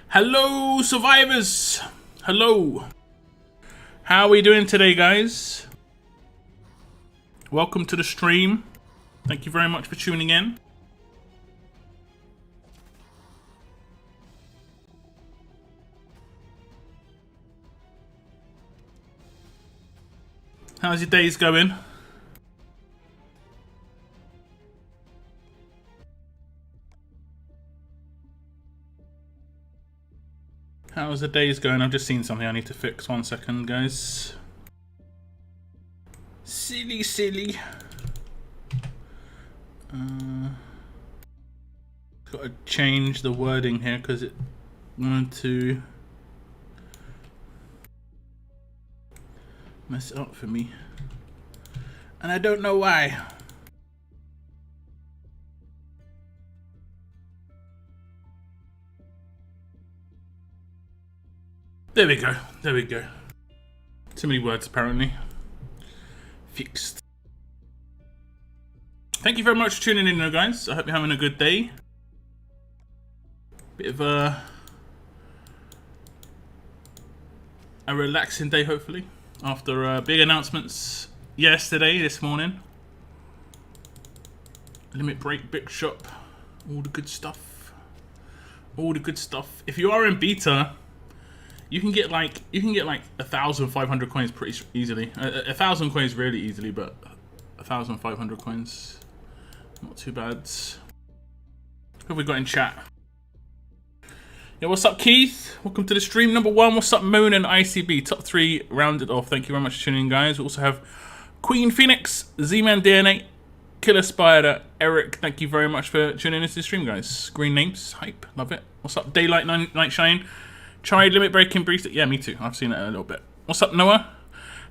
Hello, survivors! Hello! How are we doing today, guys? Welcome to the stream. Thank you very much for tuning in. How's your days going? How's the days going? I've just seen something I need to fix. 1 second, guys. Silly. Got to change the wording here because it wanted to mess it up for me. And I don't know why. There we go. There we go. Too many words, apparently. Fixed. Thank you very much for tuning in, though, guys. I hope you're having a good day. Bit of a relaxing day, hopefully, after big announcements yesterday, this morning. Limit break, big shop, all the good stuff. All the good stuff. If you are in beta, you can get like 1,500 coins pretty easily. 1,000 coins really easily, but 1,500 coins not too bad. Who have we got in chat? Yeah, what's up, Keith? Welcome to the stream number 1. What's up, Moon and ICB? Top 3 rounded off. Thank you very much for tuning in, guys. We also have Queen Phoenix, Z-Man DNA, Killer Spider, Eric. Thank you very much for tuning into the stream, guys. Green names, hype, love it. What's up, Daylight Night Shine? Tried limit breaking briefly. Yeah, me too. I've seen it a little bit. What's up, Noah?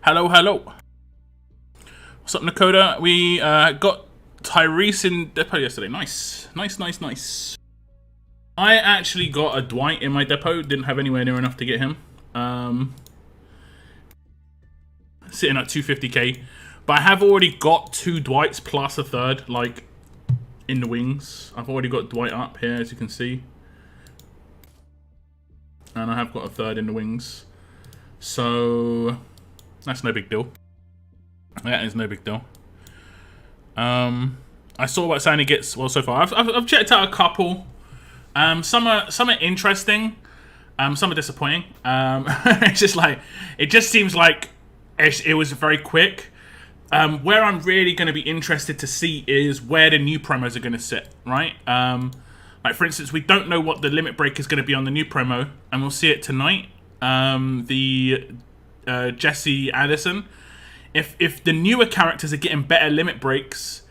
Hello. What's up, Nakoda? We got Tyrese in depot yesterday. Nice. I actually got a Dwight in my depot. Didn't have anywhere near enough to get him. Sitting at 250k. But I have already got 2 Dwights plus a third, like, in the wings. I've already got Dwight up here, as you can see. And I have got a third in the wings. So that's no big deal. That is no big deal. I saw what Sandy gets, well, so far. I've checked out a couple. Some are interesting. Some are disappointing. It's just like, it just seems like it was very quick. Where I'm really going to be interested to see is where the new promos are going to sit, right? Like, for instance, we don't know what the limit break is going to be on the new promo, and we'll see it tonight. The Jesse Addison. If the newer characters are getting better limit breaks,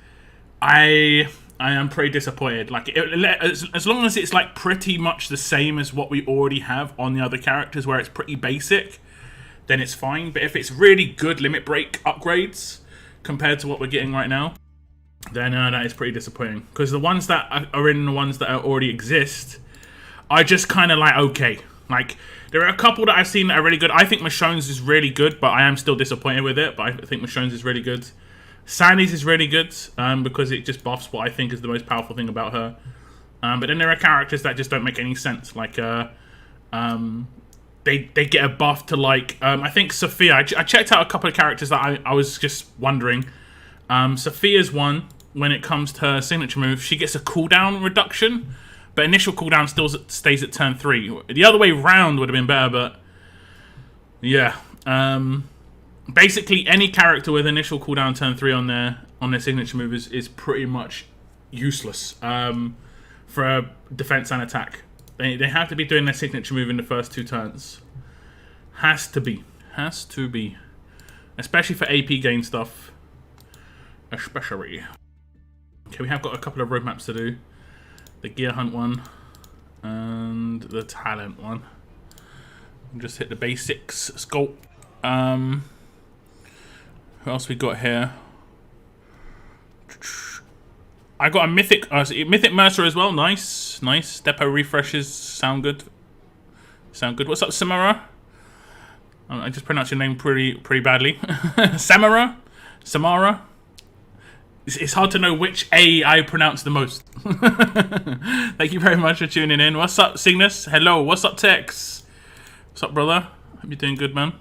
I am pretty disappointed. Like, as long as it's like pretty much the same as what we already have on the other characters, where it's pretty basic, then it's fine. But if it's really good limit break upgrades compared to what we're getting right now, then that is pretty disappointing. Because the ones that are in the ones that already exist, I just kind of like, okay. Like, there are a couple that I've seen that are really good. I think Michonne's is really good, but I am still disappointed with it. But I think Michonne's is really good. Sandy's is really good, because it just buffs what I think is the most powerful thing about her. But then there are characters that just don't make any sense. Like, they get a buff to, like, I think Sophia. I checked out a couple of characters that I was just wondering. Sophia's one, when it comes to her signature move, she gets a cooldown reduction, but initial cooldown still stays at turn 3. The other way round would have been better, but yeah. Basically, any character with initial cooldown turn 3 on their signature move is pretty much useless for a defense and attack. They have to be doing their signature move in the first 2 turns. Has to be, especially for AP gain stuff. Especially. Okay, we have got a couple of roadmaps to do. The gear hunt one and the talent one. We'll just hit the basics. Sculpt. Who else we got here? I got a mythic Mercer as well. Nice. Depot refreshes sound good. What's up, Samara? I just pronounced your name pretty badly. Samara. It's hard to know which A I pronounce the most. Thank you very much for tuning in. What's up, Cygnus? Hello. What's up, Tex? What's up, brother? Hope you're doing good, man.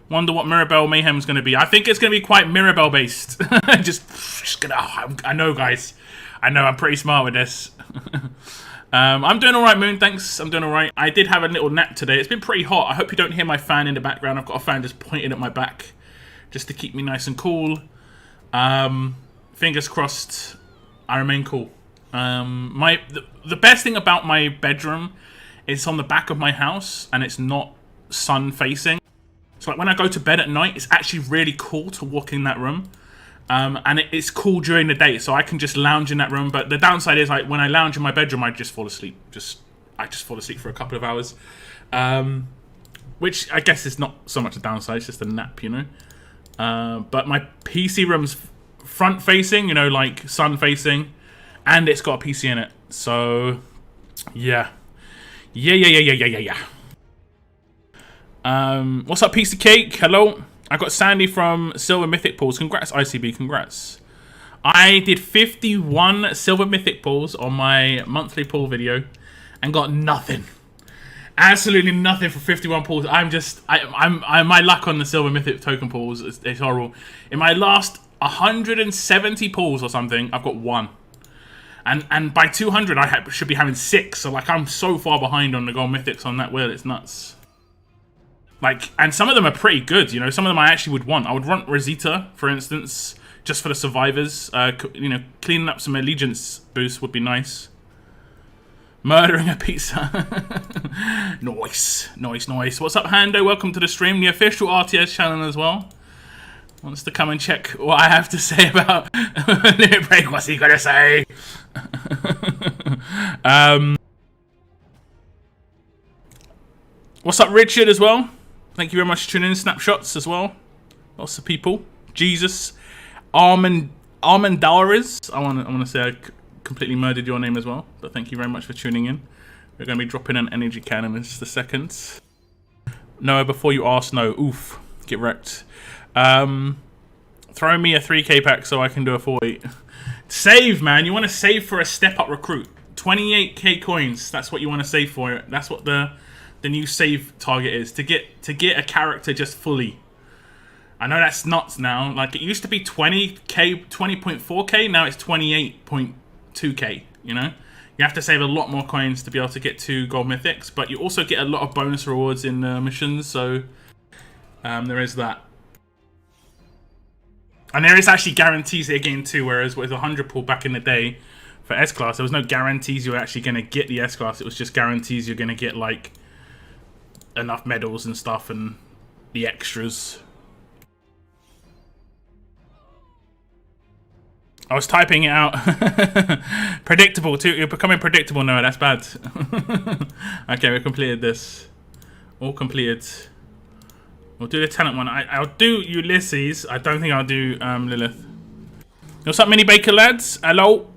Wonder what Mirabelle Mayhem's going to be. I think it's going to be quite Mirabelle based. just gonna. Oh, I know, guys. I know. I'm pretty smart with this. I'm doing all right, Moon. Thanks. I'm doing all right. I did have a little nap today. It's been pretty hot. I hope you don't hear my fan in the background. I've got a fan just pointing at my back, just to keep me nice and cool. Fingers crossed. I remain cool. The best thing about my bedroom is on the back of my house, and it's not sun facing. So like when I go to bed at night, it's actually really cool to walk in that room. And it's cool during the day, so I can just lounge in that room. But the downside is, like, when I lounge in my bedroom, I just fall asleep. I just fall asleep for a couple of hours, which I guess is not so much a downside. It's just a nap, you know. But my PC room's front facing, you know, like sun facing, and it's got a PC in it. So yeah. What's up, Piece of Cake? Hello. I got Sandy from Silver Mythic Pools. Congrats, ICB. Congrats. I did 51 Silver Mythic Pools on my monthly pool video and got nothing. Absolutely nothing for 51 pools. I'm my luck on the Silver Mythic token pools is horrible. In my last 170 pools or something, I've got 1. And by 200, I should be having 6. So like I'm so far behind on the gold mythics on that wheel. It's nuts. Like, and some of them are pretty good, you know. Some of them I actually would want. I would want Rosita, for instance, just for the survivors. You know, cleaning up some allegiance boosts would be nice. Murdering a pizza. Nice. What's up, Hando? Welcome to the stream. The official RTS channel as well. Wants to come and check what I have to say about Limit Break. What's he gonna say? What's up, Richard, as well? Thank you very much for tuning in. Snapshots as well. Lots of people. Jesus. Armandaris. I want to say I completely murdered your name as well. But thank you very much for tuning in. We're going to be dropping an energy cannon in just a second. Noah, before you ask, no. Oof. Get wrecked. Throw me a 3k pack so I can do a 48. Save, man. You want to save for a step-up recruit. 28k coins. That's what you want to save for it. That's what the new save target is, to get a character just fully. I know that's nuts now. Like, it used to be 20k, 20.4k. Now it's 28.2k. You know, you have to save a lot more coins to be able to get 2 gold mythics, but you also get a lot of bonus rewards in missions. So there is that, and there is actually guarantees here again too. Whereas with 100 pool back in the day for S class, there was no guarantees you were actually going to get the S class. It was just guarantees you're going to get like enough medals and stuff and the extras. I was typing it out. Predictable too. You're becoming predictable now. That's bad. Okay, we completed this. All completed. We'll do the talent one. I'll do Ulysses. I don't think I'll do Lilith. What's up, Mini Baker lads? Hello.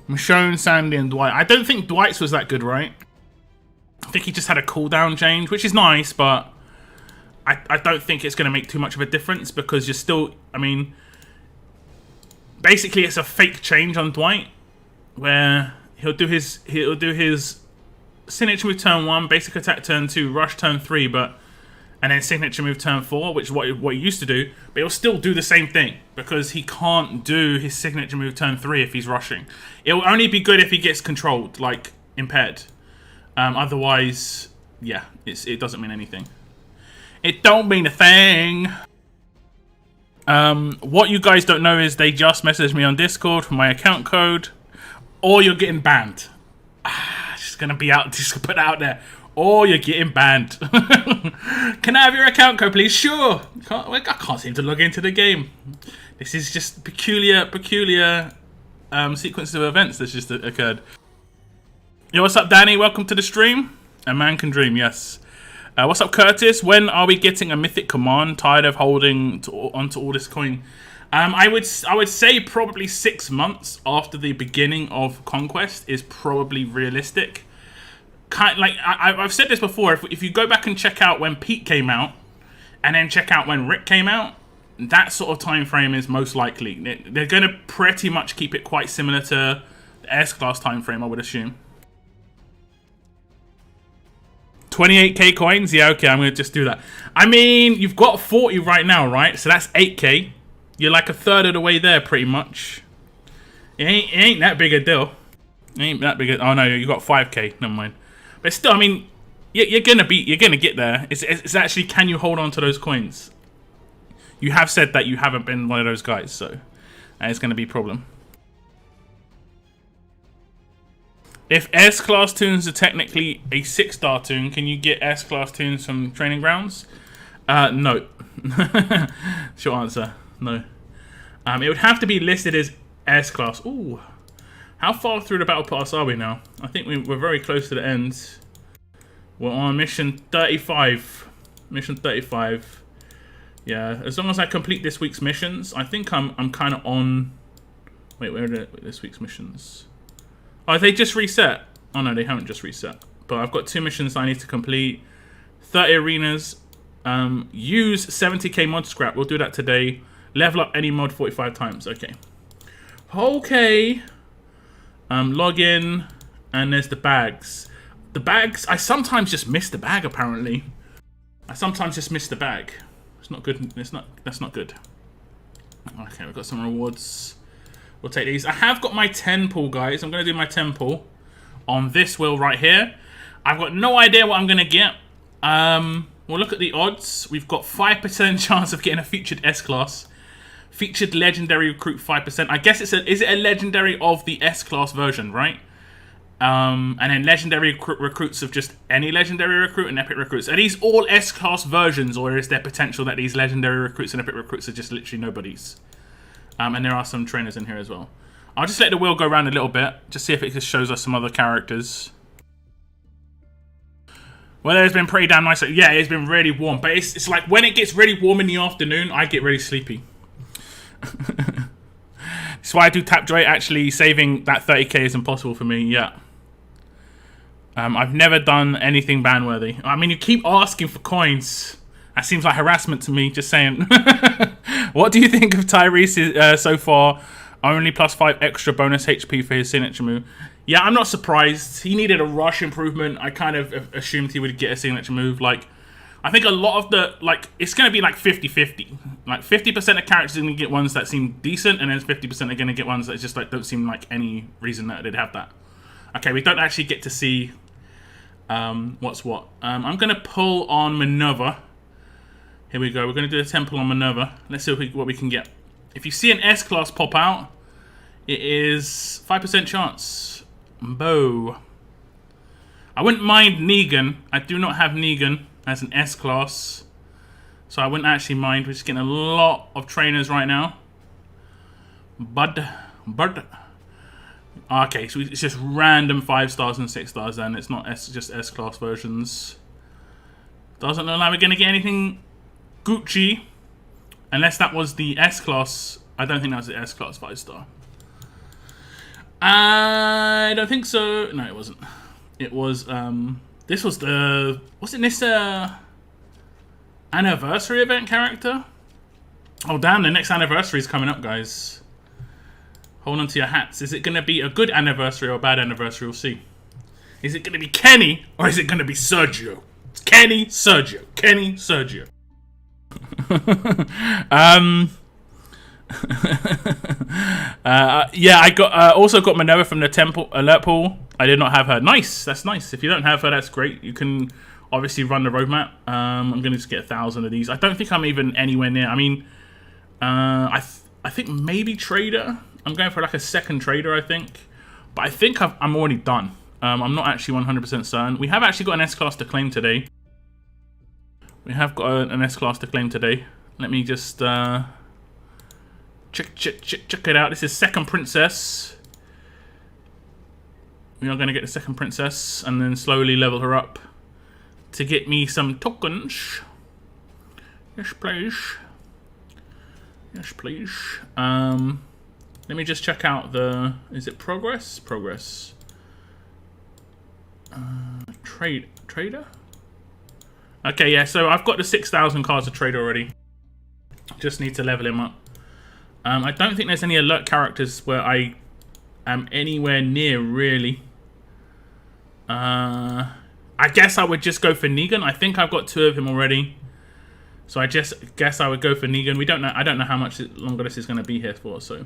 Michonne, Sandy, and Dwight. I don't think Dwight's was that good, right? I think he just had a cooldown change, which is nice, but I don't think it's going to make too much of a difference because you're still... I mean, basically it's a fake change on Dwight where he'll do his signature move turn 1, basic attack turn 2, rush turn 3, and then signature move turn 4, which is what he used to do, but he'll still do the same thing because he can't do his signature move turn 3 if he's rushing. It'll only be good if he gets controlled, like impaired. Otherwise, yeah, it doesn't mean anything. It don't mean a thing. What you guys don't know is they just messaged me on Discord for my account code, or you're getting banned. Just gonna be out, just put it out there. Or you're getting banned. Can I have your account code, please? Sure. I can't seem to log into the game. This is just peculiar sequence of events that's just occurred. Yo, what's up, Danny? Welcome to the stream. A man can dream, yes. What's up, Curtis? When are we getting a mythic command? Tired of holding onto all this coin. I would say probably 6 months after the beginning of Conquest is probably realistic. I've said this before. If you go back and check out when Pete came out, and then check out when Rick came out, that sort of time frame is most likely. They're going to pretty much keep it quite similar to the S-Class time frame, I would assume. 28k coins? Yeah, okay, I'm going to just do that. I mean, you've got 40 right now, right? So that's 8k. You're like a third of the way there, pretty much. It ain't that big a deal. It ain't that big a... Oh, no, you got 5k. Never mind. But still, I mean, you're going to get there. It's actually, can you hold on to those coins? You have said that you haven't been one of those guys, so that is going to be a problem. If S-Class tunes are technically a 6-star tune, can you get S-Class tunes from Training Grounds? No. Short answer, no. It would have to be listed as S-Class. Ooh. How far through the Battle Pass are we now? I think we're very close to the end. We're on mission 35. Mission 35. Yeah, as long as I complete this week's missions, I think I'm kind of on... Wait, where are this week's missions? Oh, they just reset. Oh, no, they haven't just reset. But I've got 2 missions I need to complete. 30 arenas. Use 70k mod scrap. We'll do that today. Level up any mod 45 times. Okay. Okay. Log in. And there's the bags. The bags, I sometimes just miss the bag, apparently. I sometimes just miss the bag. It's not good. That's not good. Okay, we've got some rewards. We'll take these. I have got my 10 pull, guys. I'm going to do my 10 pull on this wheel right here. I've got no idea what I'm going to get. We'll look at the odds. We've got 5% chance of getting a featured S-Class. Featured legendary recruit 5%. I guess is it a legendary of the S-Class version, right? And then legendary recruits of just any legendary recruit and epic recruits. Are these all S-Class versions, or is there potential that these legendary recruits and epic recruits are just literally nobodies? And there are some trainers in here as well. I'll just let the wheel go around a little bit, just see if it just shows us some other characters. Well, it's been pretty damn nice. Yeah, it's been really warm, but it's like when it gets really warm in the afternoon, I get really sleepy. That's why I do tap joy. Actually, saving that 30k is impossible for me. Yeah. I've never done anything ban-worthy. I mean, you keep asking for coins. That seems like harassment to me, just saying. What do you think of Tyrese so far? Only +5 extra bonus HP for his signature move. Yeah, I'm not surprised. He needed a rush improvement. I kind of assumed he would get a signature move. Like, I think a lot of the, like, it's going to be like 50-50. Like, 50% of characters are going to get ones that seem decent, and then 50% are going to get ones that just, like, don't seem like any reason that they'd have that. Okay, we don't actually get to see what's what. I'm going to pull on Minerva. Here we go. We're going to do a temple on Minerva. Let's see what we can get. If you see an S-Class pop out, it is 5% chance. Bow. I wouldn't mind Negan. I do not have Negan as an S-Class, so I wouldn't actually mind. We're just getting a lot of trainers right now. Bud. Okay, so it's just random 5 stars and 6 stars then. It's not just S-Class versions. Doesn't look like we're going to get anything Gucci, unless that was the S-Class. I don't think that was the S-Class 5-star. I don't think so. No, it wasn't. It was, this was the, wasn't this anniversary event character? Oh damn, the next anniversary is coming up, guys. Hold on to your hats. Is it going to be a good anniversary or a bad anniversary? We'll see. Is it going to be Kenny or is it going to be Sergio? It's Kenny, Sergio. Kenny, Sergio. Yeah, I got also got Minerva from the temple alert pool. I did not have her. Nice, that's nice. If you don't have her, that's great. You can obviously run the roadmap. I'm gonna just get 1,000 of these. I don't think I'm even anywhere near. I mean, I think maybe trader. I'm going for like a second trader, I think. But I think I'm already done. I'm not actually 100% certain. We have actually got an S-Class to claim today. We have got an S-Class to claim today. Let me just check it out. This is second princess. We are going to get the second princess and then slowly level her up to get me some tokens. Yes, please. Yes, please. Let me just check out the... Is it progress? Progress. Trader? Okay, yeah, so I've got the 6,000 cards to trade already. Just need to level him up. I don't think there's any alert characters where I am anywhere near, really. I guess I would just go for Negan. I think I've got 2 of him already. So I just guess I would go for Negan. We don't know. I don't know how much longer this is going to be here for, so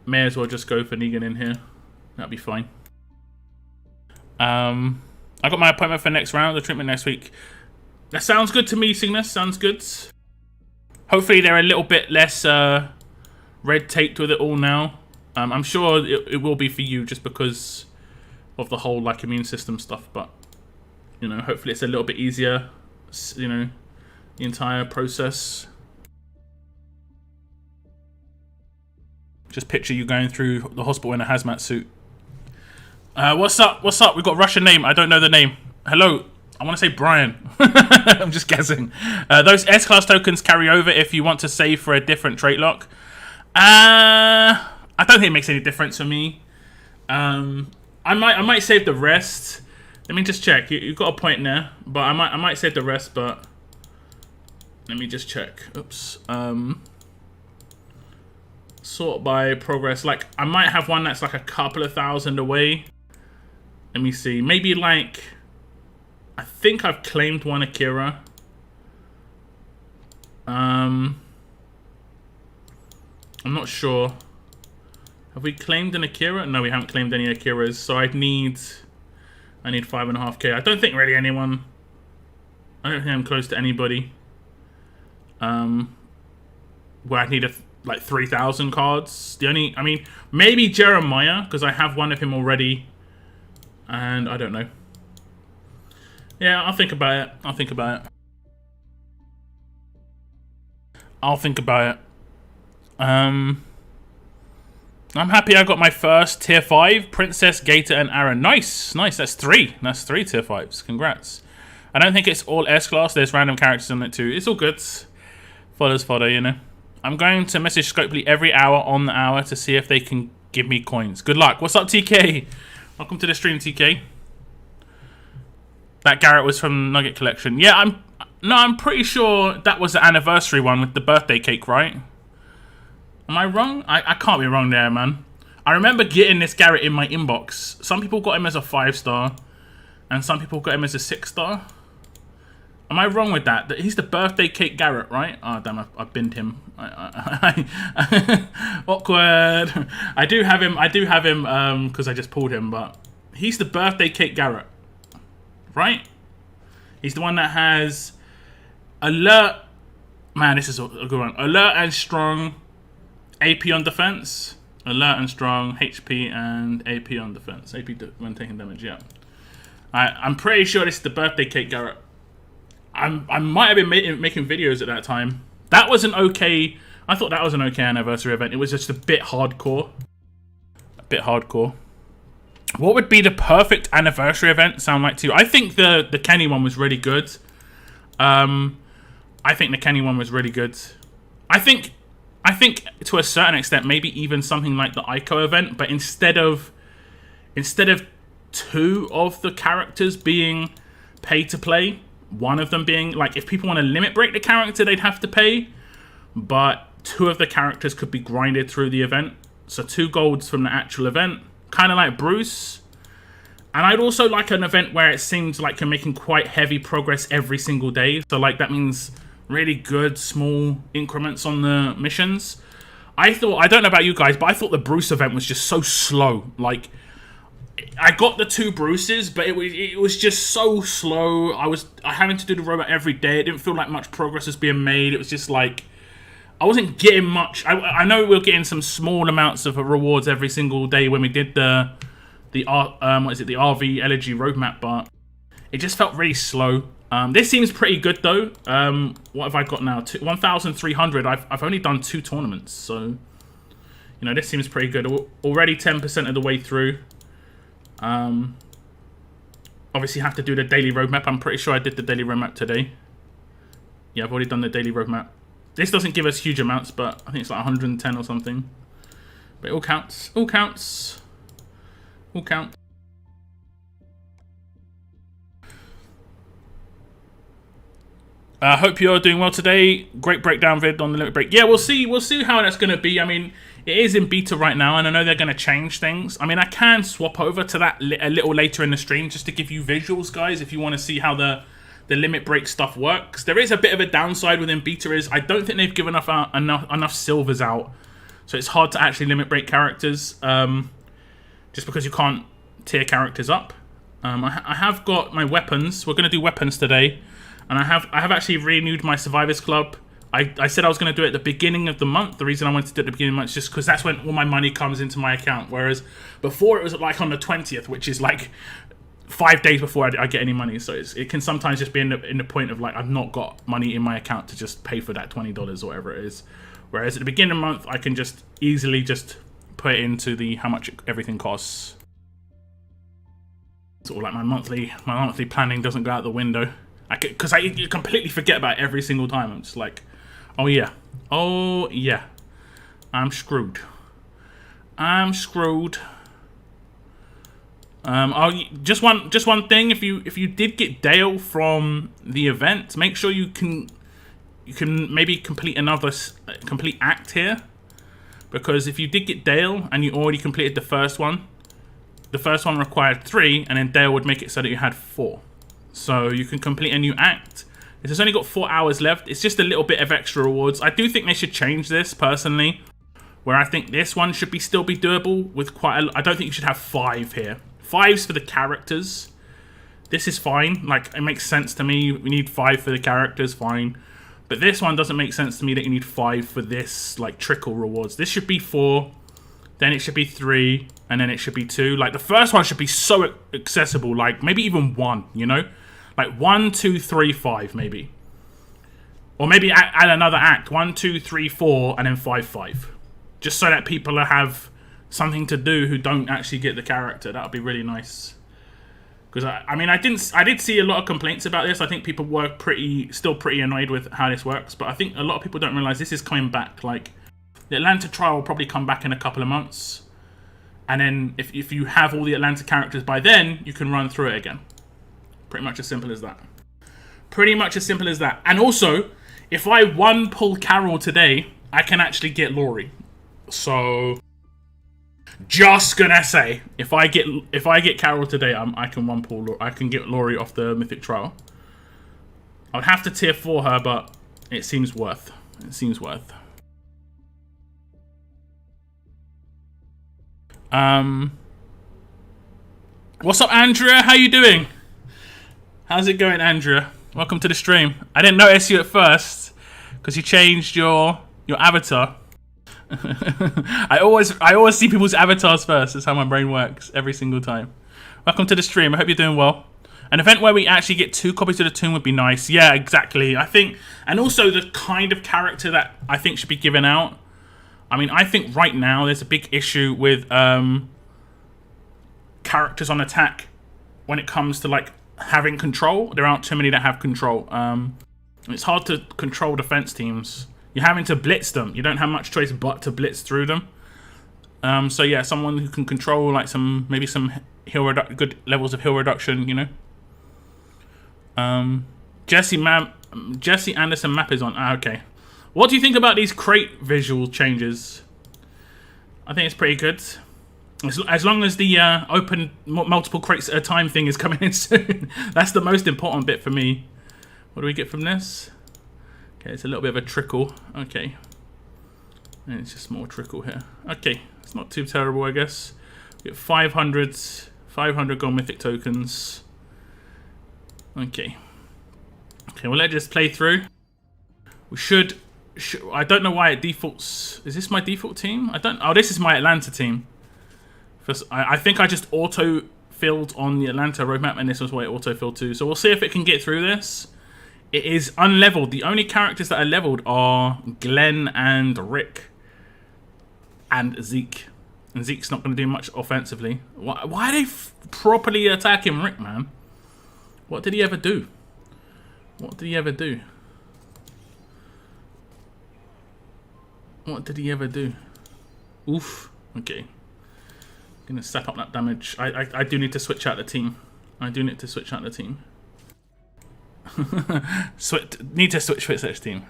may as well just go for Negan in here. That'll be fine. I got my appointment for next round, the treatment next week. That sounds good to me, Cygnus. Sounds good. Hopefully they're a little bit less red taped with it all now. I'm sure it will be for you just because of the whole like immune system stuff, but you know, hopefully it's a little bit easier, you know, the entire process. Just picture you going through the hospital in a hazmat suit. What's up? What's up? We've got a Russian name. I don't know the name. Hello. I want to say Brian. I'm just guessing. Those S-Class tokens carry over if you want to save for a different trait lock. I don't think it makes any difference for me. I might save the rest. Let me just check. You've got a point there, but I might save the rest. But let me just check. Oops. Sort by progress. Like I might have one that's like a couple of thousand away. Let me see. Maybe like I think I've claimed one Akira. I'm not sure. Have we claimed an Akira? No, we haven't claimed any Akiras. So I need 5.5k. I don't think really anyone. I don't think I'm close to anybody. Where I need like 3,000 cards. I mean, maybe Jeremiah because I have one of him already, and I don't know. Yeah, I'll think about it. I'll think about it. I'm happy I got my first tier 5. Princess, Gator, and Aaron. Nice. Nice. That's 3. That's 3 tier 5s. Congrats. I don't think it's all S-Class. There's random characters on it too. It's all good. Fodder's fodder, you know. I'm going to message Scopely every hour on the hour to see if they can give me coins. Good luck. What's up, TK? Welcome to the stream, TK. That Garrett was from Nugget Collection. Yeah, I'm pretty sure that was the anniversary one with the birthday cake, right? Am I wrong? I can't be wrong there, man. I remember getting this Garrett in my inbox. Some people got him as a 5-star, and some people got him as a 6-star. Am I wrong with that? He's the birthday cake Garrett, right? Oh, damn, I binned him. Awkward. I do have him, because I just pulled him, but he's the birthday cake Garrett, right? He's the one that has alert. Man, this is a good one. Alert and strong, AP on defense. Alert and strong, HP and AP on defense. AP when taking damage, yeah. I'm pretty sure this is the birthday cake Garrett. I might have been making videos at that time. That was an okay. I thought that was an okay anniversary event. It was just a bit hardcore. A bit hardcore. What would be the perfect anniversary event sound like to you? I think the Kenny one was really good. I think the Kenny one was really good. I think to a certain extent, maybe even something like the Aiko event, but instead of 2 of the characters being pay to play, one of them being like, if people want to limit break the character, they'd have to pay, but 2 of the characters could be grinded through the event. So 2 golds from the actual event, kind of like Bruce. And I'd also like an event where it seems like you're making quite heavy progress every single day. So like that means really good small increments on the missions. I don't know about you guys, but I thought the Bruce event was just so slow. Like, I got the 2 Bruces, but it was just so slow. I having to do the robot every day. It didn't feel like much progress was being made. It was just like I wasn't getting much. I know we were getting some small amounts of rewards every single day when we did the RV Elegy roadmap, but it just felt really slow. This seems pretty good though. What have I got now? 1,300. I've only done 2 tournaments, so you know this seems pretty good. Already 10% of the way through. Obviously have to do the daily roadmap. I'm pretty sure I did the daily roadmap today. Yeah, I've already done the daily roadmap. This doesn't give us huge amounts, but I think it's like 110 or something. But it all counts. All counts. All counts. Hope you're doing well today. Great breakdown vid on the limit break. Yeah, we'll see how that's going to be. I mean, it is in beta right now, and I know they're going to change things. I mean, I can swap over to that a little later in the stream just to give you visuals, guys, if you want to see how the limit break stuff works. There is a bit of a downside within beta is I don't think they've given enough silvers out, so it's hard to actually limit break characters, just because you can't tier characters up. I have got my weapons. We're going to do weapons today, and I have actually renewed my Survivors Club. I said I was going to do it at the beginning of the month. The reason I wanted to do it at the beginning of the month is just because that's when all my money comes into my account, whereas before it was like on the 20th, which is like 5 days before I get any money. So it can sometimes just be in the point of like I've not got money in my account to just pay for that $20 or whatever it is. Whereas at the beginning of the month, I can just easily just put it into the how much everything costs. Sort of like my monthly planning doesn't go out the window. Because I completely forget about it every single time. I'm just like, oh yeah, I'm screwed. Just one thing. If you did get Dale from the event, make sure you can maybe complete another complete act here, because if you did get Dale and you already completed the first one required 3, and then Dale would make it so that you had 4. So you can complete a new act. It's only got 4 hours left. It's just a little bit of extra rewards. I do think they should change this personally, where I think this one should still be doable with quite a... I don't think you should have 5 here. 5's for the characters. This is fine. Like, it makes sense to me. We need 5 for the characters, fine. But this one doesn't make sense to me that you need 5 for this, like, trickle rewards. This should be 4, then it should be 3, and then it should be 2. Like, the first one should be so accessible, like, maybe even 1, you know? Like 1, 2, 3, 5, maybe. Or maybe add another act. 1, 2, 3, 4, and then 5, 5. Just so that people have something to do who don't actually get the character. That would be really nice. Because I mean, I did see a lot of complaints about this. I think people were still pretty annoyed with how this works. But I think a lot of people don't realize this is coming back. Like, the Atlanta trial will probably come back in a couple of months. And then if you have all the Atlanta characters by then, you can run through it again. Pretty much as simple as that. Pretty much as simple as that. And also, if I pull Carol today, I can actually get Laurie. So, just gonna say, if I get Carol today, I can pull. I can get Laurie off the Mythic Trial. I would have to tier 4 her, but it seems worth. It seems worth. What's up, Andrea? How you doing? How's it going, Andrea? Welcome to the stream. I didn't notice you at first because you changed your avatar. I always see people's avatars first. That's how my brain works every single time. Welcome to the stream. I hope you're doing well. An event where we actually get 2 copies of the tomb would be nice. Yeah, exactly. I think, and also the kind of character that I think should be given out. I mean, I think right now there's a big issue with characters on attack when it comes to like having control. There aren't too many that have control. It's hard to control defense teams. You're having to blitz them. You don't have much choice but to blitz through them. So yeah, someone who can control like maybe some good levels of heal reduction, you know. Jesse Anderson map is on. Okay. What do you think about these crate visual changes? I think it's pretty good. As long as the open multiple crates at a time thing is coming in soon. That's the most important bit for me. What do we get from this? Okay, it's a little bit of a trickle. Okay. And it's just more trickle here. Okay, it's not too terrible, I guess. We get 500 gold mythic tokens. Okay. Okay, well, let's just play through. We should I don't know why it defaults. Is this my default team? Oh, this is my Atlanta team. I think I just auto-filled on the Atlanta roadmap, and this was why it auto-filled too. So we'll see if it can get through this. It is unleveled. The only characters that are leveled are Glenn and Rick and Zeke. And Zeke's not going to do much offensively. Why are they properly attacking Rick, man? What did he ever do? What did he ever do? What did he ever do? Oof. Okay. Gonna step up that damage. I do need to switch out the team. I do need to switch out the team. Need to switch fit search team.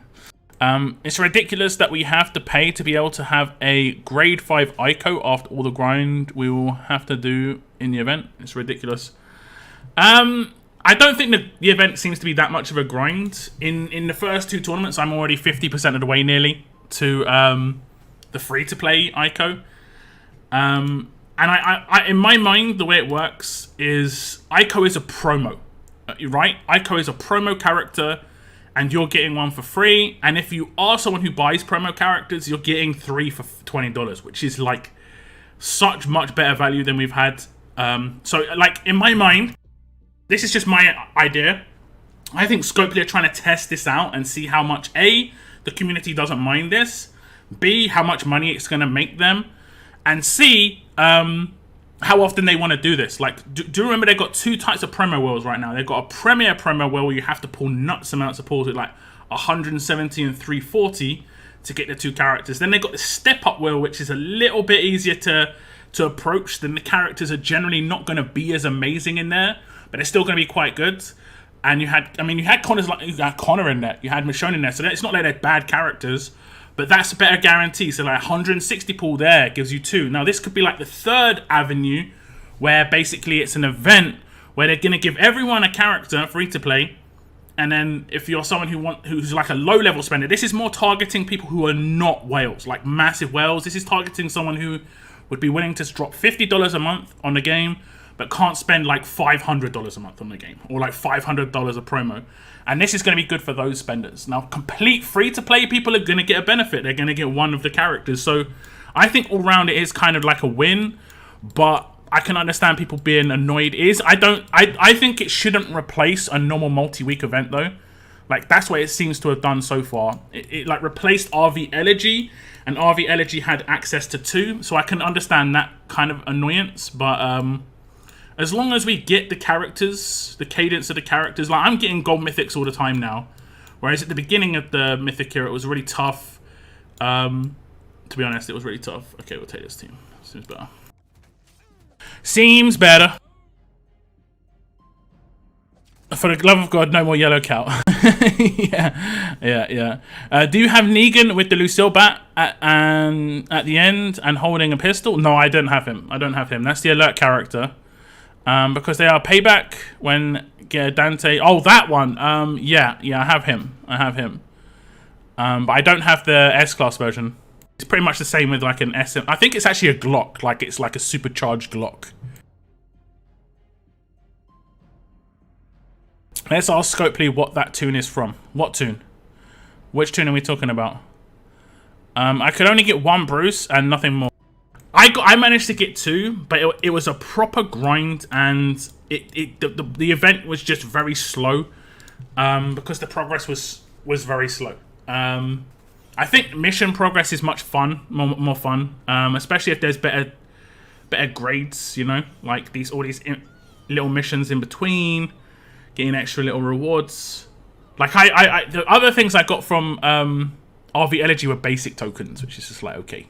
It's ridiculous that we have to pay to be able to have a grade 5 Aiko after all the grind we will have to do in the event. It's ridiculous. I don't think the event seems to be that much of a grind. In the first 2 tournaments, I'm already 50% of the way nearly to the free-to-play Aiko. And I in my mind, the way it works is Aiko is a promo, right? Aiko is a promo character, and you're getting one for free. And if you are someone who buys promo characters, you're getting 3 for $20, which is like such much better value than we've had. So like in my mind, this is just my idea. I think Scopely are trying to test this out and see how much A, the community doesn't mind this, B, how much money it's going to make them, and C, how often they want to do this. Like, do you remember they've got 2 types of promo wheels right now? They've got a premier promo wheel where you have to pull nuts amounts of pulls with like 170 and 340 to get the 2 characters. Then they've got the step-up wheel, which is a little bit easier to approach. Then the characters are generally not going to be as amazing in there, but they're still going to be quite good. And you had Connor in there, you had Michonne in there, so it's not like they're bad characters, but that's a better guarantee. So like 160 pull there gives you 2. Now this could be like the 3rd avenue, where basically it's an event where they're going to give everyone a character free to play, and then if you're someone who's like a low level spender, this is more targeting people who are not whales, like massive whales. This is targeting someone who would be willing to drop $50 a month on the game, but can't spend like $500 a month on the game, or like $500 a promo. And this is going to be good for those spenders. Now, complete free-to-play people are going to get a benefit. They're going to get one of the characters. So I think all round it is kind of like a win, but I can understand people being annoyed. I think it shouldn't replace a normal multi-week event though. Like that's what it seems to have done so far. It like replaced RV Elegy, and RV Elegy had access to 2, so I can understand that kind of annoyance, but as long as we get the characters, the cadence of the characters, like I'm getting gold mythics all the time now, whereas at the beginning of the mythic era it was really tough. To be honest, it was really tough. Okay, we'll take this team. Seems better. Seems better. For the love of God, no more yellow cow. yeah. Do you have Negan with the Lucille bat at the end and holding a pistol? No, I don't have him. That's the alert character. Because they are payback when Dante. Oh, that one. Yeah, I have him. But I don't have the S-Class version. It's pretty much the same with like an SM. I think it's actually a Glock. Like it's like a supercharged Glock. Let's ask Scopely what that tune is from. What tune? Which tune are we talking about? I could only get 1 Bruce and nothing more. I managed to get 2, but it was a proper grind, and the event was just very slow, because the progress was very slow. I think mission progress is much more fun, especially if there's better grades, you know, like all these little missions in between, getting extra little rewards. Like the other things I got from RV Elegy were basic tokens, which is just like okay.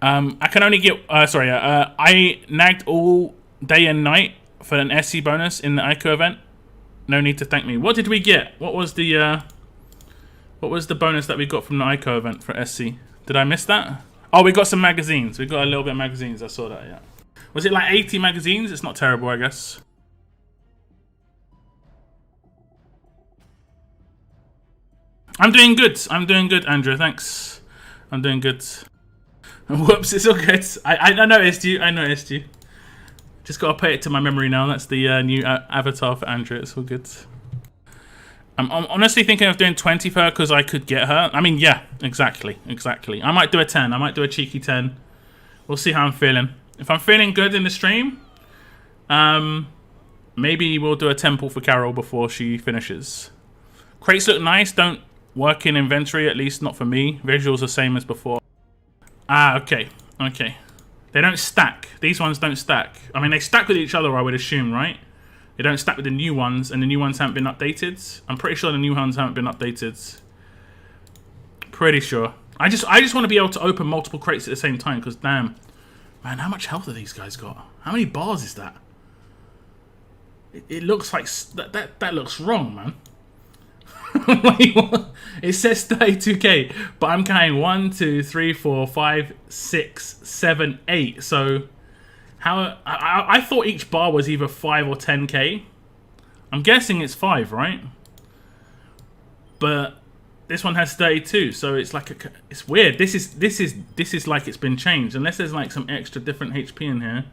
I can only get I nagged all day and night for an SC bonus in the Aiko event. No need to thank me. What did we get? What was the bonus that we got from the Aiko event for SC? Did I miss that? Oh, we got some magazines. We got a little bit of magazines. I saw that, yeah. Was it like 80 magazines? It's not terrible, I guess. I'm doing good, Andrew. Thanks. I'm doing good. Whoops, it's all good. I noticed you. Just gotta pay it to my memory now. That's the new avatar for Andrew. It's all good. I'm honestly thinking of doing 20 for her because I could get her. I mean, yeah, exactly. I might do a 10. I might do a cheeky 10. We'll see how I'm feeling. If I'm feeling good in the stream, maybe we'll do a 10 pull for Carol before she finishes. Crates look nice. Don't work in inventory, at least not for me. Visuals the same as before. Ah, okay. They don't stack. These ones don't stack. I mean, they stack with each other, I would assume, right? They don't stack with the new ones, and the new ones haven't been updated. I'm pretty sure the new ones haven't been updated. Pretty sure. I just want to be able to open multiple crates at the same time, because damn. Man, how much health have these guys got? How many bars is that? It looks like that looks wrong, man. It says 32k, but I'm counting 1, 2, 3, 4, 5, 6, 7, 8. So how I thought each bar was either 5 or 10k. I'm guessing it's 5, right? But this one has 32, so it's like it's weird. This is like it's been changed, unless there's like some extra different HP in here,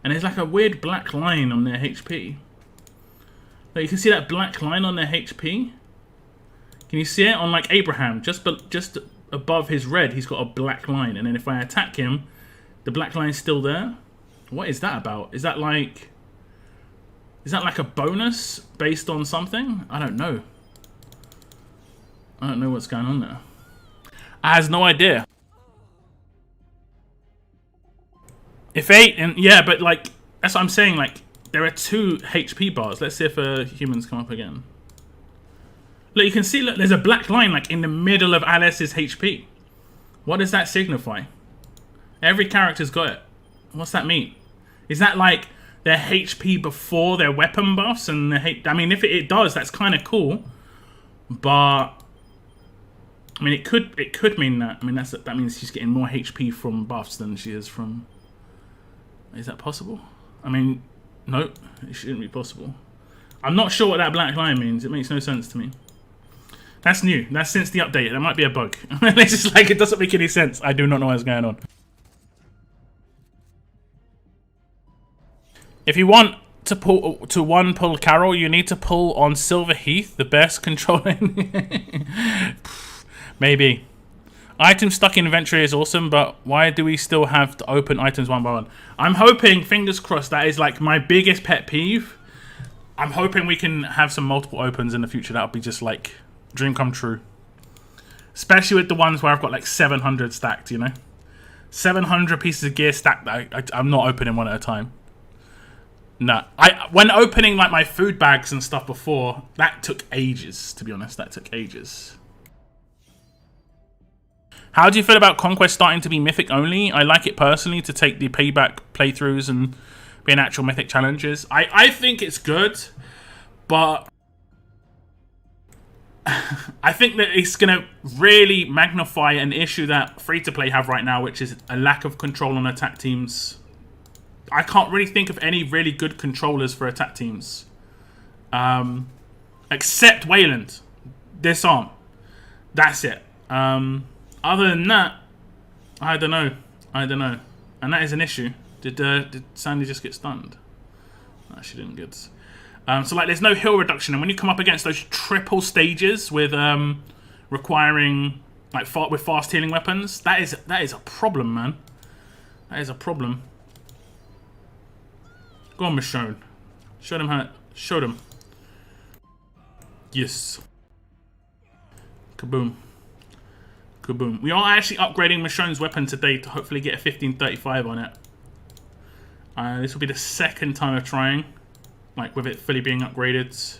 and there's like a weird black line on their HP. Like, you can see that black line on their HP. Can you see it on like Abraham? Just above his red, he's got a black line, and then if I attack him, the black line's still there. What is that about? Is that like a bonus based on something? I don't know. I don't know what's going on there. I has no idea. If 8 and yeah, but like that's what I'm saying. Like there are 2 HP bars. Let's see if humans come up again. Look, you can see. Look, there's a black line like in the middle of Alice's HP. What does that signify? Every character's got it. What's that mean? Is that like their HP before their weapon buffs and the I mean, if it does, that's kind of cool. But I mean, it could mean that. I mean, that means she's getting more HP from buffs than she is from. Is that possible? I mean, no, it shouldn't be possible. I'm not sure what that black line means. It makes no sense to me. That's new. That's since the update. That might be a bug. It's just like it doesn't make any sense. I do not know what's going on. If you want to pull Carol, you need to pull on Silver Heath, the best controlling. Maybe. Item stuck in inventory is awesome, but why do we still have to open items one by one? I'm hoping, fingers crossed, that is like my biggest pet peeve. I'm hoping we can have some multiple opens in the future. That would be just like dream come true. Especially with the ones where I've got like 700 stacked, you know? 700 pieces of gear stacked. I'm not opening one at a time. No. When opening like my food bags and stuff before, that took ages, to be honest. That took ages. How do you feel about Conquest starting to be Mythic only? I like it personally to take the payback playthroughs and be an actual Mythic challenges. I think it's good, but I think that it's going to really magnify an issue that free-to-play have right now, which is a lack of control on attack teams. I can't really think of any really good controllers for attack teams. Except Wayland. Disarm. That's it. Other than that, I don't know. And that is an issue. Did Sandy just get stunned? No, she didn't get. So like, there's no heal reduction, and when you come up against those triple stages with requiring like with fast healing weapons, that is a problem, man. That is a problem. Go on, Michonne. Show them how. Show them. Yes. Kaboom. Kaboom. We are actually upgrading Michonne's weapon today to hopefully get a 1535 on it. This will be the second time of trying, like with it fully being upgraded.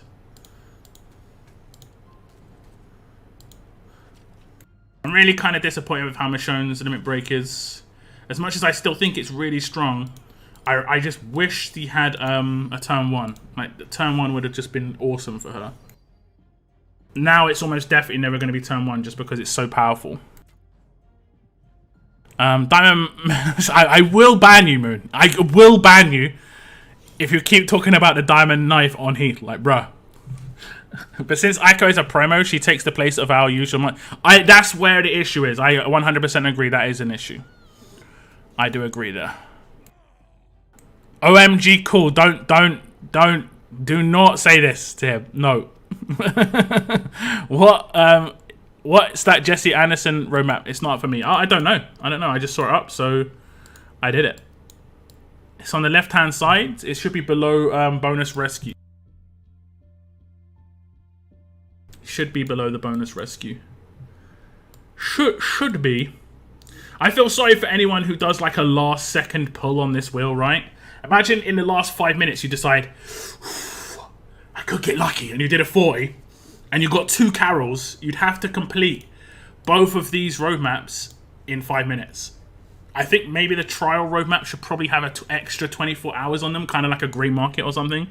I'm really kind of disappointed with how Michonne's limit break is. As much as I still think it's really strong, I just wish he had a turn 1. Like, the turn 1 would have just been awesome for her. Now it's almost definitely never going to be turn 1 just because it's so powerful. Diamond, I will ban you, Moon. I will ban you if you keep talking about the diamond knife on Heath. Like, bruh. But since Aiko is a promo, she takes the place of our usual. That's where the issue is. I 100% agree that is an issue. I do agree there. OMG, cool. Do not say this to him. No. What's that Jesse Anderson roadmap? It's not for me. I don't know. I just saw it up, so I did it. It's on the left-hand side. It should be below bonus rescue. Should be below the bonus rescue. Should be. I feel sorry for anyone who does like a last-second pull on this wheel, right? Imagine in the last 5 minutes you decide, I could get lucky, and you did a 40, and you got 2 Carols. You'd have to complete both of these roadmaps in 5 minutes. I think maybe the trial roadmap should probably have an extra 24 hours on them, kind of like a grey market or something.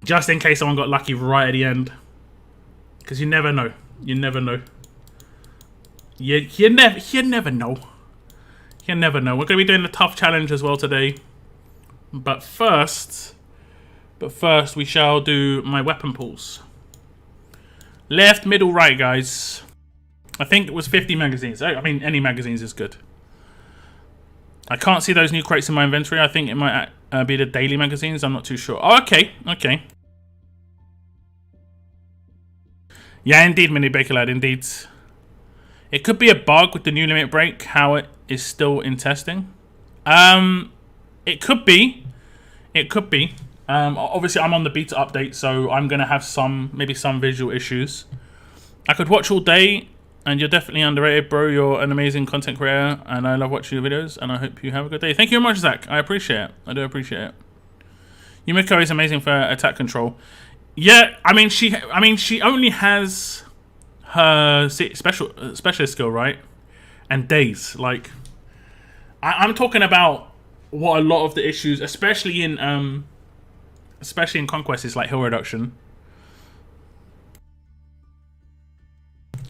Just in case someone got lucky right at the end. Because you never know. You never know. You never know. You never know. We're going to be doing the tough challenge as well today. But first we shall do my weapon pulls. Left, middle, right, guys. I think it was 50 magazines. I mean, any magazines is good. I can't see those new crates in my inventory. I think it might be the daily magazines. I'm not too sure. Oh, okay. Okay. Yeah, indeed, Mini Baker Lad, indeed. It could be a bug with the new limit break, how it is still in testing. It could be. It could be. Obviously, I'm on the beta update, so I'm going to have maybe some visual issues. I could watch all day, and you're definitely underrated, bro. You're an amazing content creator, and I love watching your videos, and I hope you have a good day. Thank you very much, Zach. I appreciate it. I do appreciate it. Yumiko is amazing for attack control. Yeah, I mean, she only has her specialist skill, right? And days. Like, I'm talking about what a lot of the issues, especially in Conquest, is like heal reduction.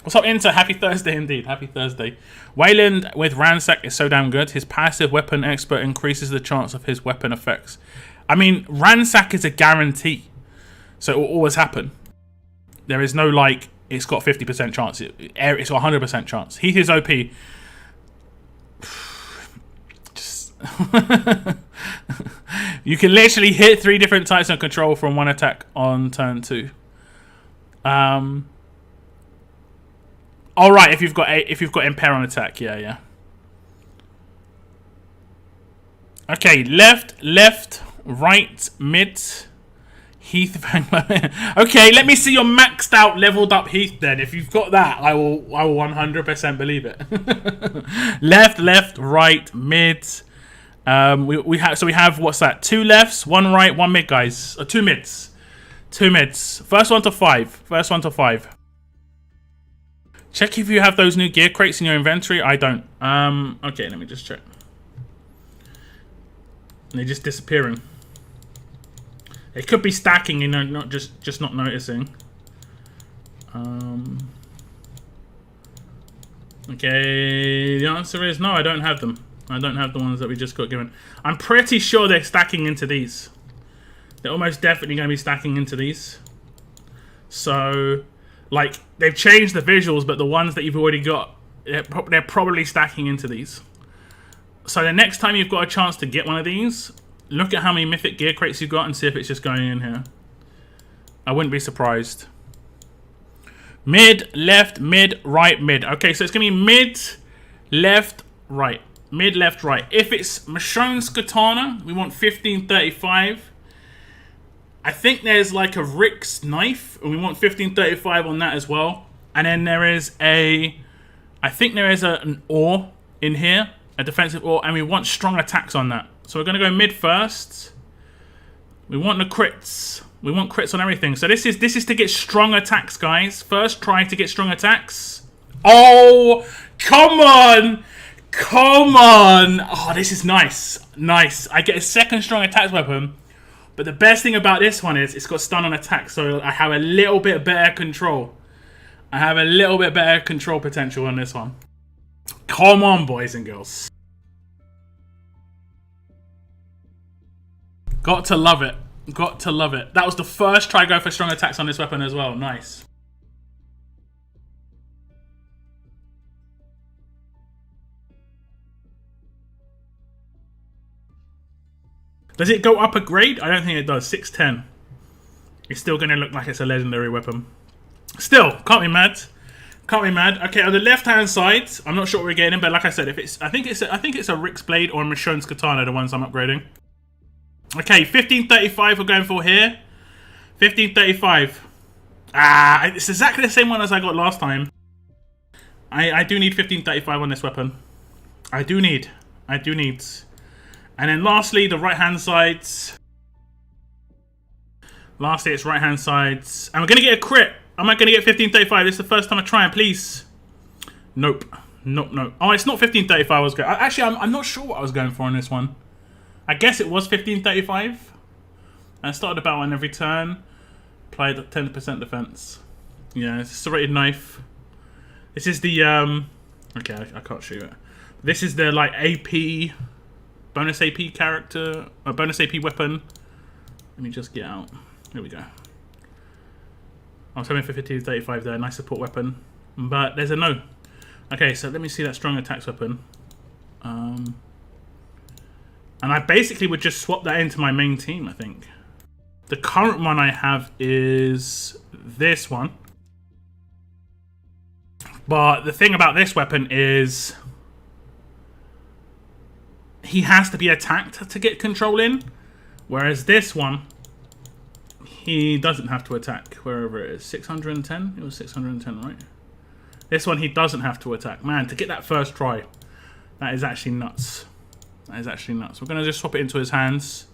What's up, Inter? Happy Thursday indeed. Happy Thursday. Wayland with Ransack is so damn good. His passive weapon expert increases the chance of his weapon effects. I mean, Ransack is a guarantee. So it will always happen. There is no, like, it's got 50% chance. It's got 100% chance. Heath is OP. Just you can literally hit 3 different types of control from one attack on turn 2. All right, if you've got impair on attack, yeah. Okay, left, right, mid. Heath. Okay, let me see your maxed out, leveled up Heath then. If you've got that, I will 100% believe it. left, right, mid. We have what's that? 2 lefts, 1 right, 1 mid, guys. 2 mids. 2 mids. First one to 5. Check if you have those new gear crates in your inventory. I don't. Okay, let me just check. They're just disappearing. It could be stacking, you know, not just not noticing. Okay, the answer is no, I don't have them. I don't have the ones that we just got given. I'm pretty sure they're stacking into these. They're almost definitely going to be stacking into these. So, like, they've changed the visuals, but the ones that you've already got, they're probably stacking into these. So the next time you've got a chance to get one of these, look at how many mythic gear crates you've got and see if it's just going in here. I wouldn't be surprised. Mid, left, mid, right, mid. Okay, so it's going to be mid, left, right. Mid, left, right. If it's Michonne's Katana, we want 1535. I think there's like a Rick's knife, and we want 1535 on that as well. And then there is a... I think there is an ore in here, a defensive ore, and we want strong attacks on that. So we're going to go mid first. We want the crits. We want crits on everything. So this is to get strong attacks, guys. First try to get strong attacks. Oh, come on! Come on! Oh, this is nice. Nice. I get a second strong attacks weapon. But the best thing about this one is it's got stun on attack. So I have a little bit better control. I have a little bit better control potential on this one. Come on, boys and girls. Got to love it. Got to love it. That was the first try go for strong attacks on this weapon as well. Nice. Does it go up a grade? I don't think it does. 610. It's still going to look like it's a legendary weapon. Still, can't be mad. Can't be mad. Okay, on the left-hand side, I'm not sure what we're getting, but like I said, if it's, I think it's a Rick's blade or a Michonne's Katana, the ones I'm upgrading. Okay, 1535 we're going for here. 1535. It's exactly the same one as I got last time. I do need 1535 on this weapon. I do need. And then lastly, the right-hand side. Lastly, it's right-hand side. And we're going to get a crit. Am I going to get 1535? This is the first time I try, please. Nope. Nope. Oh, it's not 1535 I was going. Actually, I'm not sure what I was going for on this one. I guess it was 1535. And started the battle on every turn. Applied 10% defense. Yeah, it's a serrated knife. This is the okay, I can't show you it. This is the like AP bonus AP character, a bonus AP weapon. Let me just get out. Here we go. I was hoping for 50 to 35 there. Nice support weapon, but there's a no. Okay, so let me see that strong attacks weapon. And I basically would just swap that into my main team, I think. The current one I have is this one. But the thing about this weapon is he has to be attacked to get control in. Whereas this one, he doesn't have to attack wherever it is. 610? It was 610, right? This one, he doesn't have to attack. Man, to get that first try, that is actually nuts. That is actually nuts. We're going to just swap it into his hands.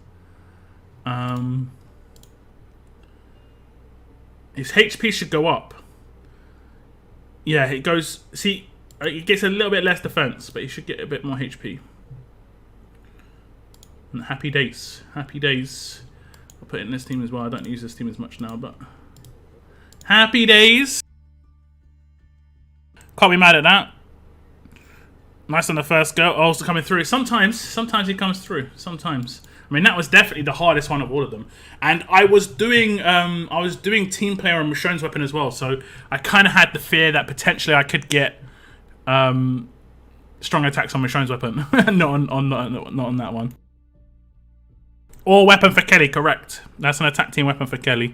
His HP should go up. Yeah, it goes... See, it gets a little bit less defense, but he should get a bit more HP. And happy days. Happy days. I'll put it in this team as well. I don't use this team as much now, but... Happy days! Can't be mad at that. Nice on the first go. Also coming through. Sometimes he comes through. Sometimes. I mean, that was definitely the hardest one of all of them. And I was doing team player on Michonne's weapon as well, so I kind of had the fear that potentially I could get strong attacks on Michonne's weapon, not on that one. Or weapon for Kelly, correct? That's an attack team weapon for Kelly.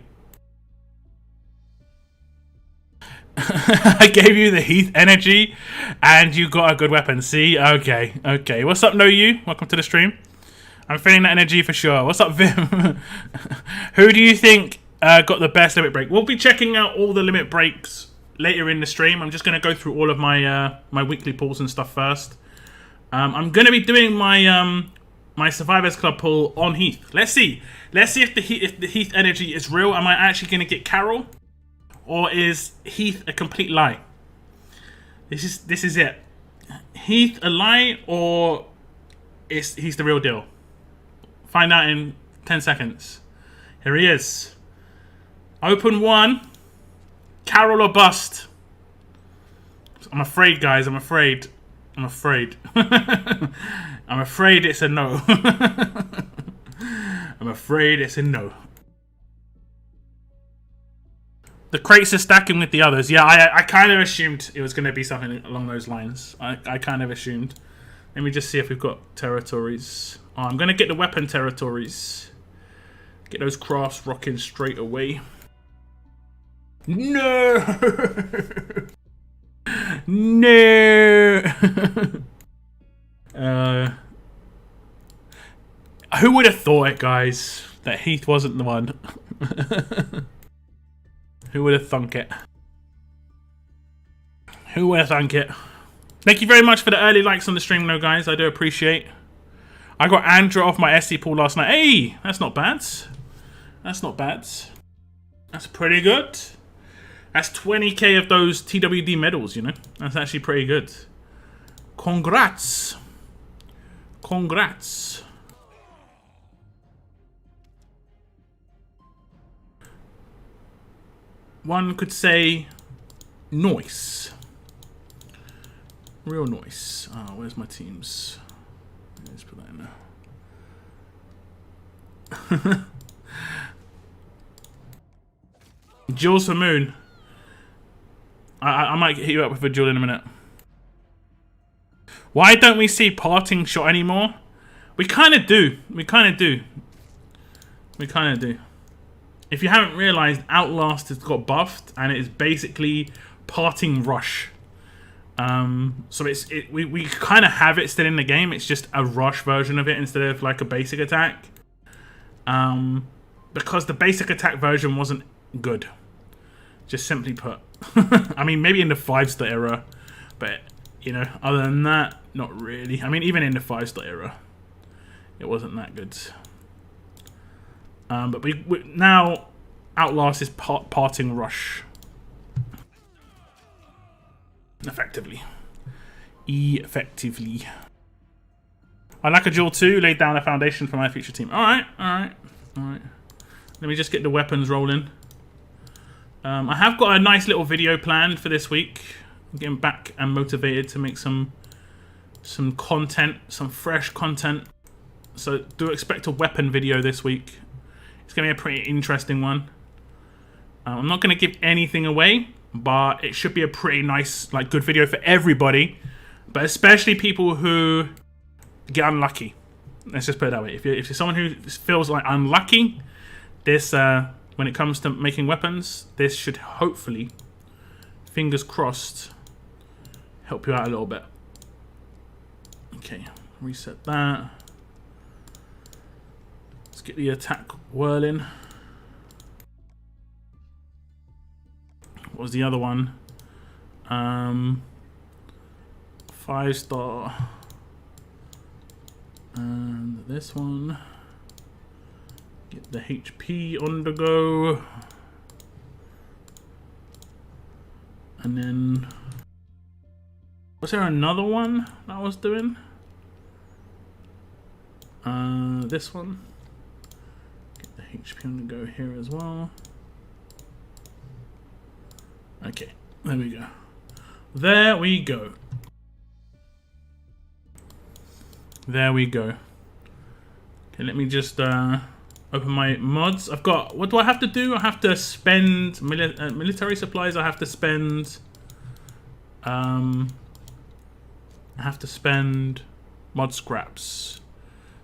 I gave you the Heath energy, and you got a good weapon. See, okay. What's up, No You? Welcome to the stream. I'm feeling that energy for sure. What's up, Vim? Who do you think got the best limit break? We'll be checking out all the limit breaks later in the stream. I'm just going to go through all of my my weekly pulls and stuff first. I'm going to be doing my my Survivors Club pull on Heath. Let's see if the Heath energy is real. Am I actually going to get Carol, or is Heath a complete lie? This is it. Heath a lie, or he's the real deal? Find out in 10 seconds. Here he is. Open one. Carol or bust. I'm afraid, guys. I'm afraid. I'm afraid it's a no. I'm afraid it's a no. The crates are stacking with the others. Yeah, I kind of assumed it was going to be something along those lines. I kind of assumed. Let me just see if we've got territories. Oh, I'm going to get the weapon territories. Get those crafts rocking straight away. No! No! Who would have thought it, guys? That Heath wasn't the one. Who would have thunk it? Who would have thunk it? Thank you very much for the early likes on the stream, though, guys. I do appreciate. I got Andrew off my SC pool last night. Hey, that's not bad. That's not bad. That's pretty good. That's 20k of those TWD medals, you know. That's actually pretty good. Congrats. Congrats. One could say nice. Real nice. Oh, where's my teams? Let's put that in there. Jules for Moon. I might hit you up with a Jewel in a minute. Why don't we see parting shot anymore? We kind of do. We kind of do. We kind of do. If you haven't realized, Outlast has got buffed, and it is basically parting rush. So we kind of have it still in the game. It's just a rush version of it instead of like a basic attack. Because the basic attack version wasn't good. Just simply put. I mean, maybe in the 5-star era, but you know, other than that, not really. I mean, even in the 5-star era, it wasn't that good. But we now Outlast is parting rush. Effectively. Effectively. I like a Jewel too. Laid down a foundation for my future team. Alright, alright, alright. Let me just get the weapons rolling. I have got a nice little video planned for this week. I'm getting back and motivated to make some content, some fresh content. So do expect a weapon video this week. It's going to be a pretty interesting one. I'm not going to give anything away, but it should be a pretty nice, like, good video for everybody, but especially people who get unlucky. Let's just put it that way. If you're someone who feels like unlucky, this when it comes to making weapons, this should hopefully, fingers crossed, help you out a little bit. Okay, reset that. Let's get the attack whirling. What was the other one? 5-star. And this one. Get the HP on the go. And then... was there another one that I was doing? This one. Get the HP on the go here as well. Okay, there we go. There we go. There we go. Okay, let me just open my mods. I've got... what do I have to do? I have to spend military supplies. I have to spend... I have to spend mod scraps.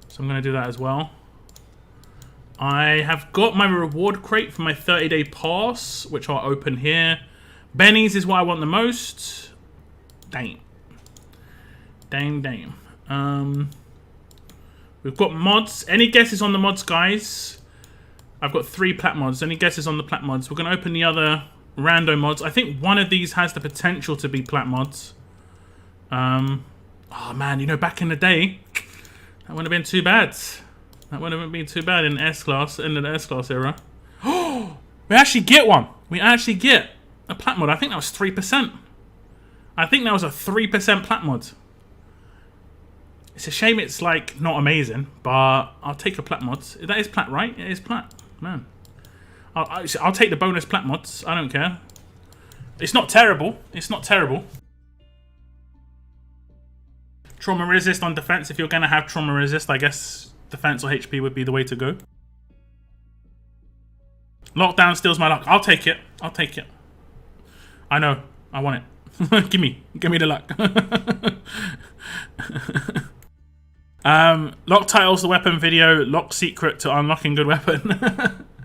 So I'm going to do that as well. I have got my reward crate for my 30-day pass, which I'll open here. Benny's is what I want the most. Damn. We've got mods. Any guesses on the mods, guys? I've got 3 plat mods. Any guesses on the plat mods? We're going to open the other rando mods. I think one of these has the potential to be plat mods. Oh man, you know, back in the day, that wouldn't have been too bad. That wouldn't have been too bad in S-Class, in the S-Class era. Oh, we actually get one. We actually get a plat mod. I think that was 3%. I think that was a 3% plat mod. It's a shame it's, like, not amazing, but I'll take a plat mod. That is plat, right? It is plat. Man. I'll take the bonus plat mods. I don't care. It's not terrible. It's not terrible. Trauma resist on defense. If you're going to have trauma resist, I guess defense or HP would be the way to go. Lockdown steals my luck. I'll take it. I'll take it. I know. I want it. Give me the luck. Lock titles the weapon video. Lock secret to unlocking good weapon.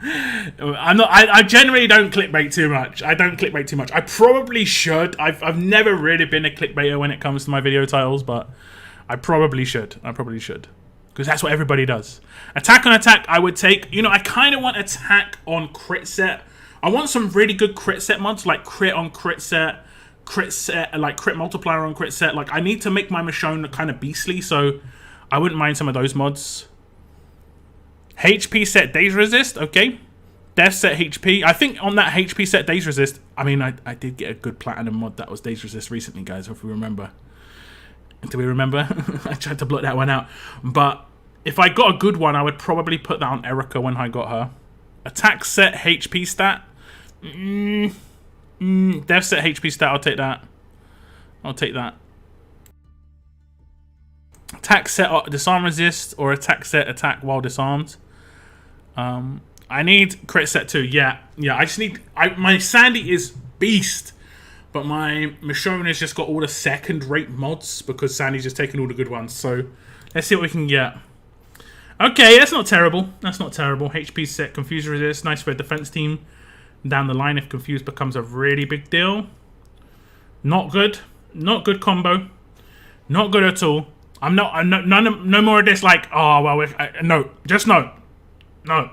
I generally don't clickbait too much. I don't clickbait too much. I probably should. I've never really been a clickbaiter when it comes to my video titles, but I probably should. I probably should. Because that's what everybody does. Attack on attack, I would take. You know, I kind of want attack on crit set. I want some really good crit set mods, like crit on crit set, like crit multiplier on crit set. Like, I need to make my Michonne kind of beastly, so I wouldn't mind some of those mods. HP set days resist, okay. Death set HP. I think on that HP set days resist, I mean, I did get a good platinum mod that was days resist recently, guys, if we remember. Do we remember? I tried to block that one out. But if I got a good one, I would probably put that on Erica when I got her. Attack set HP stat. Death set HP stat, I'll take that. I'll take that. Attack set disarm resist or attack set attack while disarmed. I need crit set too. Yeah. I just need... my Sandy is beast. But my Michonne has just got all the second-rate mods because Sandy's just taken all the good ones. So let's see what we can get. Okay, that's not terrible. That's not terrible. HP set, Confuse resist. Nice for a defense team down the line if Confuse becomes a really big deal. Not good. Not good combo. Not good at all. No more of this like, oh, well, no. Just no. No.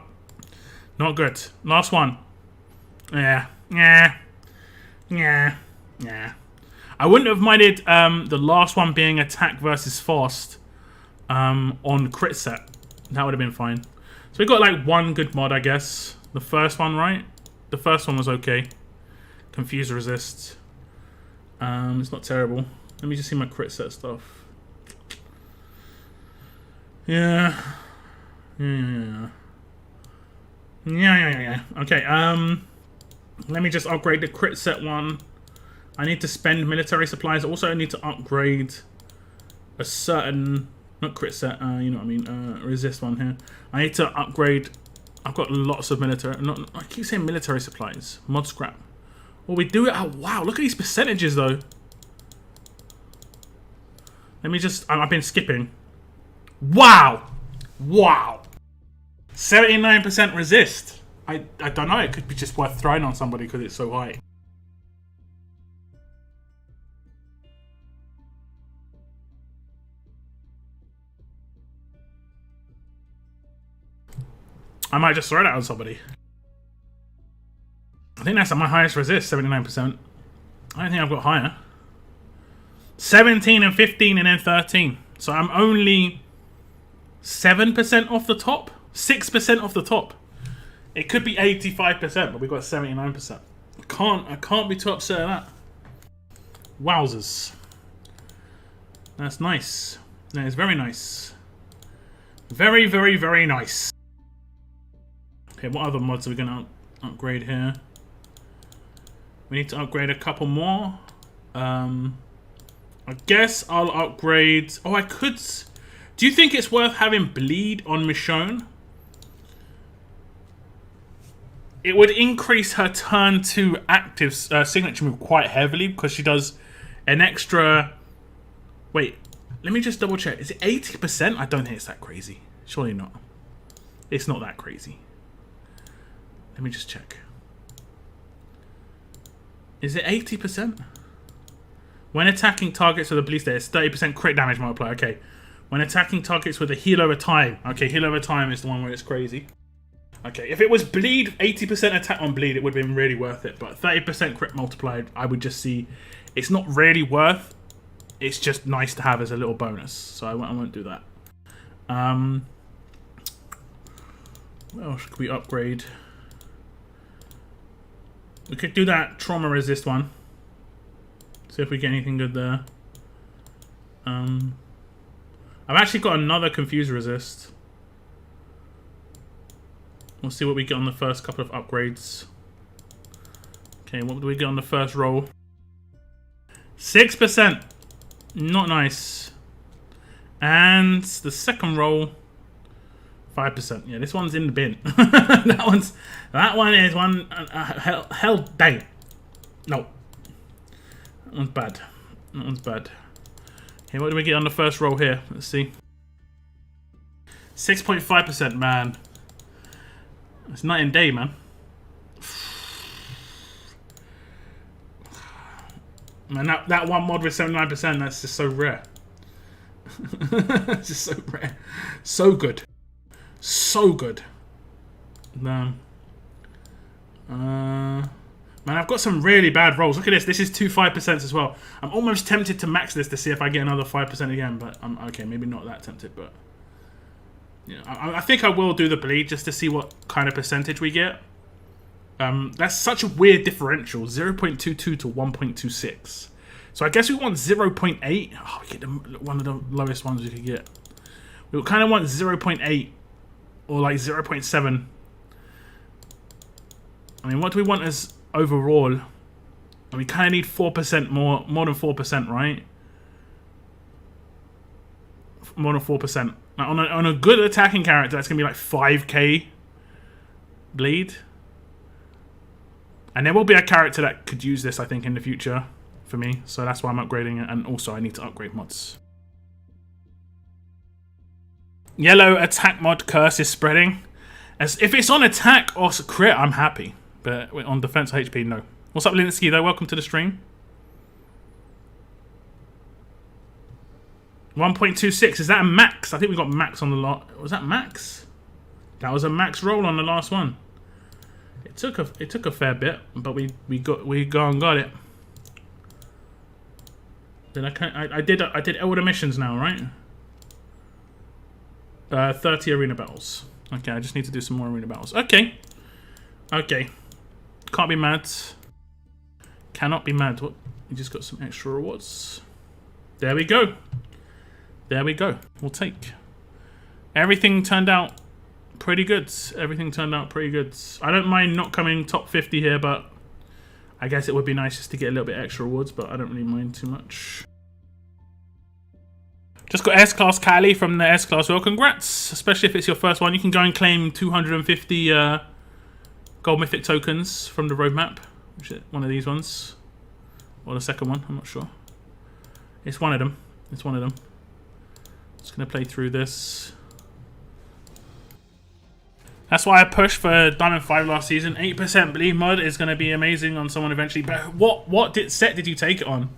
Not good. Last one. Yeah. I wouldn't have minded the last one being attack versus fast on crit set. That would have been fine. So we got like one good mod, I guess. The first one, right? The first one was okay. Confuse resist. It's not terrible. Let me just see my crit set stuff. Yeah. Yeah. Okay, let me just upgrade the crit set one. I need to spend military supplies. Also, I need to upgrade a certain... Not crit set, you know what I mean, resist one here. I need to upgrade... I've got lots of military... I keep saying military supplies. Mod scrap. Well, we do it... Oh, wow, look at these percentages, though. Let me just... I've been skipping. Wow! Wow! 79% resist. I don't know, it could be just worth throwing on somebody because it's so high. I might just throw that on somebody. I think that's my highest resist, 79%. I don't think I've got higher. 17 and 15 and then 13. So I'm only 7% off the top. 6% off the top. It could be 85%, but we got 79%. I can't be too upset at that. Wowzers. That's nice. That is very nice. Very, very, very nice. Okay, what other mods are we gonna upgrade here? We need to upgrade a couple more. I guess I'll upgrade... Oh, I could... Do you think it's worth having bleed on Michonne? It would increase her turn 2 active signature move quite heavily because she does an extra... Wait, let me just double check. Is it 80%? I don't think it's that crazy. Surely not. It's not that crazy. Let me just check. Is it 80%? When attacking targets with a bleed state, it's 30% crit damage multiplier. Okay. When attacking targets with a heal over time. Okay, heal over time is the one where it's crazy. Okay, if it was bleed, 80% attack on bleed, it would have been really worth it. But 30% crit multiplied, I would just see... It's not really worth. It's just nice to have as a little bonus. So I won't do that. What else could we upgrade? We could do that trauma resist one. See if we get anything good there. I've actually got another confuse resist. We'll see what we get on the first couple of upgrades. Okay, what do we get on the first roll? 6%. Not nice. And the second roll, 5%. Yeah, this one's in the bin. that one is one. Hell dang. No. That one's bad. That one's bad. Okay, what do we get on the first roll here? Let's see. 6.5%, man. It's night and day, man. Man, that one mod with 79%, that's just so rare. It's just so rare. So good. So good. Man, I've got some really bad rolls. Look at this. This is 2 5% as well. I'm almost tempted to max this to see if I get another 5% again, but I'm okay, maybe not that tempted, but yeah, I think I will do the bleed just to see what kind of percentage we get. That's such a weird differential, 0.22 to 1.26. So I guess we want 0.8. Oh, we get one of the lowest ones we could get. We kind of want 0.8 or like 0.7. I mean, what do we want as overall? We kind of need 4% more than 4%, right? More than 4%. Like on a good attacking character, that's gonna be like 5k bleed. And there will be a character that could use this, I think, in the future for me. So that's why I'm upgrading it. And also, I need to upgrade mods. Yellow attack mod curse is spreading. As if it's on attack or crit, I'm happy. But on defense HP, no. What's up, Linsky, though? Welcome to the stream. 1.26. Is that a max? I think we got max on the lot. Was that max? That was a max roll on the last one. It took a fair bit, but we got it. Then I did all the missions now, right? 30 arena battles. Okay, I just need to do some more arena battles. Okay. Okay. Can't be mad. Cannot be mad. What? We just got some extra rewards. There we go. There we go. We'll take. Everything turned out pretty good. Everything turned out pretty good. I don't mind not coming top 50 here, but I guess it would be nice just to get a little bit extra rewards, but I don't really mind too much. Just got S-Class Cali from the S-Class. Well, congrats, especially if it's your first one. You can go and claim 250 gold mythic tokens from the roadmap. Which is one of these ones. Or the second one, I'm not sure. It's one of them. It's one of them. Just going to play through this. That's why I pushed for Diamond 5 last season. 8% bleed mod is going to be amazing on someone eventually. But what set did you take it on?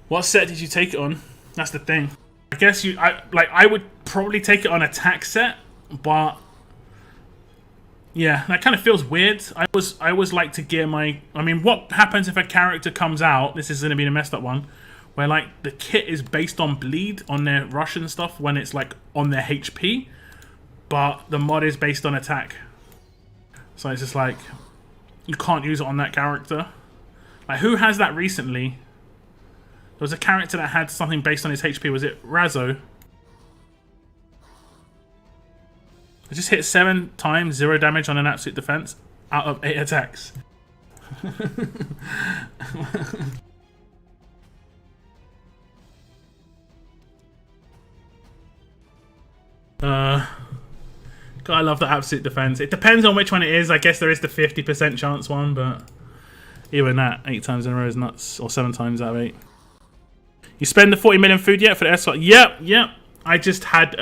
What set did you take it on? That's the thing. I guess I would probably take it on attack set, but yeah, that kind of feels weird. I always like to gear my. I mean, what happens if a character comes out? This is going to be the messed up one, where like the kit is based on bleed on their rush and stuff when it's like on their HP, but the mod is based on attack. So it's just like you can't use it on that character. Like who has that recently? There was a character that had something based on his HP. Was it Razzo? I just hit 7 times, 0 damage on an absolute defense out of 8 attacks. God, I love the absolute defense. It depends on which one it is. I guess there is the 50% chance one, but even that, 8 times in a row is nuts. Or 7 times out of 8. You spend the 40 million food yet for the S slot? Yep. I just had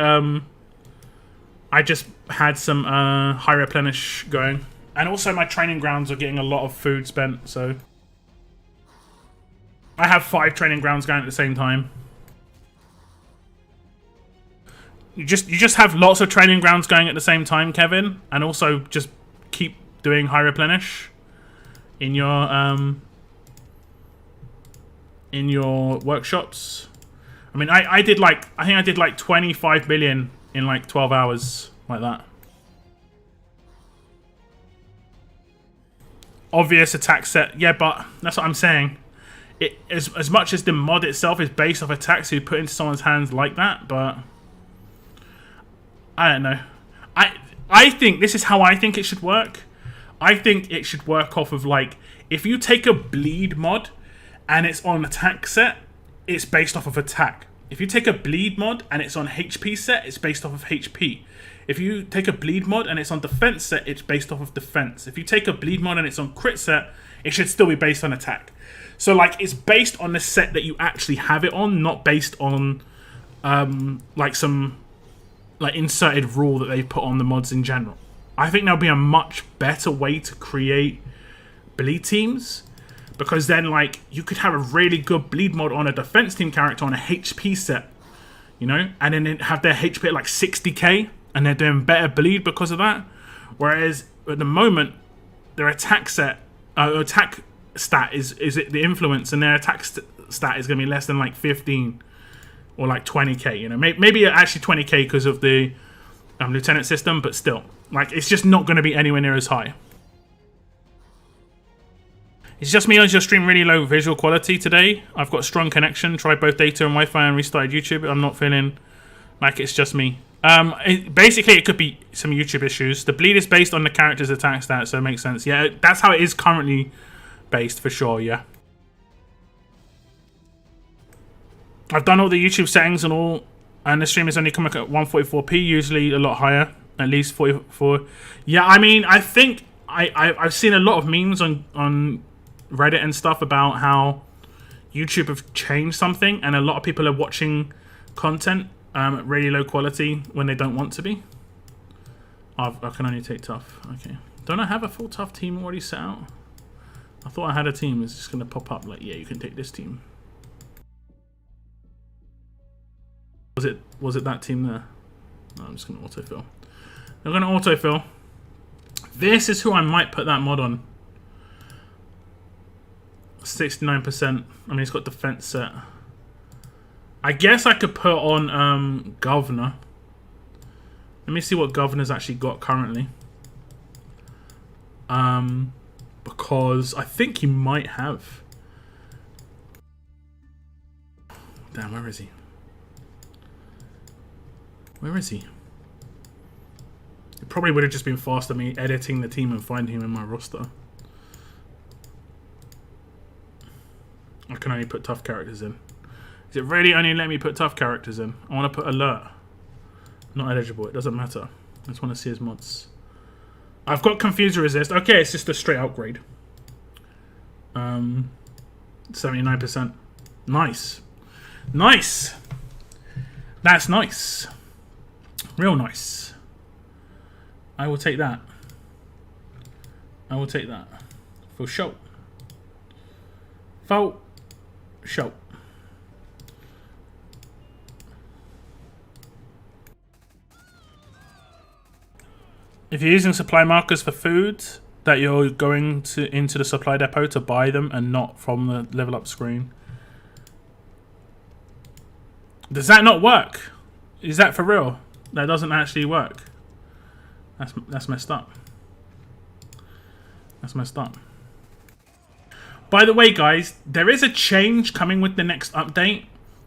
some high replenish going, and also my training grounds are getting a lot of food spent. So I have 5 training grounds going at the same time. You just have lots of training grounds going at the same time, Kevin, and also just keep doing high replenish in your workshops. I mean, I think I did like 25 million in like 12 hours, like that. Obvious attack set, yeah, but that's what I'm saying. It as much as the mod itself is based off attacks you put into someone's hands like that, but I don't know. I think this is how I think it should work. I think it should work off of like if you take a bleed mod and it's on attack set, it's based off of attack. If you take a bleed mod and it's on HP set, it's based off of HP. If you take a bleed mod and it's on defense set, it's based off of defense. If you take a bleed mod and it's on crit set, it should still be based on attack. So like it's based on the set that you actually have it on, not based on like some like inserted rule that they've put on the mods in general. I think there'll be a much better way to create bleed teams. Because then, like, you could have a really good bleed mod on a defense team character on a HP set, you know? And then have their HP at like 60k, and they're doing better bleed because of that. Whereas, at the moment, their attack set, attack stat is the influence, and their attack stat is going to be less than like 15 or like 20k, you know? Maybe actually 20k because of the lieutenant system, but still. Like, it's just not going to be anywhere near as high. It's just me on your stream, really low visual quality today. I've got a strong connection, tried both data and Wi-Fi and restarted YouTube. I'm not feeling like it's just me. Basically, it could be some YouTube issues. The bleed is based on the character's attack stat, so it makes sense. Yeah, that's how it is currently based, for sure, yeah. I've done all the YouTube settings and all, and the stream is only coming at 144p, usually a lot higher, at least 44. Yeah, I mean, I think I've seen a lot of memes on Reddit and stuff about how YouTube have changed something, and a lot of people are watching content at really low quality when they don't want to be. I can only take tough. Okay. Don't I have a full tough team already set out? I thought I had a team. It's just going to pop up like, yeah, you can take this team. Was it that team there? No, I'm just going to autofill. I'm going to autofill. This is who I might put that mod on. 69%. I mean, it's got defense set. I guess I could put on Governor. Let me see what Governor's actually got currently. Because I think he might have. Damn, where is he? Where is he? probably would have just been faster me editing the team and finding him in my roster. I can only put tough characters in. Is it really only letting me put tough characters in? I want to put alert. Not eligible. It doesn't matter. I just want to see his mods. I've got confuse resist. Okay, it's just a straight upgrade. 79%. Nice. Nice. That's nice. Real nice. I will take that. I will take that. For sure. For sure. If you're using supply markers for food, that you're going into the supply depot to buy them and not from the level up screen. Does that not work? Is that for real? That doesn't actually work. That's messed up. That's messed up. By the way, guys, there is a change coming with the next update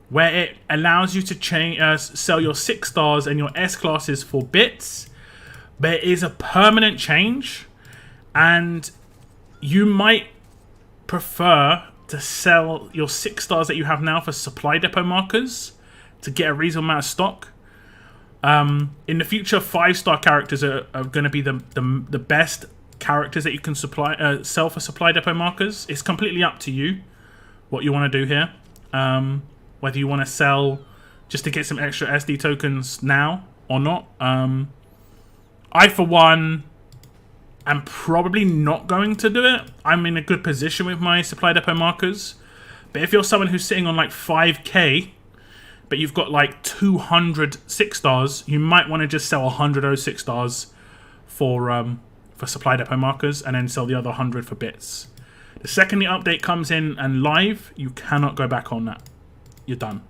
where it allows you to sell your 6 stars and your S classes for bits. But it is a permanent change, and you might prefer to sell your 6 stars that you have now for supply depot markers to get a reasonable amount of stock. In the future, 5-star characters are going to be the best characters that you can sell for supply depot markers. It's completely up to you what you want to do here. Whether you want to sell just to get some extra SD tokens now or not. I, for one, am probably not going to do it. I'm in a good position with my supply depot markers. But if you're someone who's sitting on like 5k, but you've got like 200 6 stars, you might want to just sell 100 of those 6 stars for supply depot markers and then sell the other 100 for bits. The second the update comes in and live, you cannot go back on that. You're done.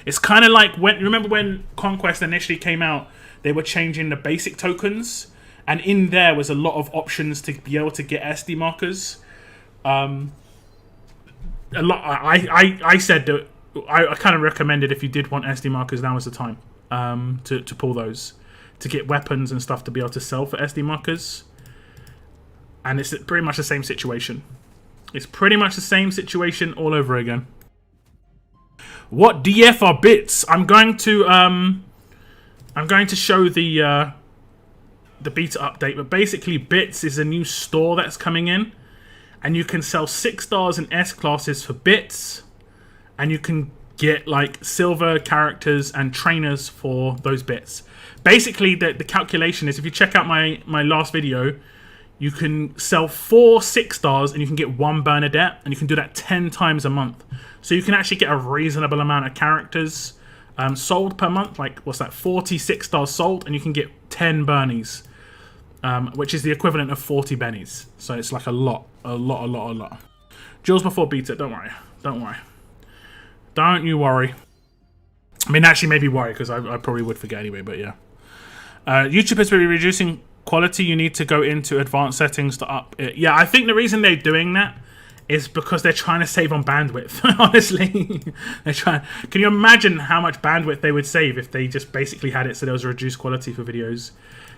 It's kind of like remember when Conquest initially came out, they were changing the basic tokens, and in there was a lot of options to be able to get SD markers. I said that I kind of recommended if you did want SD markers, now is the time to pull those, to get weapons and stuff to be able to sell for SD markers. And it's pretty much the same situation. It's pretty much the same situation all over again. What DF are bits? I'm going to show the beta update, but basically Bits is a new store that's coming in, and you can sell 6 stars and S classes for bits, and you can get like silver characters and trainers for those bits. Basically, the calculation is, if you check out my last video, you can sell 4 6 stars and you can get 1 Bernadette, and you can do that 10 times a month. So you can actually get a reasonable amount of characters sold per month. Like, what's that, 46 stars sold, and you can get 10 Bernies, which is the equivalent of 40 Bennies. So it's like a lot. Jules before beta, don't worry. Don't you worry. I mean, actually, maybe worry, because I probably would forget anyway, but yeah. YouTubers will be reducing quality. You need to go into advanced settings to up it. Yeah, I think the reason they're doing that is because they're trying to save on bandwidth. Honestly, they're trying. Can you imagine how much bandwidth they would save if they just basically had it so there was a reduced quality for videos?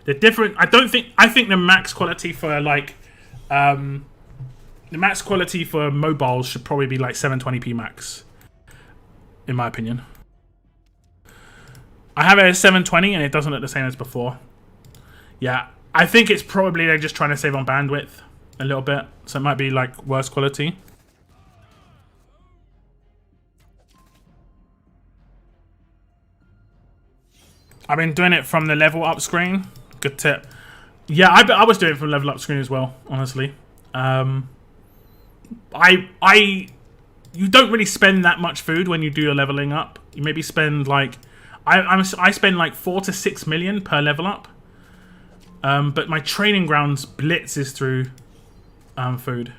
They're different. I think the max quality for like the max quality for mobiles should probably be like 720p max, in my opinion. I have it at 720 and it doesn't look the same as before. Yeah, I think it's probably they're just trying to save on bandwidth a little bit, so it might be like worse quality. I've been doing it from the level up screen. Good tip. Yeah, I was doing it from level up screen as well, honestly. You don't really spend that much food when you do your leveling up. You maybe spend like I spend like 4 to 6 million per level up. But my training grounds blitz is through food,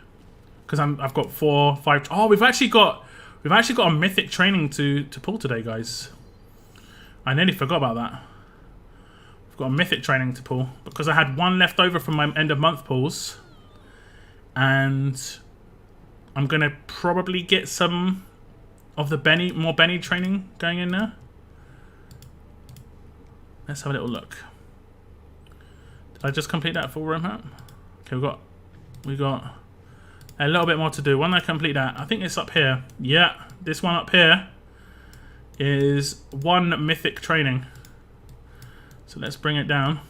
because I've got 4, 5. Oh, we've actually got a mythic training to pull today, guys. I nearly forgot about that. We've got a mythic training to pull because I had 1 left over from my end of month pulls, and I'm gonna probably get some of the more Benny training going in there. Let's have a little look. I just complete that full roadmap? Okay, we got a little bit more to do. When I complete that, I think it's up here. Yeah, this one up here is 1 mythic training. So let's bring it down.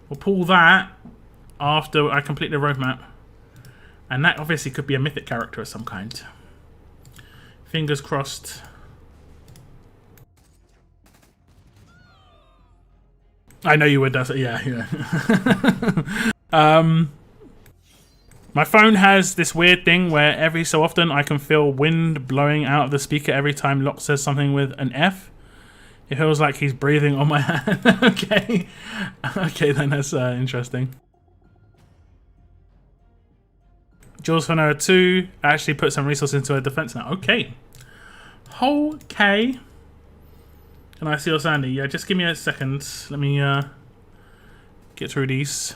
We'll pull that after I complete the roadmap. And that obviously could be a mythic character of some kind. Fingers crossed. I know you would, that's it. Yeah. My phone has this weird thing where every so often I can feel wind blowing out of the speaker every time Locke says something with an F. It feels like he's breathing on my hand. Okay. Okay, then that's interesting. Jules Fanera 2 actually put some resources into her defense now. Okay. Okay. Can I see your Sandy? Yeah, just give me a second. Let me get through these.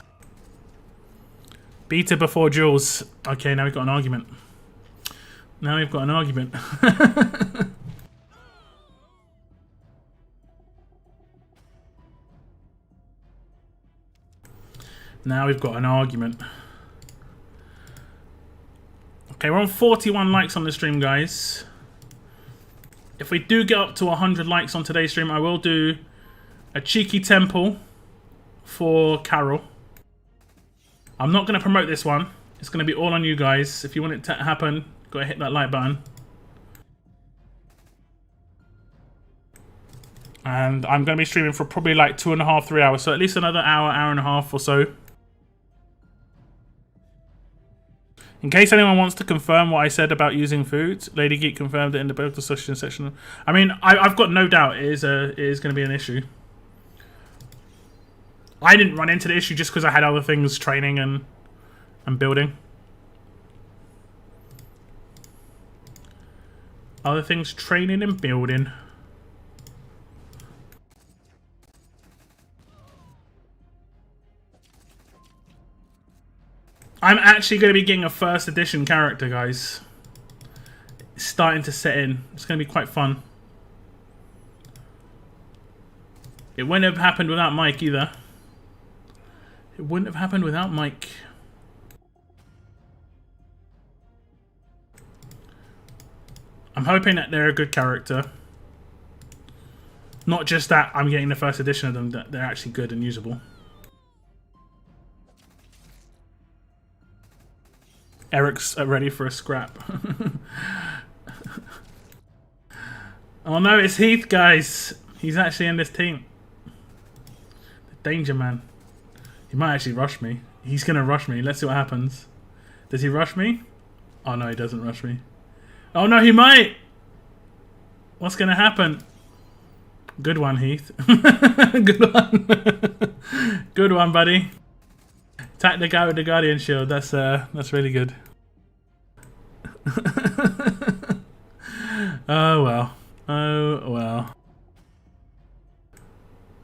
Beta before Jules. Okay, now we've got an argument. Now we've got an argument. Now we've got an argument. Okay, we're on 41 likes on the stream, guys. If we do get up to 100 likes on today's stream, I will do a cheeky temple for Carol. I'm not going to promote this one. It's going to be all on you guys. If you want it to happen, go hit that like button. And I'm going to be streaming for probably like 2.5, 3 hours. So at least another hour, hour and a half or so. In case anyone wants to confirm what I said about using food, Lady Geek confirmed it in the build discussion section. I mean, I've got no doubt it is going to be an issue. I didn't run into the issue just because I had other things training and building. Other things training and building. I'm actually going to be getting a first edition character, guys. It's starting to set in. It's going to be quite fun. It wouldn't have happened without Mike either. It wouldn't have happened without Mike. I'm hoping that they're a good character. Not just that I'm getting the first edition of them, that they're actually good and usable. Eric's ready for a scrap. Oh no, it's Heath, guys. He's actually in this team. The Danger Man. He might actually rush me. He's going to rush me. Let's see what happens. Does he rush me? Oh no, he doesn't rush me. Oh no, he might! What's going to happen? Good one, Heath. Good one. Good one, buddy. Attack the guy with the Guardian Shield. That's really good. Oh well. Oh well.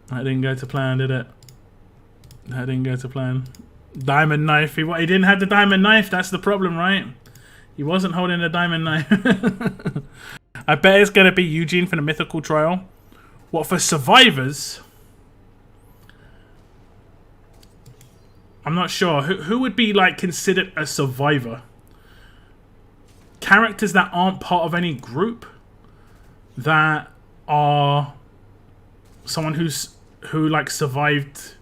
That didn't go to plan, did it? That didn't go to plan. Diamond knife. He didn't have the diamond knife. That's the problem, right? He wasn't holding the diamond knife. I bet it's going to be Eugene for the mythical trial. What, for survivors? I'm not sure. Who would be like considered a survivor? Characters that aren't part of any group, that are someone who like survived,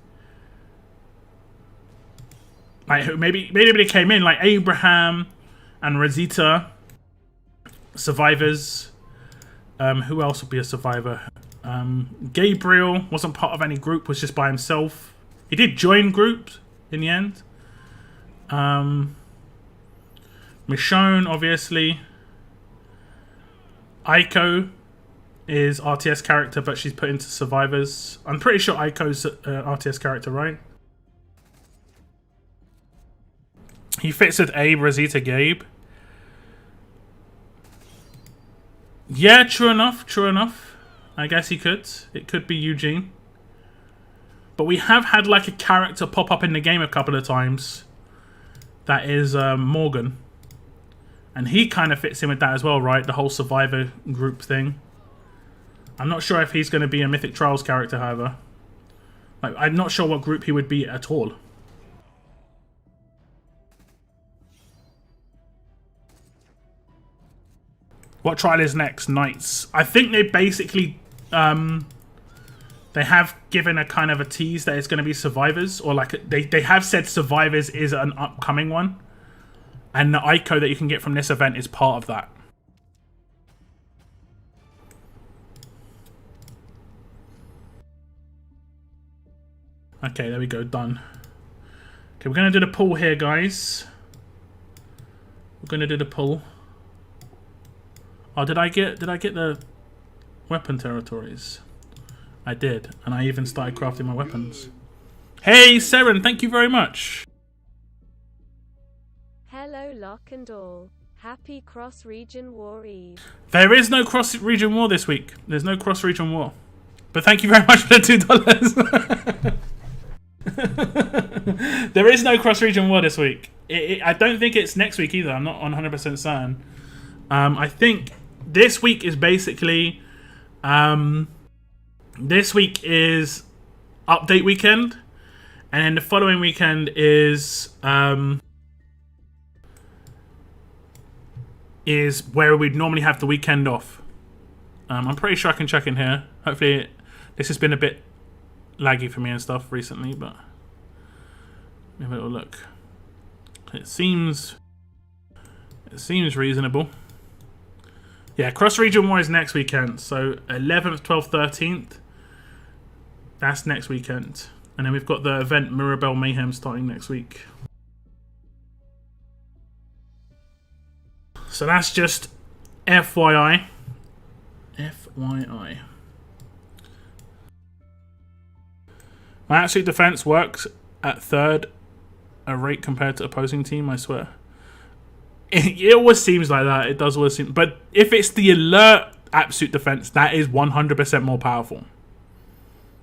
like who maybe they came in, like Abraham and Rosita, survivors. Who else would be a survivor? Gabriel wasn't part of any group, was just by himself. He did join groups in the end. Michonne, obviously. Aiko is RTS character, but she's put into survivors. I'm pretty sure Aiko's RTS character, right? He fits with Abe, Rosita, Gabe. Yeah, true enough, true enough. I guess he could. It could be Eugene. But we have had like a character pop up in the game a couple of times. That is Morgan. And he kind of fits in with that as well, right? The whole survivor group thing. I'm not sure if he's going to be a Mythic Trials character, however. Like, I'm not sure what group he would be at all. What trial is next? Knights. I think they basically, they have given a kind of a tease that it's going to be Survivors, or like they have said Survivors is an upcoming one, and the Aiko that you can get from this event is part of that. Okay, there we go, done. Okay, we're going to do the pull here, guys. We're going to do the pull. Oh, did I get the weapon territories? I did, and I even started crafting my weapons. Hey, Seren, thank you very much. Hello, Lock and all. Happy cross-region war eve. There is no cross-region war this week. There's no cross-region war. But thank you very much for the $2. There is no cross-region war this week. I don't think it's next week either. I'm not 100% certain. I think this week is basically... this week is update weekend. And then the following weekend is where we'd normally have the weekend off. I'm pretty sure I can check in here. Hopefully, this has been a bit laggy for me and stuff recently, but have a little look. It seems reasonable. Yeah, cross-region war is next weekend. So 11th, 12th, 13th. That's next weekend. And then we've got the event Mirabelle Mayhem starting next week. So that's just FYI. FYI. My absolute defense works at third a rate compared to opposing team, I swear. It always seems like that. It does always seem. But if it's the alert absolute defense, that is 100% more powerful.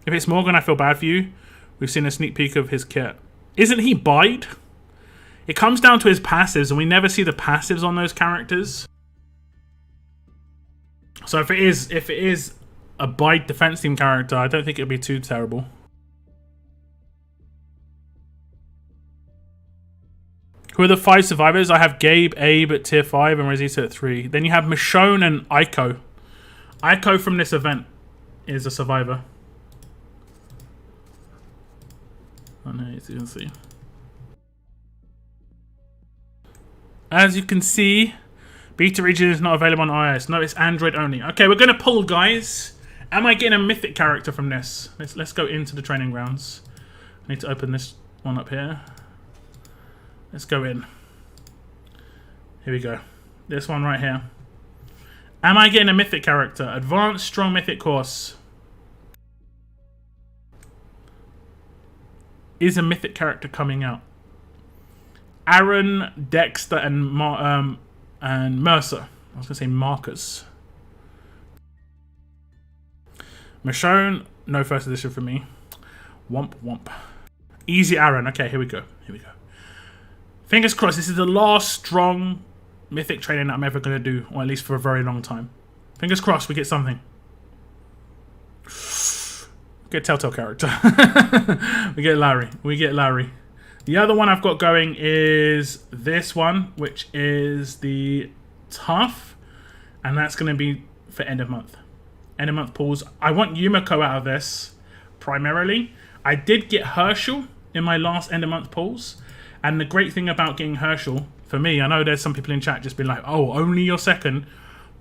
If it's Morgan, I feel bad for you. We've seen a sneak peek of his kit. Isn't he bide? It comes down to his passives, and we never see the passives on those characters. So if it is a bide defense team character, I don't think it'll be too terrible. Who are the 5 survivors? I have Gabe, Abe at tier 5 and Rosita at 3. Then you have Michonne and Aiko. Aiko from this event is a survivor. Oh no, as you can see. As you can see, beta region is not available on iOS. No, it's Android only. Okay, we're going to pull, guys. Am I getting a mythic character from this? Let's go into the training grounds. I need to open this one up here. Let's go in. Here we go. This one right here. Am I getting a mythic character? Advanced Strong Mythic course. Is a mythic character coming out? Aaron, Dexter, and Mercer. I was going to say Marcus. Michonne, no first edition for me. Womp womp. Easy Aaron. Okay, here we go. Here we go. Fingers crossed, this is the last strong mythic training that I'm ever going to do, or at least for a very long time. Fingers crossed we get something. Get Telltale character. We get Larry. We get Larry. The other one I've got going is this one, which is the Tough. And that's going to be for end of month. End of month pulls. I want Yumiko out of this, primarily. I did get Herschel in my last end of month pulls. And the great thing about getting Herschel, for me, I know there's some people in chat just being like, oh, only your second.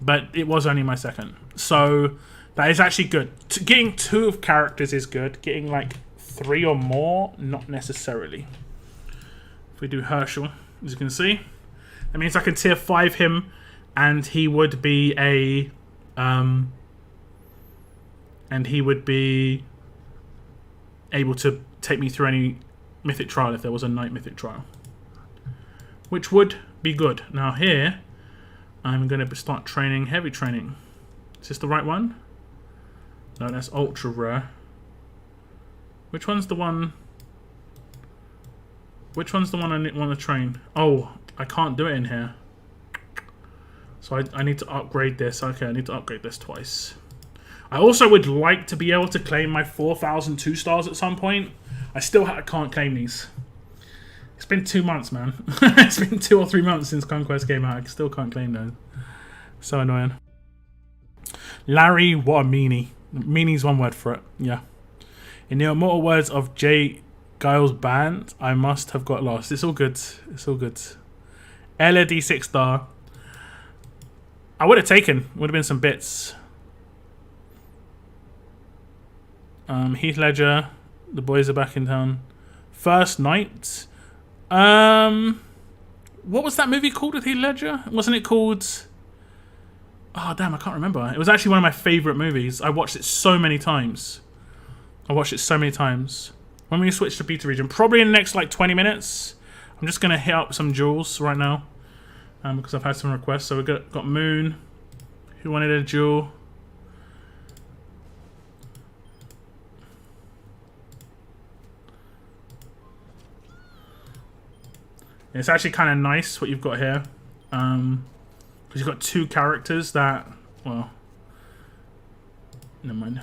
But it was only my second. So that is actually good. Getting 2 of characters is good. Getting like 3 or more, not necessarily. If we do Herschel, as you can see, that means I can tier 5 him, and he would be a, and he would be able to take me through any mythic trial if there was a night mythic trial, which would be good. Now here, I'm going to start training heavy training. Is this the right one? No, that's ultra rare. Which one's the one? Which one's the one I want to train? Oh, I can't do it in here. So I need to upgrade this. Okay, I need to upgrade this twice. I also would like to be able to claim my 4,000 2-stars at some point. I still can't claim these. It's been 2 months, man. It's been 2 or 3 months since Conquest came out. I still can't claim those. So annoying. Larry, what a meanie. Meanie's one word for it. Yeah. In the immortal words of J. Giles Band, I must have got lost. It's all good. It's all good. LED 6-star. I would have taken. Would have been some bits. Heath Ledger. The boys are back in town. First Night. What was that movie called with Heath Ledger? Wasn't it called... Oh, damn, I can't remember. It was actually one of my favourite movies. I watched it so many times. When we switch to beta region, probably in the next, like, 20 minutes, I'm just going to hit up some jewels right now. Because I've had some requests. So we've got Moon, who wanted a jewel. It's actually kind of nice what you've got here. Because you've got 2 characters that, well, never mind.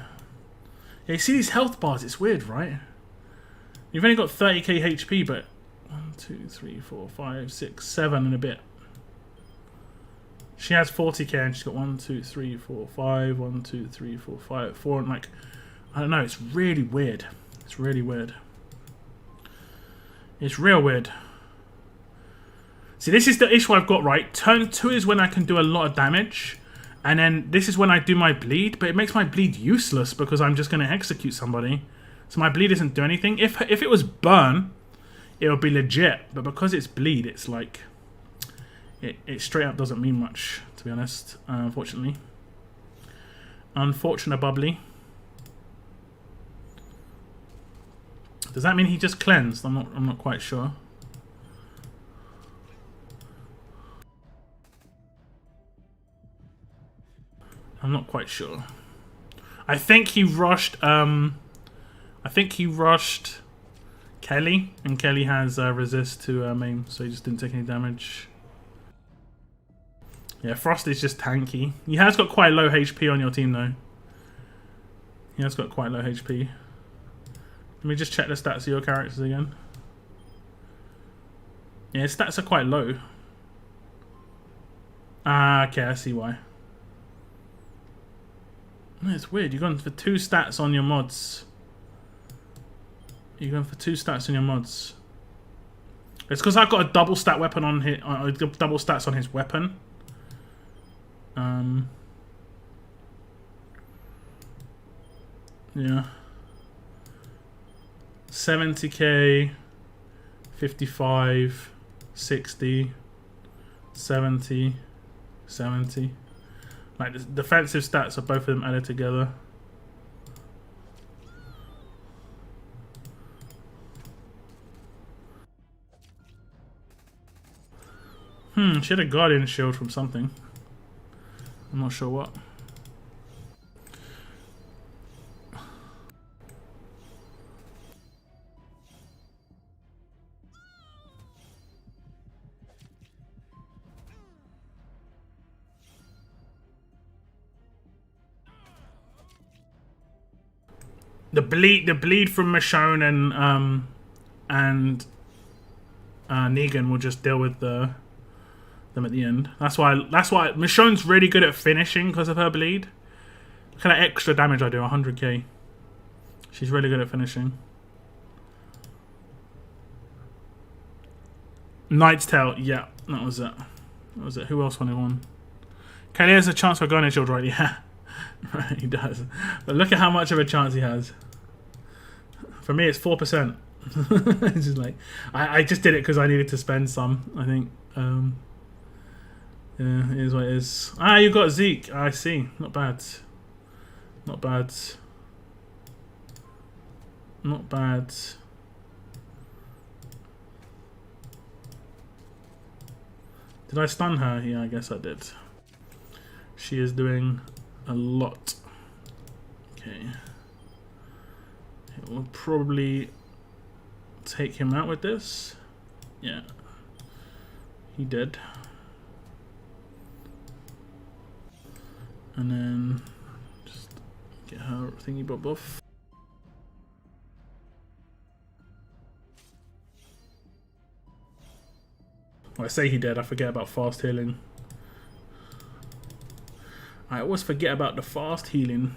Yeah, you see these health bars, it's weird, right? You've only got 30k HP, but 1, 2, 3, 4, 5, 6, 7 and a bit. She has 40k and she's got 1, 2, 3, 4, 5, 1, 2, 3, 4, 5, 4, and like, I don't know, it's really weird. It's really weird. It's real weird. See, this is the issue I've got, right? Turn 2 is when I can do a lot of damage. And then this is when I do my bleed. But it makes my bleed useless because I'm just going to execute somebody. So my bleed doesn't do anything. If it was burn, it would be legit. But because it's bleed, it's like... It straight up doesn't mean much, to be honest. Unfortunately. Unfortunate bubbly. Does that mean he just cleansed? I'm not quite sure. I'm not quite sure. I think he rushed. I think he rushed Kelly, and Kelly has resist to maim, so he just didn't take any damage. Yeah, Frost is just tanky. He has got quite low HP on your team, though. He has got quite low HP. Let me just check the stats of your characters again. Yeah, his stats are quite low. Ah, okay, I see why. No, it's weird. You're going for 2 stats on your mods. You're going for 2 stats on your mods. It's because I've got a double stat weapon on his, double stats on his weapon. Yeah. 70k, 55, 60, 70, 70. Like, the defensive stats are both of them added together. She had a guardian shield from something. I'm not sure what. The bleed from Michonne and Negan will just deal with them at the end. That's why Michonne's really good at finishing because of her bleed. Look at that extra damage I do, 100k. She's really good at finishing. Knight's Tale, yeah, that was it. That was it. Who else wanted one? Kelly has a chance for Guardian Shield, right? Yeah. Right, he does. But look at how much of a chance he has. For me, it's 4%. It's just like I just did it because I needed to spend some. I think. Yeah, it is what it is. Ah, you got Zeke. I see. Not bad. Not bad. Not bad. Did I stun her? Yeah, I guess I did. She is doing a lot. Okay. It will probably take him out with this. Yeah. He did. And then just Get her thingy bob off. When I say he dead, I forget about fast healing. I always forget about the fast healing.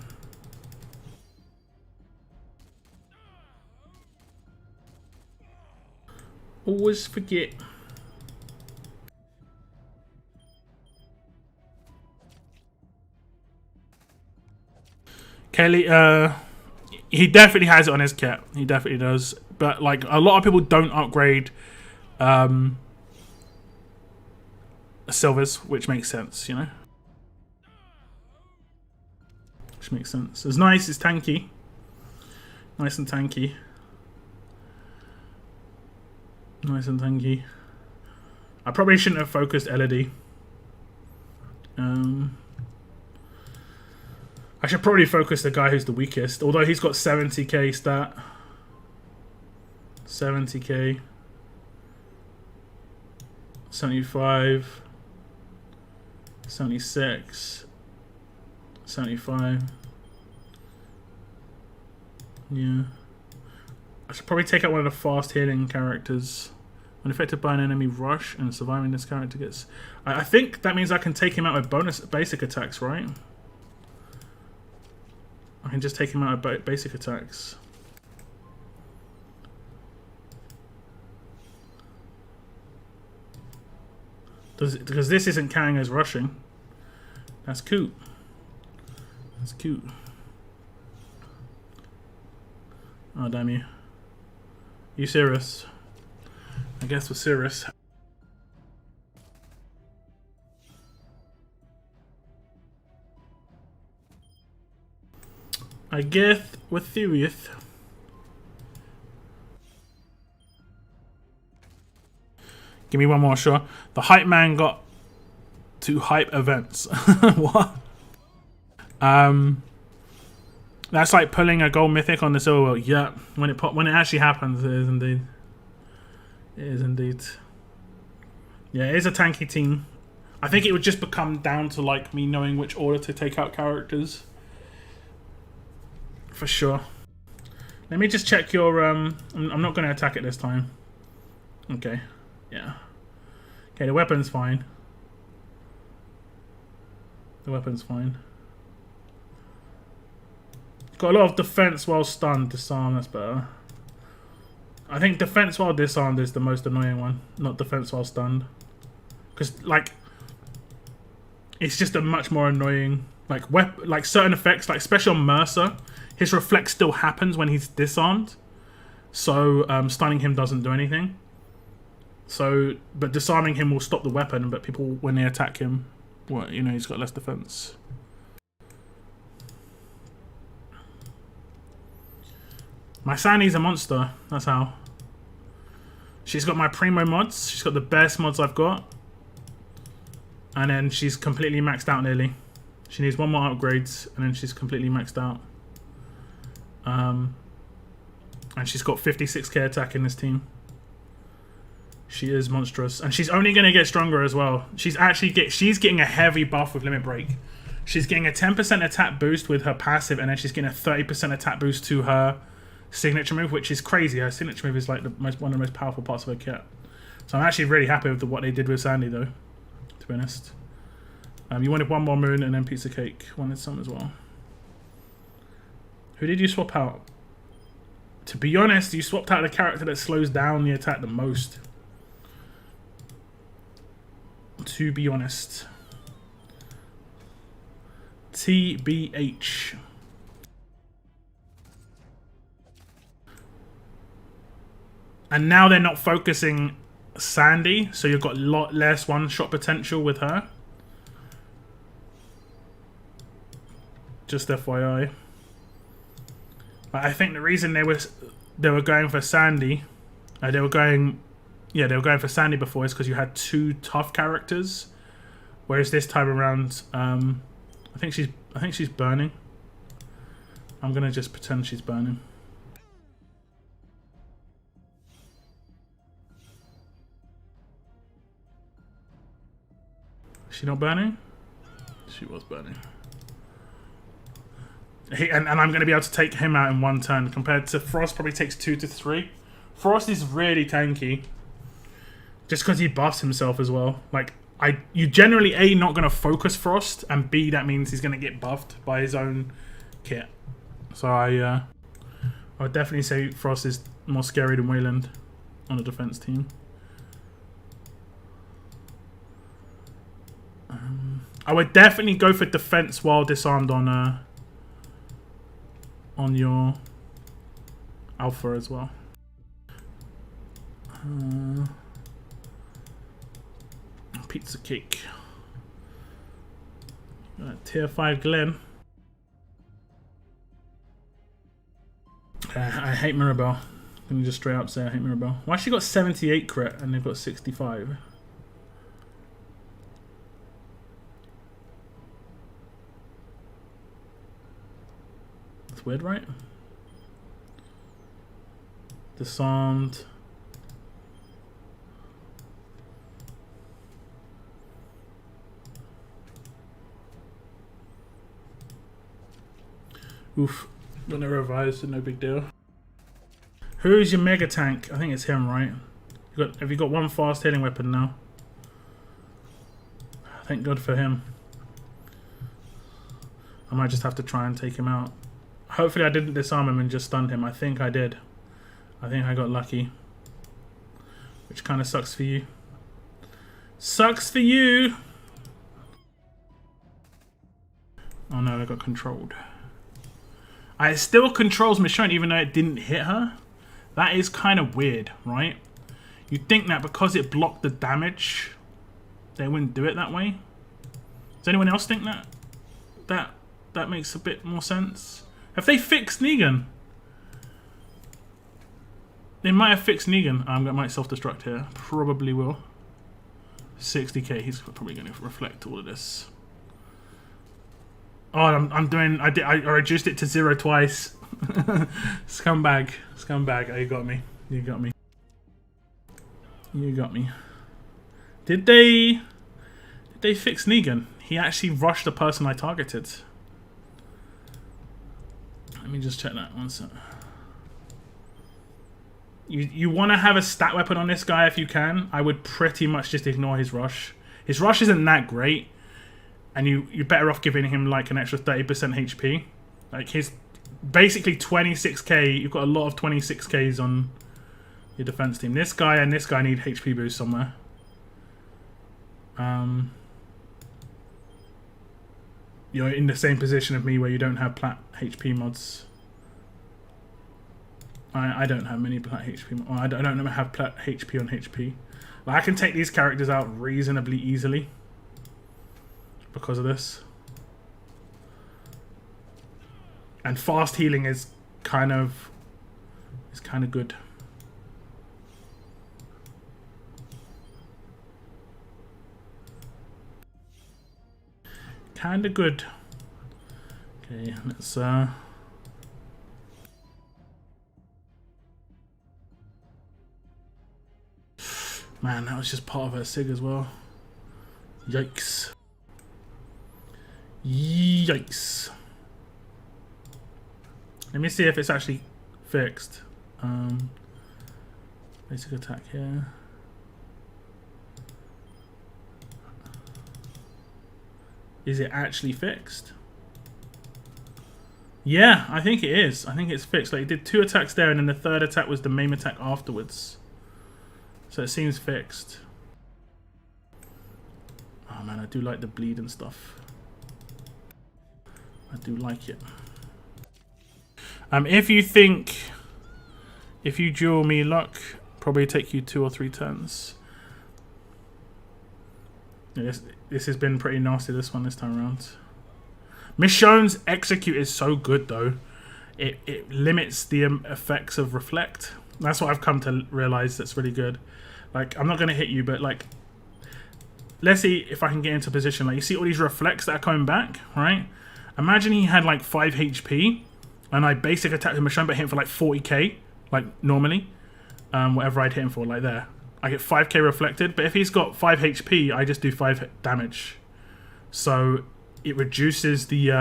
Always forget. Kelly, he definitely has it on his kit. He definitely does. But like a lot of people don't upgrade silvers, which makes sense, you know. Which makes sense. It's nice. It's tanky. Nice and tanky. Nice and tanky. I probably shouldn't have focused LED. I should probably focus the guy who's the weakest. Although he's got 70k stat. 70k. 75. 76. 75. Yeah. I should probably take out one of the fast healing characters. When affected by an enemy rush and surviving, this character gets... I think that means I can take him out with bonus basic attacks, right? I can just take him out with basic attacks. Because this isn't counting as rushing. That's cute. That's cute. Oh, damn you. You serious? I guess we're serious. I guess we're serious. Give me one more, sure. The hype man got to hype events. What? That's like pulling a gold mythic on the silver world. Yeah, when it actually happens, it is indeed. It is indeed. Yeah, it is a tanky team. I think it would just become down to like me knowing which order to take out characters. For sure. Let me just check your I'm not going to attack it this time. Okay. Yeah. Okay, the weapon's fine. The weapon's fine. Got a lot of defense while stunned. Disarm, that's better. I think defense while disarmed is the most annoying one, not defense while stunned. Because, like, it's just a much more annoying, like certain effects, like especially on Mercer, his reflect still happens when he's disarmed. So, stunning him doesn't do anything. So, but disarming him will stop the weapon, but people, when they attack him, well, you know, he's got less defense. My Sandy's a monster, that's how. She's got my primo mods, she's got the best mods I've got. And then she's completely maxed out nearly. She needs one more upgrades, and then she's completely maxed out. And she's got 56k attack in this team. She is monstrous, and she's only going to get stronger as well. She's getting a heavy buff with Limit Break. She's getting a 10% attack boost with her passive, and then she's getting a 30% attack boost to her signature move, which is crazy. Her signature move is like one of the most powerful parts of her kit. So I'm actually really happy with what they did with Sandy, though, to be honest. You wanted one more moon and then pizza cake. Wanted some as well. Who did you swap out? To be honest, you swapped out the character that slows down the attack the most. To be honest. TBH. And now they're not focusing Sandy, so you've got a lot less one-shot potential with her. Just FYI. But I think the reason they were going for Sandy, they were going for Sandy before is because you had two tough characters, whereas this time around, I think she's burning. I'm gonna just pretend she's burning. Is she not burning? She was burning. And I'm going to be able to take him out in one turn, compared to Frost probably takes 2 to 3. Frost is really tanky, just because he buffs himself as well. Like, you generally A, not going to focus Frost, and B, that means he's going to get buffed by his own kit. So I would definitely say Frost is more scary than Wayland on the defense team. I would definitely go for defense while disarmed on your alpha as well. Pizza cake. Tier 5 Glenn. I hate Mirabelle. I'm gonna just straight up say I hate Mirabelle. Why she got 78 crit and they've got 65? That's weird, right? Disarmed. Oof. Gonna revise, so no big deal. Who's your mega tank? I think it's him, right? Have you got one fast healing weapon now? Thank God for him. I might just have to try and take him out. Hopefully I didn't disarm him and just stunned him. I think I did. I think I got lucky. Which kind of sucks for you. Sucks for you! Oh no, I got controlled. It still controls Michonne even though it didn't hit her. That is kind of weird, right? You'd think that because it blocked the damage, they wouldn't do it that way. Does anyone else think that? That makes a bit more sense. Have they fixed Negan? They might have fixed Negan. I might self-destruct here. Probably will. 60k. He's probably going to reflect all of this. Oh, I reduced it to 0 twice. Scumbag. Scumbag. Oh, you got me. You got me. You got me. Did they fix Negan? He actually rushed the person I targeted. Let me just check that one sec. You want to have a stat weapon on this guy if you can. I would pretty much just ignore his rush. His rush isn't that great. And you're better off giving him like an extra 30% HP. Like his basically 26k. You've got a lot of 26ks on your defense team. This guy and this guy need HP boost somewhere. You're in the same position of me where you don't have plat HP mods. I don't have many plat HP. I don't have plat HP on HP. Like, I can take these characters out reasonably easily because of this. And fast healing is kind of good. Kinda good. Okay, let's man, that was just part of her SIG as well. Yikes. Yikes. Let me see if it's actually fixed. Basic attack here. Is it actually fixed? Yeah, I think it is. I think it's fixed. Like, it did 2 attacks there, and then the 3rd attack was the main attack afterwards. So it seems fixed. Oh man, I do like the bleed and stuff. I do like it. If you think, if you duel me luck, probably take you 2 or 3 turns. Yeah, this has been pretty nasty, this time around. Michonne's execute is so good though. It limits the effects of reflect. That's what I've come to realize that's really good. Like, I'm not going to hit you, but like, let's see if I can get into position. Like, you see all these reflects that are coming back, right? Imagine he had like 5 HP and I basic attacked him Michonne but hit him for like 40k, like normally. Whatever I'd hit him for, like there. I get 5k reflected, but if he's got 5 HP, I just do 5 damage. So it reduces the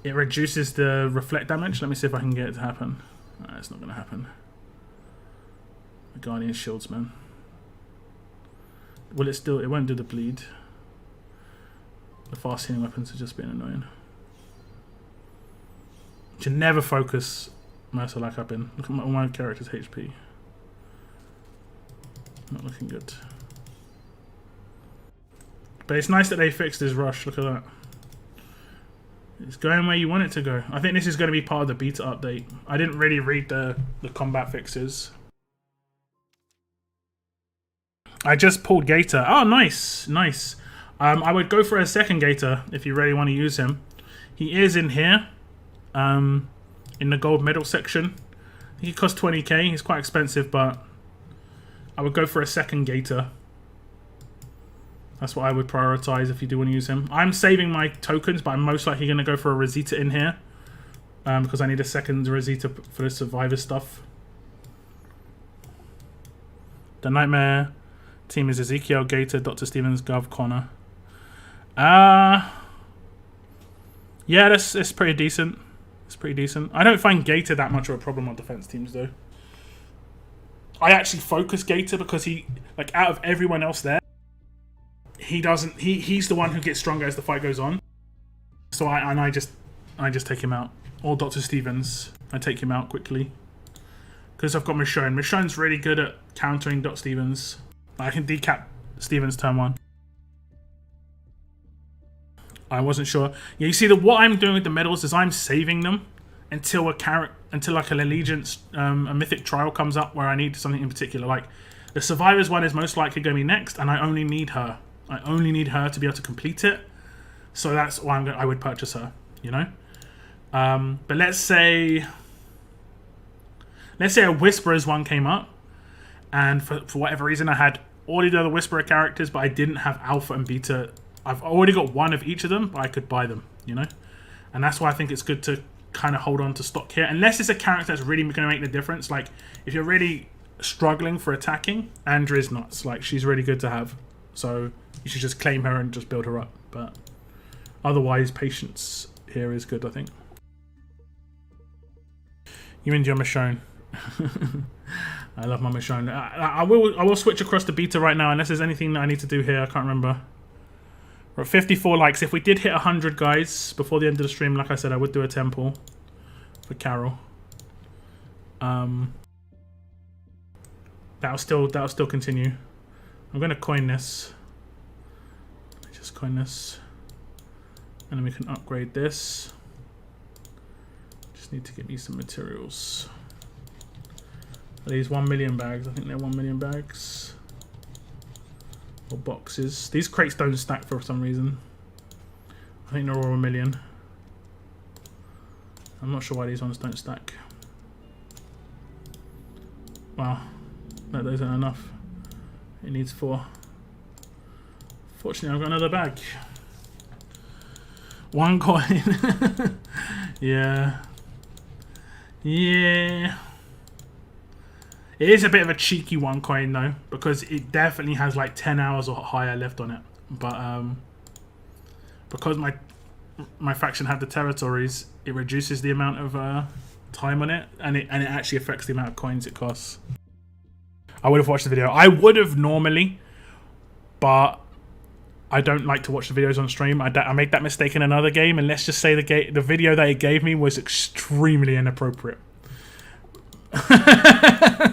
it reduces the reflect damage. Let me see if I can get it to happen. It's not going to happen. The Guardian shields, man. Will it still? It won't do the bleed. The fast healing weapons are just being annoying. You should never focus Mercer like I've been. Look at my character's HP. Not looking good. But it's nice that they fixed his rush. Look at that. It's going where you want it to go. I think this is going to be part of the beta update. I didn't really read the combat fixes. I just pulled Gator. Oh, nice. Nice. I would go for a second Gator if you really want to use him. He is in here. In the gold medal section. He costs 20k. He's quite expensive, but I would go for a second Gator. That's what I would prioritize if you do want to use him. I'm saving my tokens, but I'm most likely going to go for a Rosita in here. Because I need a second Rosita for the Survivor stuff. The Nightmare team is Ezekiel, Gator, Dr. Stevens, Gov, Connor. Yeah, it's pretty decent. It's pretty decent. I don't find Gator that much of a problem on defense teams, though. I actually focus Gator because he, like, out of everyone else there, he's the one who gets stronger as the fight goes on. So I just take him out. Or Dr. Stevens, I take him out quickly because I've got Michonne. Michonne's really good at countering Dr. Stevens. I can decap Stevens turn 1. I wasn't sure. Yeah, you see what I'm doing with the medals is I'm saving them until like an allegiance, a mythic trial comes up where I need something in particular. Like the survivors one is most likely going to be next, and I only need her. I only need her to be able to complete it. So that's why I would purchase her. You know. But let's say a Whisperers one came up, and for whatever reason I had all the other Whisperer characters, but I didn't have Alpha and Beta. I've already got one of each of them, but I could buy them, you know? And that's why I think it's good to kind of hold on to stock here. Unless it's a character that's really going to make the difference. Like, if you're really struggling for attacking, Andrea's nuts. Like, she's really good to have. So, you should just claim her and just build her up. But otherwise, patience here is good, I think. You and your Michonne. I love my Michonne. I will switch across to Beta right now, unless there's anything that I need to do here. I can't remember. We're at 54 likes. If we did hit 100, guys, before the end of the stream, like I said, I would do a temple for Carol. That'll still continue. I'm gonna coin this. Just coin this, and then we can upgrade this. Just need to get me some materials. Are these 1 million bags? I think they're 1 million bags. Or boxes. These crates don't stack for some reason. I think they're all 1 million. I'm not sure why these ones don't stack. Wow. That isn't enough. It needs 4. Fortunately, I've got another bag. 1 coin. Yeah. Yeah. It is a bit of a cheeky 1 coin though, because it definitely has like 10 hours or higher left on it. But because my faction have the territories, it reduces the amount of time on it, and it actually affects the amount of coins it costs. I would have watched the video. I would have normally, but I don't like to watch the videos on stream. I made that mistake in another game, and let's just say the video that it gave me was extremely inappropriate.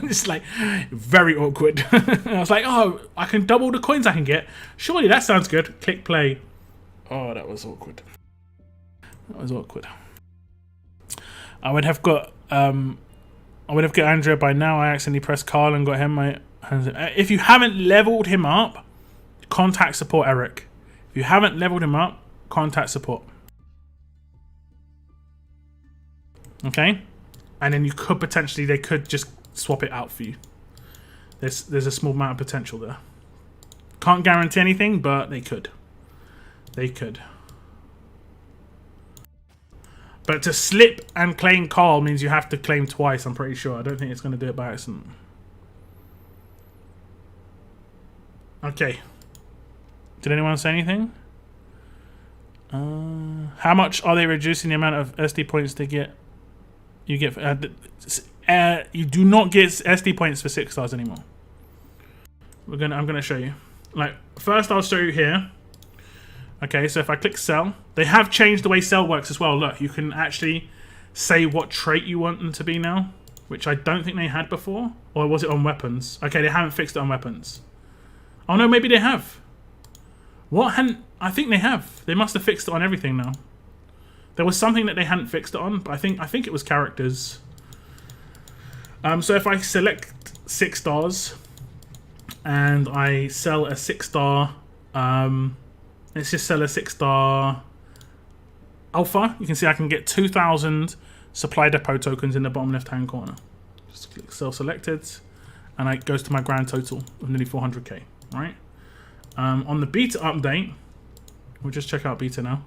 It's like very awkward. I was like, oh, I can double the coins I can get. Surely that sounds good. Click play. Oh, that was awkward. That was awkward. I would have got Andrea by now. I accidentally pressed Carl and got him. If you haven't leveled him up, contact support Eric. If you haven't leveled him up, contact support. Okay? And then you could potentially, they could just swap it out for you. There's a small amount of potential there. Can't guarantee anything, but they could. They could. But to slip and claim Carl means you have to claim twice, I'm pretty sure. I don't think it's going to do it by accident. Okay. Did anyone say anything? How much are they reducing the amount of SD points to get? You get you do not get SD points for 6 stars anymore. I'm gonna show you. Like first, I'll show you here. Okay, so if I click sell, they have changed the way sell works as well. Look, you can actually say what trait you want them to be now, which I don't think they had before. Or was it on weapons? Okay, they haven't fixed it on weapons. Oh no, maybe they have. What? I think they have. They must have fixed it on everything now. There was something that they hadn't fixed it on, but I think it was characters. So if I select 6 stars and I sell a 6-star, let's just sell a 6-star alpha. You can see I can get 2,000 supply depot tokens in the bottom left-hand corner. Just click sell selected, and it goes to my grand total of nearly 400k. Right. On the beta update, we'll just check out beta now.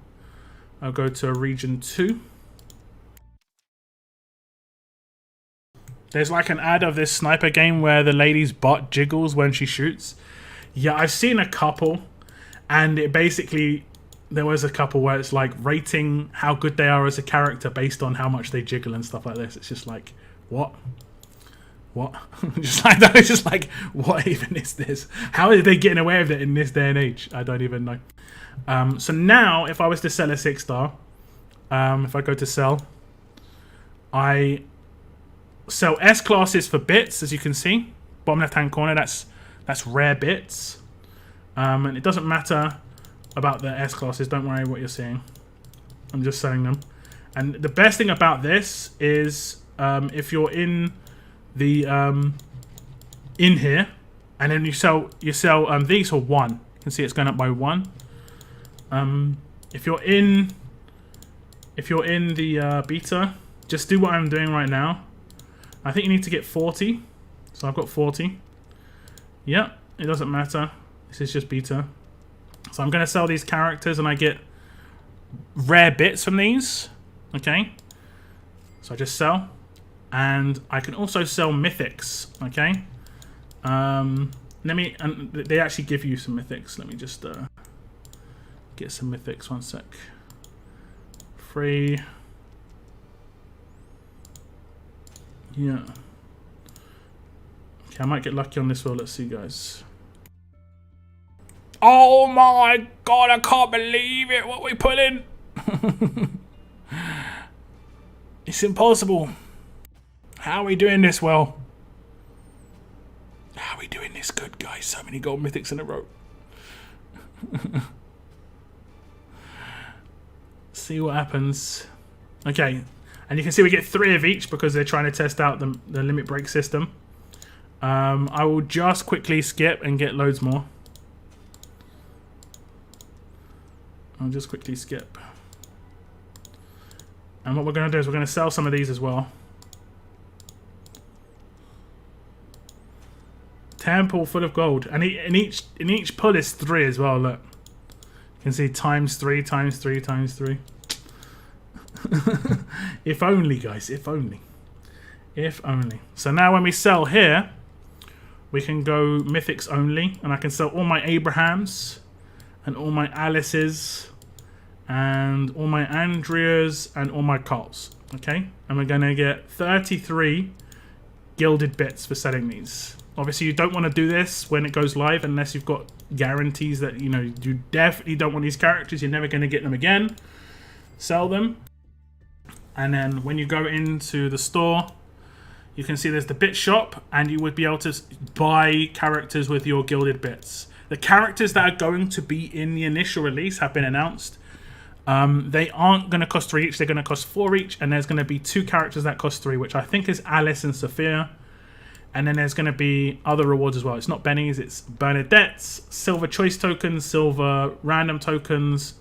I'll go to region 2. There's like an ad of this sniper game where the lady's butt jiggles when she shoots. Yeah, I've seen a couple, and it basically, there was a couple where it's like rating how good they are as a character based on how much they jiggle and stuff like this. It's just like, what? Just like that. It's just like, what even is this? How are they getting away with it in this day and age? I don't even know. So now, if I was to sell a 6-star, if I go to sell, I sell S classes for bits, as you can see, bottom left-hand corner. That's rare bits, and it doesn't matter about the S classes. Don't worry what you're seeing. I'm just selling them. And the best thing about this is if you're in the in here, and then you sell these for 1. You can see it's going up by 1. If you're in the beta, just do what I'm doing right now. I think you need to get 40, so I've got 40. Yep, it doesn't matter. This is just beta. So I'm going to sell these characters, and I get rare bits from these. Okay, so I just sell, and I can also sell mythics. Okay, and they actually give you some mythics. Let me just get some mythics. 1 sec. Free. Yeah. Okay, I might get lucky on this one. Let's see, guys. Oh my god, I can't believe it. What we put in. It's impossible. How are we doing this well? How are we doing this good, guys? So many gold mythics in a row. See what happens. Okay, and you can see we get 3 of each because they're trying to test out the limit break system. I will just quickly skip and get loads more. I'll just quickly skip. And what we're going to do is we're going to sell some of these as well. Temple full of gold, and in each pull is 3 as well. Look, you can see times 3, times 3, times 3. If only, guys. If only. If only. So now when we sell here, we can go mythics only, and I can sell all my Abrahams and all my Alices and all my Andreas and all my Carls. Okay, and we're going to get 33 gilded bits for selling these. Obviously, you don't want to do this when it goes live unless you've got guarantees that, you know, you definitely don't want these characters. You're never going to get them again. Sell them. And then when you go into the store, you can see there's the bit shop, and you would be able to buy characters with your gilded bits. The characters that are going to be in the initial release have been announced. They aren't going to cost 3 each. They're going to cost 4 each. And there's going to be 2 characters that cost 3, which I think is Alice and Sophia. And then there's going to be other rewards as well. It's not Benny's, it's Bernadette's, silver choice tokens, silver random tokens,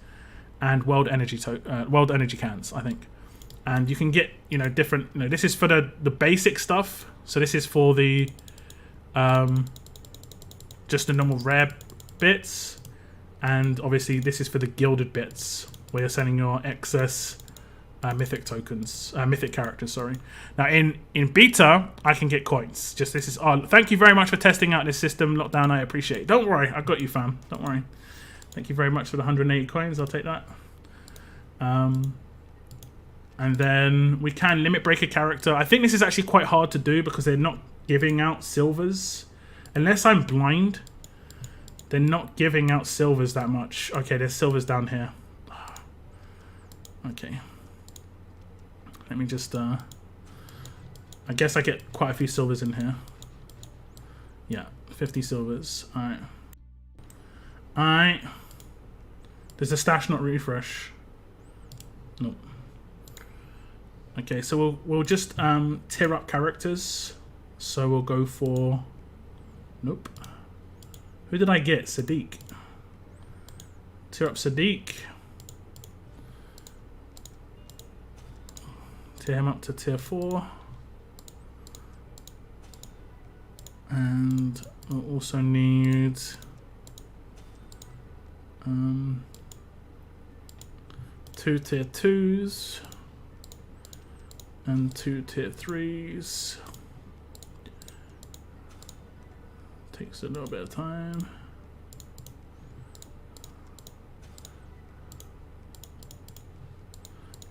and world energy cans, I think. And you can get, you know, different, you know, this is for the basic stuff. So this is for the just the normal rare bits. And obviously this is for the gilded bits, where you're selling your excess mythic tokens, mythic characters, sorry. Now in beta, I can get coins. Just this is, oh, thank you very much for testing out this system, Lockdown, I appreciate it. Don't worry, I got you, fam, don't worry. Thank you very much for the 180 coins, I'll take that. And then we can limit break a character. I think this is actually quite hard to do because they're not giving out silvers. Unless I'm blind, they're not giving out silvers that much. Okay, there's silvers down here. Okay. Let me just... I guess I get quite a few silvers in here. Yeah, 50 silvers. Alright. Alright. Does the stash not refresh? Nope. Okay, so we'll just tier up characters. So we'll go for... Nope. Who did I get? Sadiq. Tier up Sadiq. Tier him up to tier 4. And we'll also need... 2 tier 2s. And 2 tier 3s. Takes a little bit of time.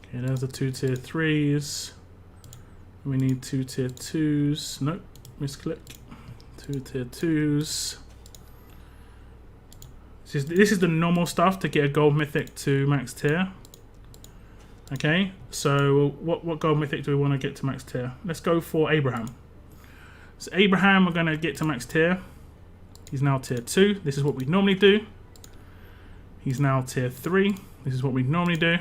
Okay, there's the 2 tier 3s. We need 2 tier 2s. Nope, misclick. 2 tier 2s. This is the normal stuff to get a gold mythic to max tier. Okay, so what gold mythic do we want to get to max tier? Let's go for Abraham. So Abraham, we're going to get to max tier. He's now tier 2. This is what we normally do. He's now tier 3. This is what we normally do.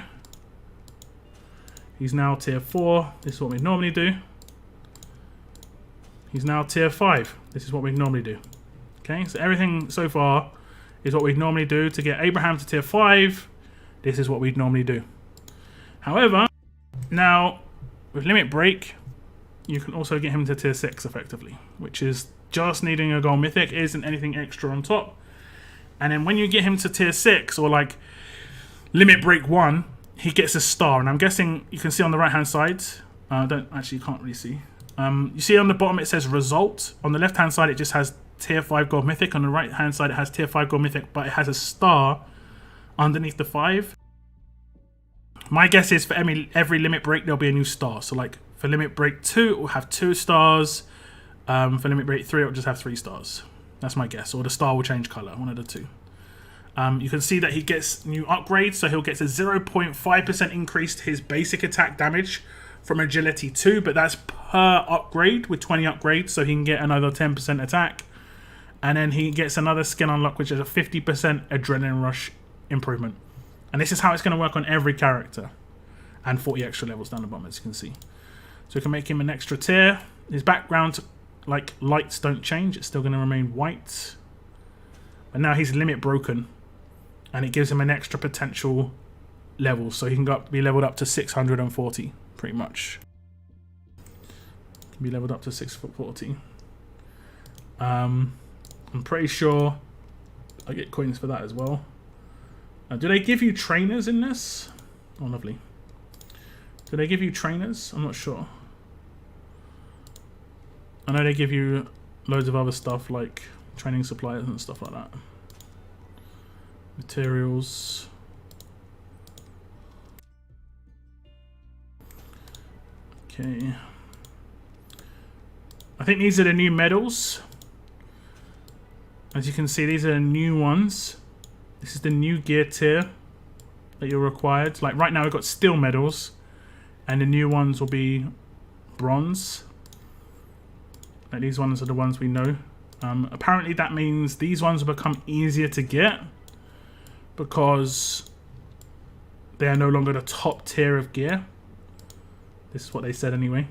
He's now tier 4. This is what we normally do. He's now tier 5. This is what we normally do. Okay, so everything so far is what we normally do. To get Abraham to tier 5, this is what we'd normally do. However, now with limit break, you can also get him to tier 6 effectively, which is just needing a gold mythic. It isn't anything extra on top. And then when you get him to tier 6 or like limit break 1, he gets a star. And I'm guessing you can see on the right hand side, can't really see. You see on the bottom it says result. On the left hand side it just has tier 5 gold mythic. On the right hand side it has tier 5 gold mythic, but it has a star underneath the 5. My guess is for every limit break there'll be a new star. So like for limit break 2 it will have 2 stars. For limit break 3 it will just have 3 stars. That's my guess. Or the star will change color, one of the two. You can see that he gets new upgrades. So he'll get a 0.5% increase to his basic attack damage from agility 2, but that's per upgrade with 20 upgrades, so he can get another 10% attack. And then he gets another skin unlock, which is a 50% adrenaline rush improvement. And this is how it's going to work on every character. And 40 extra levels down the bottom, as you can see. So we can make him an extra tier. His background, like, lights don't change. It's still going to remain white. But now he's limit broken. And it gives him an extra potential level. So he can be leveled up to 640, pretty much. Can be leveled up to 640. I'm pretty sure I get coins for that as well. Do they give you trainers in this? Oh, lovely. Do they give you trainers? I'm not sure. I know they give you loads of other stuff like training supplies and stuff like that. Materials. Okay. I think these are the new medals. As you can see, these are the new ones. This is the new gear tier that you're required. Like right now we've got steel medals, and the new ones will be bronze. Like these ones are the ones we know. Apparently that means these ones will become easier to get because they are no longer the top tier of gear. This is what they said anyway.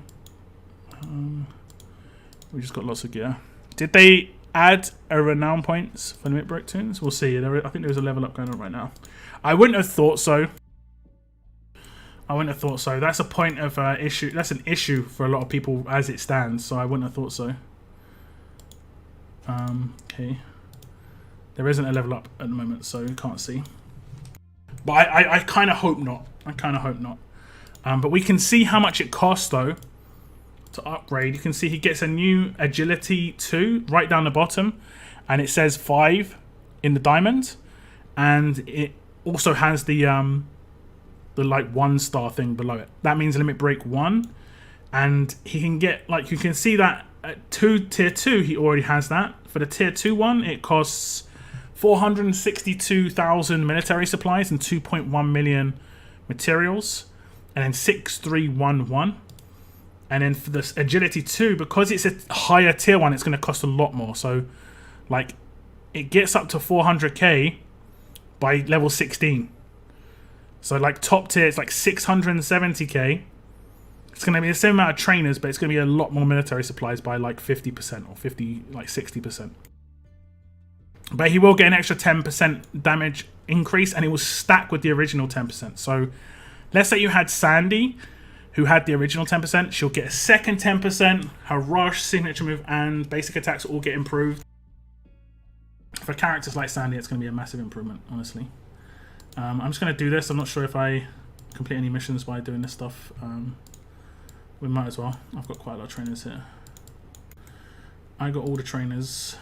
We just got lots of gear. Did they add a renown points for limit break tunes? We'll see. I think there's a level up going on right now. I wouldn't have thought so. I wouldn't have thought so. That's a point of issue. That's an issue for a lot of people as it stands. So I wouldn't have thought so. Okay. There isn't a level up at the moment, so you can't see. But I kind of hope not. I kind of hope not. But we can see how much it costs though to upgrade. You can see he gets a new agility 2 right down the bottom, and it says 5 in the diamond, and it also has the the like 1-star thing below it. That means limit break 1, and he can get, like, you can see that at tier 2 he already has that. For the tier 2 one, it costs 462,000 military supplies and 2.1 million materials, and then 6311. And then for this agility 2, because it's a higher tier one, it's going to cost a lot more. So like it gets up to 400k by level 16. So like top tier, it's like 670k. It's going to be the same amount of trainers, but it's going to be a lot more military supplies by like 50% or 60%. But he will get an extra 10% damage increase, and it will stack with the original 10%. So let's say you had Sandy, who had the original 10%. She'll get a second 10%. Her rush, signature move, and basic attacks all get improved. For characters like Sandy, it's going to be a massive improvement, honestly. I'm just going to do this. I'm not sure if I complete any missions by doing this stuff. We might as well. I've got quite a lot of trainers here. I got all the trainers.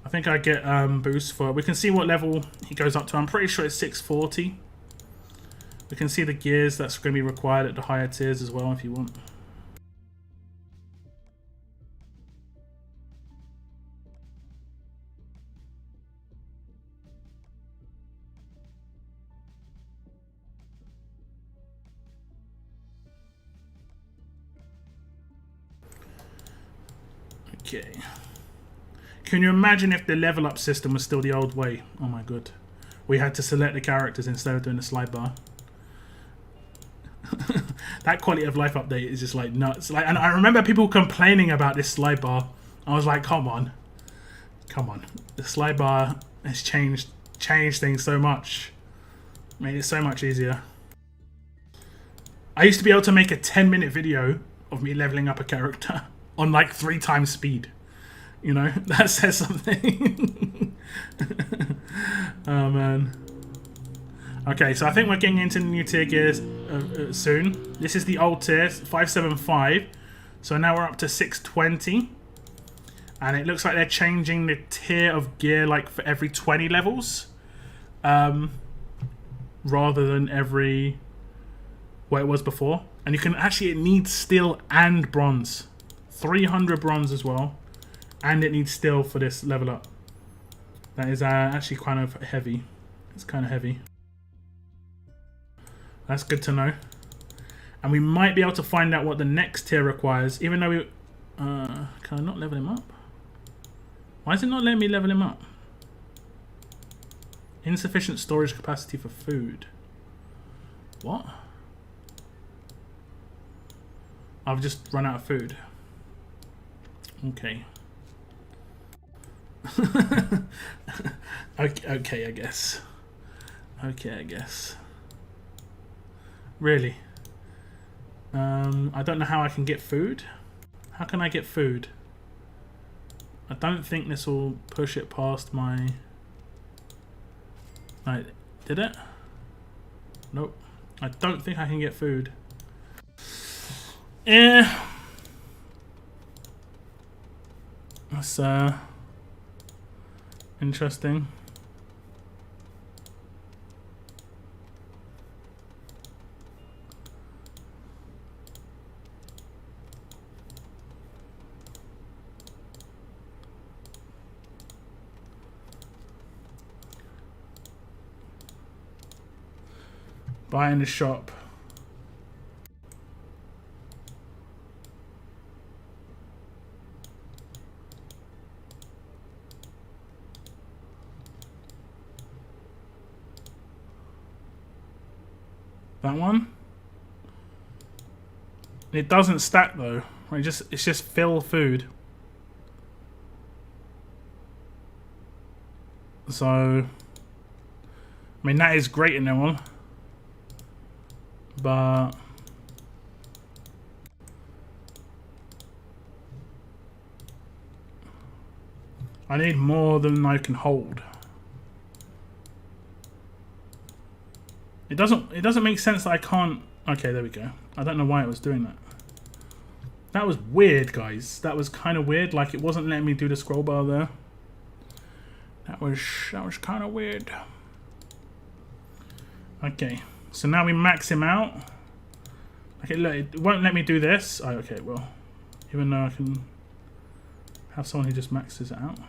I think I get boost for... We can see what level he goes up to. I'm pretty sure it's 640. We can see the gears that's going to be required at the higher tiers as well if you want. Okay. Can you imagine if the level up system was still the old way? Oh my god. We had to select the characters instead of doing the slide bar. That quality of life update is just like nuts. Like, and I remember people complaining about this slide bar. I was like, come on. The slide bar has changed things so much. Made it so much easier. I used to be able to make a 10-minute video of me leveling up a character on like 3 times speed. You know, that says something. Oh man. Okay, so I think we're getting into the new tier gears soon. This is the old tier, 575. So now we're up to 620. And it looks like they're changing the tier of gear like for every 20 levels. Rather than every... what it was before. And you can actually, it needs steel and bronze. 300 bronze as well. And it needs steel for this level up. That is actually kind of heavy. It's kind of heavy. That's good to know. And we might be able to find out what the next tier requires, even though we... can I not level him up? Why is it not letting me level him up? Insufficient storage capacity for food. What? I've just run out of food. Okay. Okay, I guess. Okay, I guess. Really? I don't know how I can get food. How can I get food? I don't think this will push it past my... Right, did it? Nope. I don't think I can get food. Yeah. That's interesting. Buy in the shop. That one? It doesn't stack though. It's just fill food. So I mean that is great in there one. But I need more than I can hold. It doesn't make sense that I can't... Okay, there we go. I don't know why it was doing that. That was weird, guys. That was kind of weird. Like, it wasn't letting me do the scroll bar there. That was kind of weird. Okay, So now we max him out. Okay, look, it won't let me do this. Oh, okay, well, even though I can have someone who just maxes it out.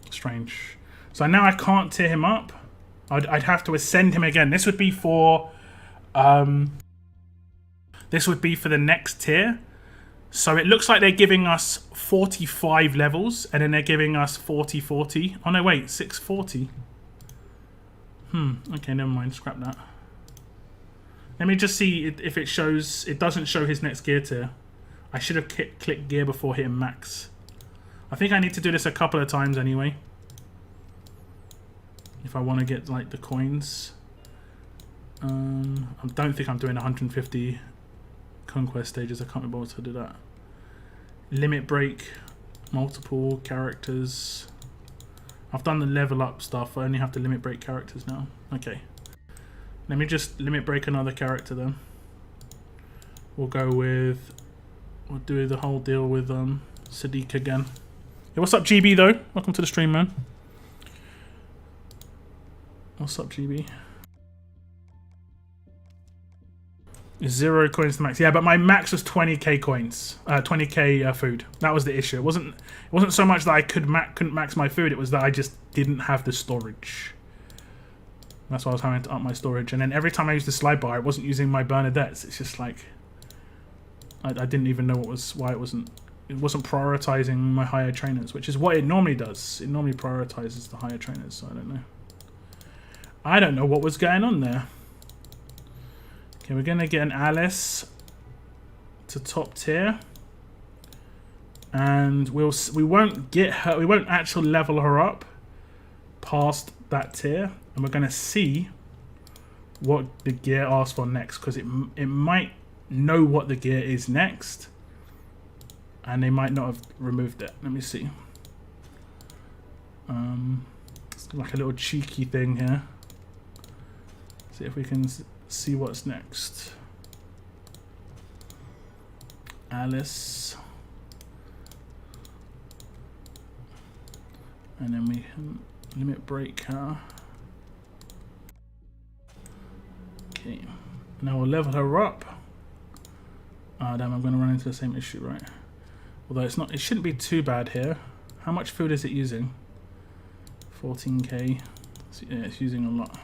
Strange. So now I can't tier him up. I'd have to ascend him again. This would be for the next tier. So it looks like they're giving us 45 levels, and then they're giving us 40. Oh no, wait, 640. Okay, never mind. Scrap that. Let me just see if it shows. It doesn't show his next gear tier. I should have clicked gear before hitting max. I think I need to do this a couple of times anyway, if I want to get like the coins. I don't think I'm doing 150 Conquest stages. I can't be able to do that. Limit break, multiple characters. I've done the level up stuff. I only have to limit break characters now. Okay. Let me just limit break another character then. We'll do the whole deal with Sadiq again. Hey, what's up, GB though? Welcome to the stream, man. What's up, GB? 0 coins to max. Yeah, but my max was 20k coins, 20k food. That was the issue. It wasn't so much that I couldn't max my food. It was that I just didn't have the storage. That's why I was having to up my storage. And then every time I used the slide bar, I wasn't using my Bernadettes. It's just like I didn't even know why it wasn't prioritizing my higher trainers, which is what it normally does. It normally prioritizes the higher trainers. So I don't know what was going on there. Okay, we're gonna get an Alice to top tier, and we won't get her. We won't actually level her up past that tier, and we're gonna see what the gear asks for next, because it might know what the gear is next, and they might not have removed it. Let me see. It's like a little cheeky thing here. See if we can see what's next. Alice, and then we can limit break her. Okay, now we'll level her up. Ah, damn, I'm going to run into the same issue, right? Although it shouldn't be too bad here. How much food is it using? 14k. So, yeah, it's using a lot.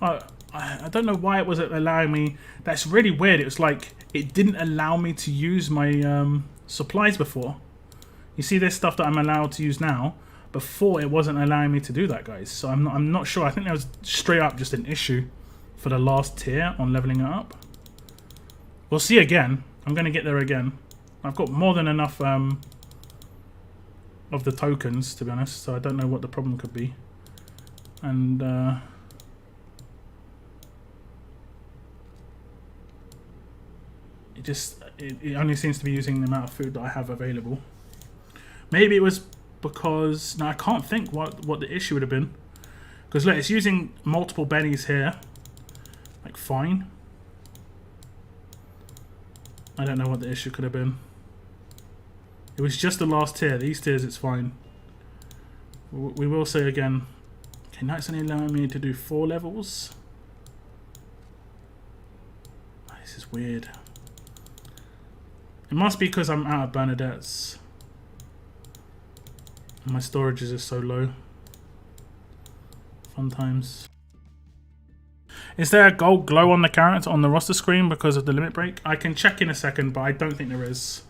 I don't know why it wasn't allowing me. That's really weird. It was like it didn't allow me to use my supplies before. You see this stuff that I'm allowed to use now. Before it wasn't allowing me to do that, guys. So I'm not sure. I think that was straight up just an issue for the last tier on leveling it up. We'll see again. I'm going to get there again. I've got more than enough of the tokens, to be honest. So I don't know what the problem could be. And it only seems to be using the amount of food that I have available. Maybe it was because I can't think what the issue would have been, because look, it's using multiple bennies here, like fine. I don't know what the issue could have been. It was just the last tier. These tiers it's fine. We will say again. Okay, now it's only allowing me to do 4 levels. This is weird. It must be because I'm out of Bernadette's. My storages are so low. Fun times. Is there a gold glow on the character on the roster screen because of the limit break? I can check in a second, but I don't think there is.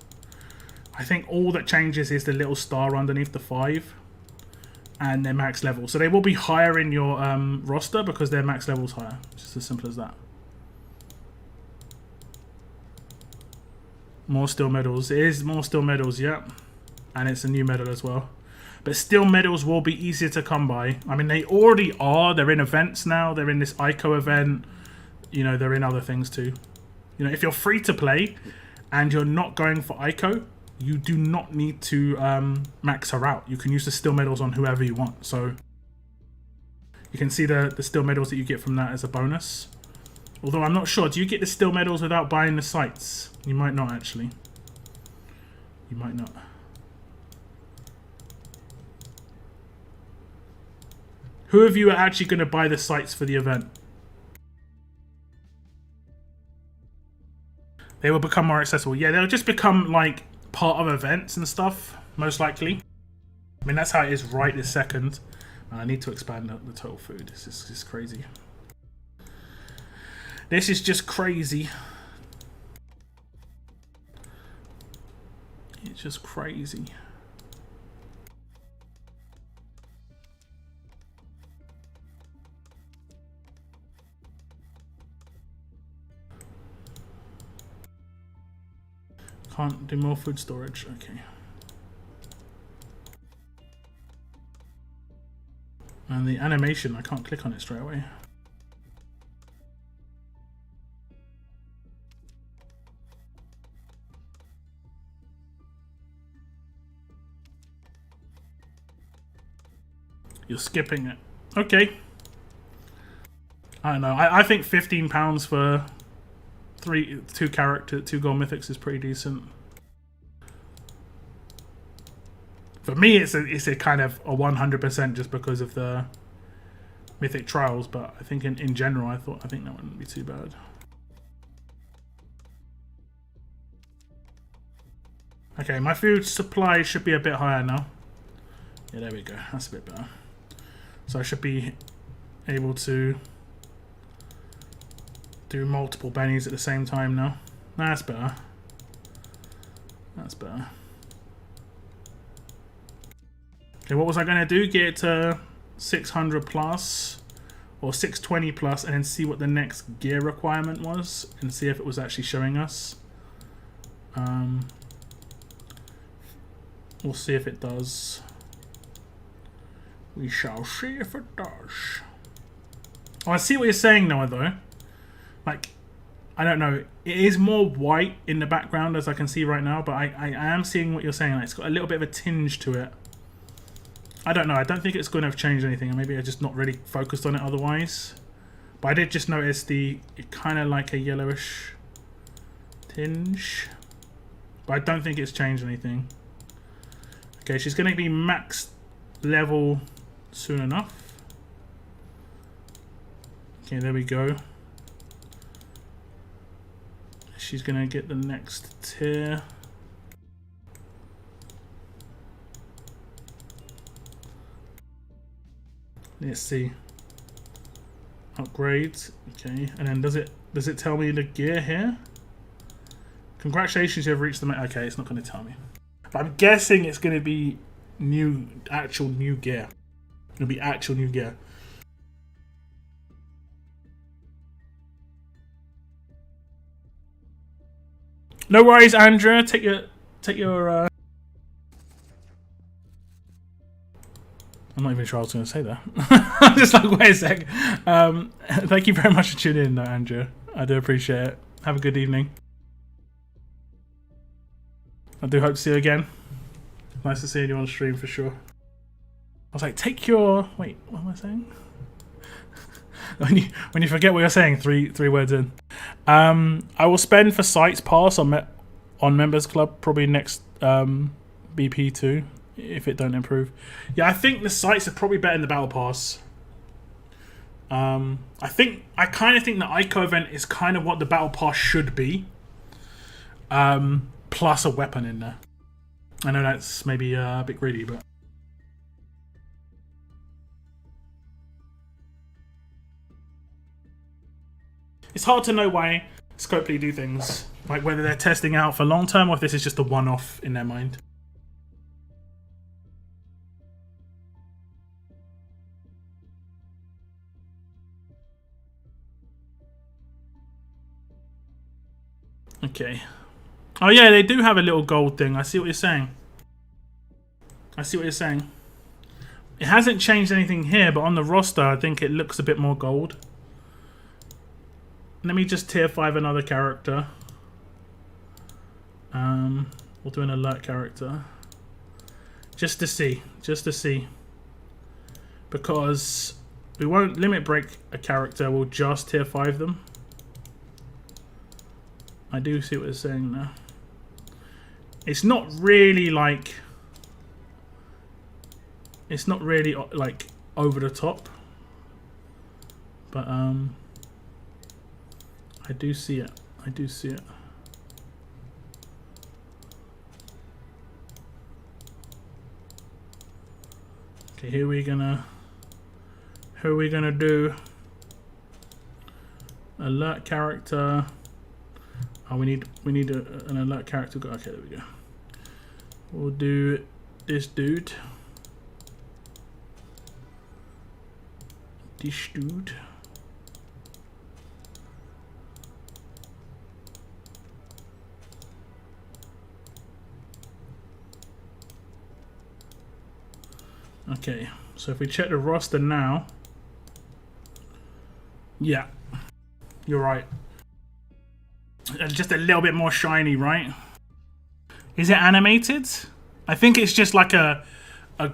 I think all that changes is the little star underneath the 5 and their max level. So they will be higher in your roster because their max level's higher. It's just as simple as that. More steel medals. It is more steel medals, yep. And it's a new medal as well. But steel medals will be easier to come by. I mean, they already are. They're in events now. They're in this Aiko event. You know, they're in other things too. You know, if you're free to play and you're not going for Aiko, you do not need to max her out. You can use the steel medals on whoever you want. So you can see the steel medals that you get from that as a bonus. Although I'm not sure. Do you get the steel medals without buying the sites? You might not, actually. You might not. Who of you are actually going to buy the sites for the event? They will become more accessible. Yeah, they'll just become like part of events and stuff, most likely. I mean, that's how it is right this second. And I need to expand the total food. This is just crazy. This is just crazy. It's just crazy. Can't do more food storage. Okay. And the animation, I can't click on it straight away. You're skipping it. Okay. I don't know. I think £15 for two gold mythics is pretty decent. For me, it's a kind of a 100% just because of the mythic trials, but I think in general, I think that wouldn't be too bad. Okay, my food supply should be a bit higher now. Yeah, there we go. That's a bit better. So I should be able to do multiple bennies at the same time now. That's better. That's better. Okay, what was I going to do? Get it to 600 plus or 620 plus and then see what the next gear requirement was and see if it was actually showing us. We'll see if it does. We shall see if it does. Oh, I see what you're saying, Noah, though. Like, I don't know. It is more white in the background, as I can see right now, but I am seeing what you're saying. Like, it's got a little bit of a tinge to it. I don't know. I don't think it's going to have changed anything. Maybe I just not really focused on it otherwise. But I did just notice it kind of like a yellowish tinge. But I don't think it's changed anything. Okay, she's going to be max level soon enough. Okay, there we go. She's gonna get the next tier. Let's see. Upgrades. Okay, and then does it tell me the gear here? Congratulations, you have reached the okay, it's not gonna tell me. But I'm guessing it's gonna be actual new gear. It'll be actual new gear. No worries, Andrea. Take your. I'm not even sure I was going to say that. I'm just like, wait a sec. Thank you very much for tuning in, though, Andrea. I do appreciate it. Have a good evening. I do hope to see you again. Nice to see you on stream for sure. I was like, take your. Wait, what am I saying? when you forget what you're saying, three words in. I will spend for sites pass on members club probably next BP2 if it don't improve. Yeah, I think the sites are probably better than the battle pass. I kind of think the Aiko event is kind of what the battle pass should be. Plus a weapon in there. I know that's maybe a bit greedy, but. It's hard to know why Scopely do things, like whether they're testing out for long term or if this is just a one-off in their mind. Okay. Oh yeah, they do have a little gold thing. I see what you're saying. I see what you're saying. It hasn't changed anything here, but on the roster, I think it looks a bit more gold. Let me just tier 5 another character. We'll do an alert character. Just to see. Because we won't limit break a character, we'll just tier 5 them. I do see what it's saying now. It's not really like... It's not really like over the top. but I do see it. I do see it. Okay, who are we gonna do? Alert character. Oh, we need an alert character. Okay, there we go. We'll do this dude. This dude. Okay, so if we check the roster now, yeah, you're right. Just a little bit more shiny, right? Is it animated? I think it's just like a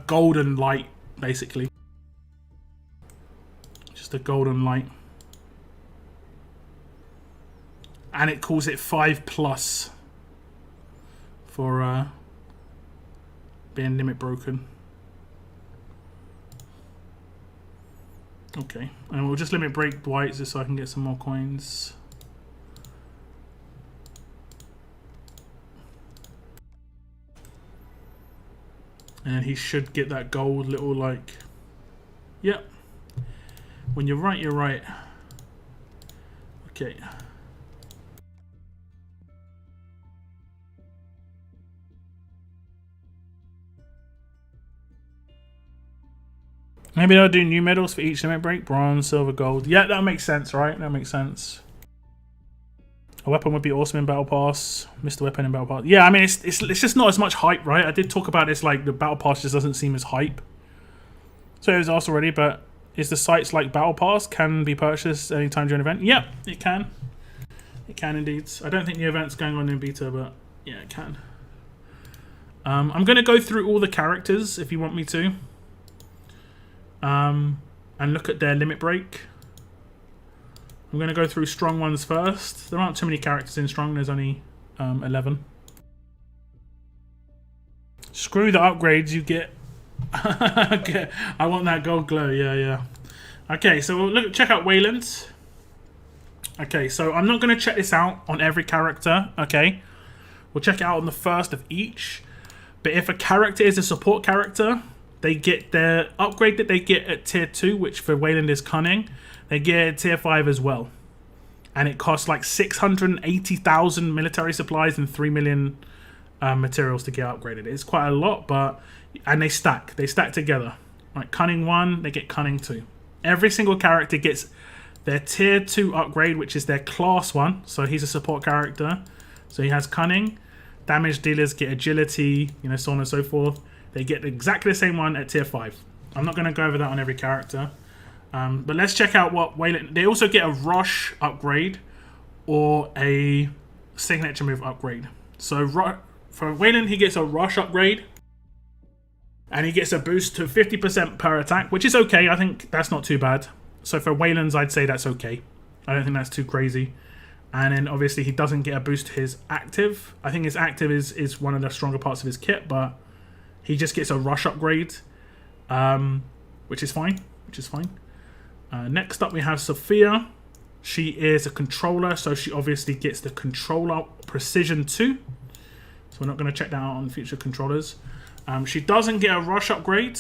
golden light, basically. Just a golden light. And it calls it 5+ for being limit broken. Okay, and we'll just limit break Dwight just so I can get some more coins. And he should get that gold little like, yep. When you're right, you're right. Okay. Maybe they'll do new medals for each limit break. Bronze, silver, gold. Yeah, that makes sense, right? That makes sense. A weapon would be awesome in Battle Pass. Mr. Weapon in Battle Pass. Yeah, I mean, it's just not as much hype, right? I did talk about this, like, the Battle Pass just doesn't seem as hype. So it was asked already, but is the sites like Battle Pass can be purchased anytime during an event? Yep, it can. It can indeed. I don't think the event's going on in beta, but yeah, it can. I'm going to go through all the characters if you want me to. And look at their limit break. I'm going to go through strong ones first. There aren't too many characters in strong. There's only 11. Screw the upgrades you get. Okay, I want that gold glow. Yeah, yeah. Okay, so we'll check out Wayland. Okay, so I'm not going to check this out on every character. Okay, we'll check it out on the first of each. But if a character is a support character, they get their upgrade that they get at tier 2, which for Wayland is Cunning. They get it at tier 5 as well. And it costs like 680,000 military supplies and 3 million materials to get upgraded. It's quite a lot, but... And they stack. They stack together. Like Cunning 1, they get Cunning 2. Every single character gets their tier 2 upgrade, which is their class 1. So he's a support character. So he has Cunning. Damage dealers get Agility, you know, so on and so forth. They get exactly the same one at tier 5. I'm not going to go over that on every character. But let's check out what Wayland... They also get a rush upgrade or a signature move upgrade. So for Wayland, he gets a rush upgrade. And he gets a boost to 50% per attack, which is okay. I think that's not too bad. So for Wayland's, I'd say that's okay. I don't think that's too crazy. And then obviously he doesn't get a boost to his active. I think his active is one of the stronger parts of his kit, but he just gets a rush upgrade, which is fine. Next up we have Sophia. She is a controller, so she obviously gets the controller precision 2. So we're not going to check that out on future controllers. She doesn't get a rush upgrade.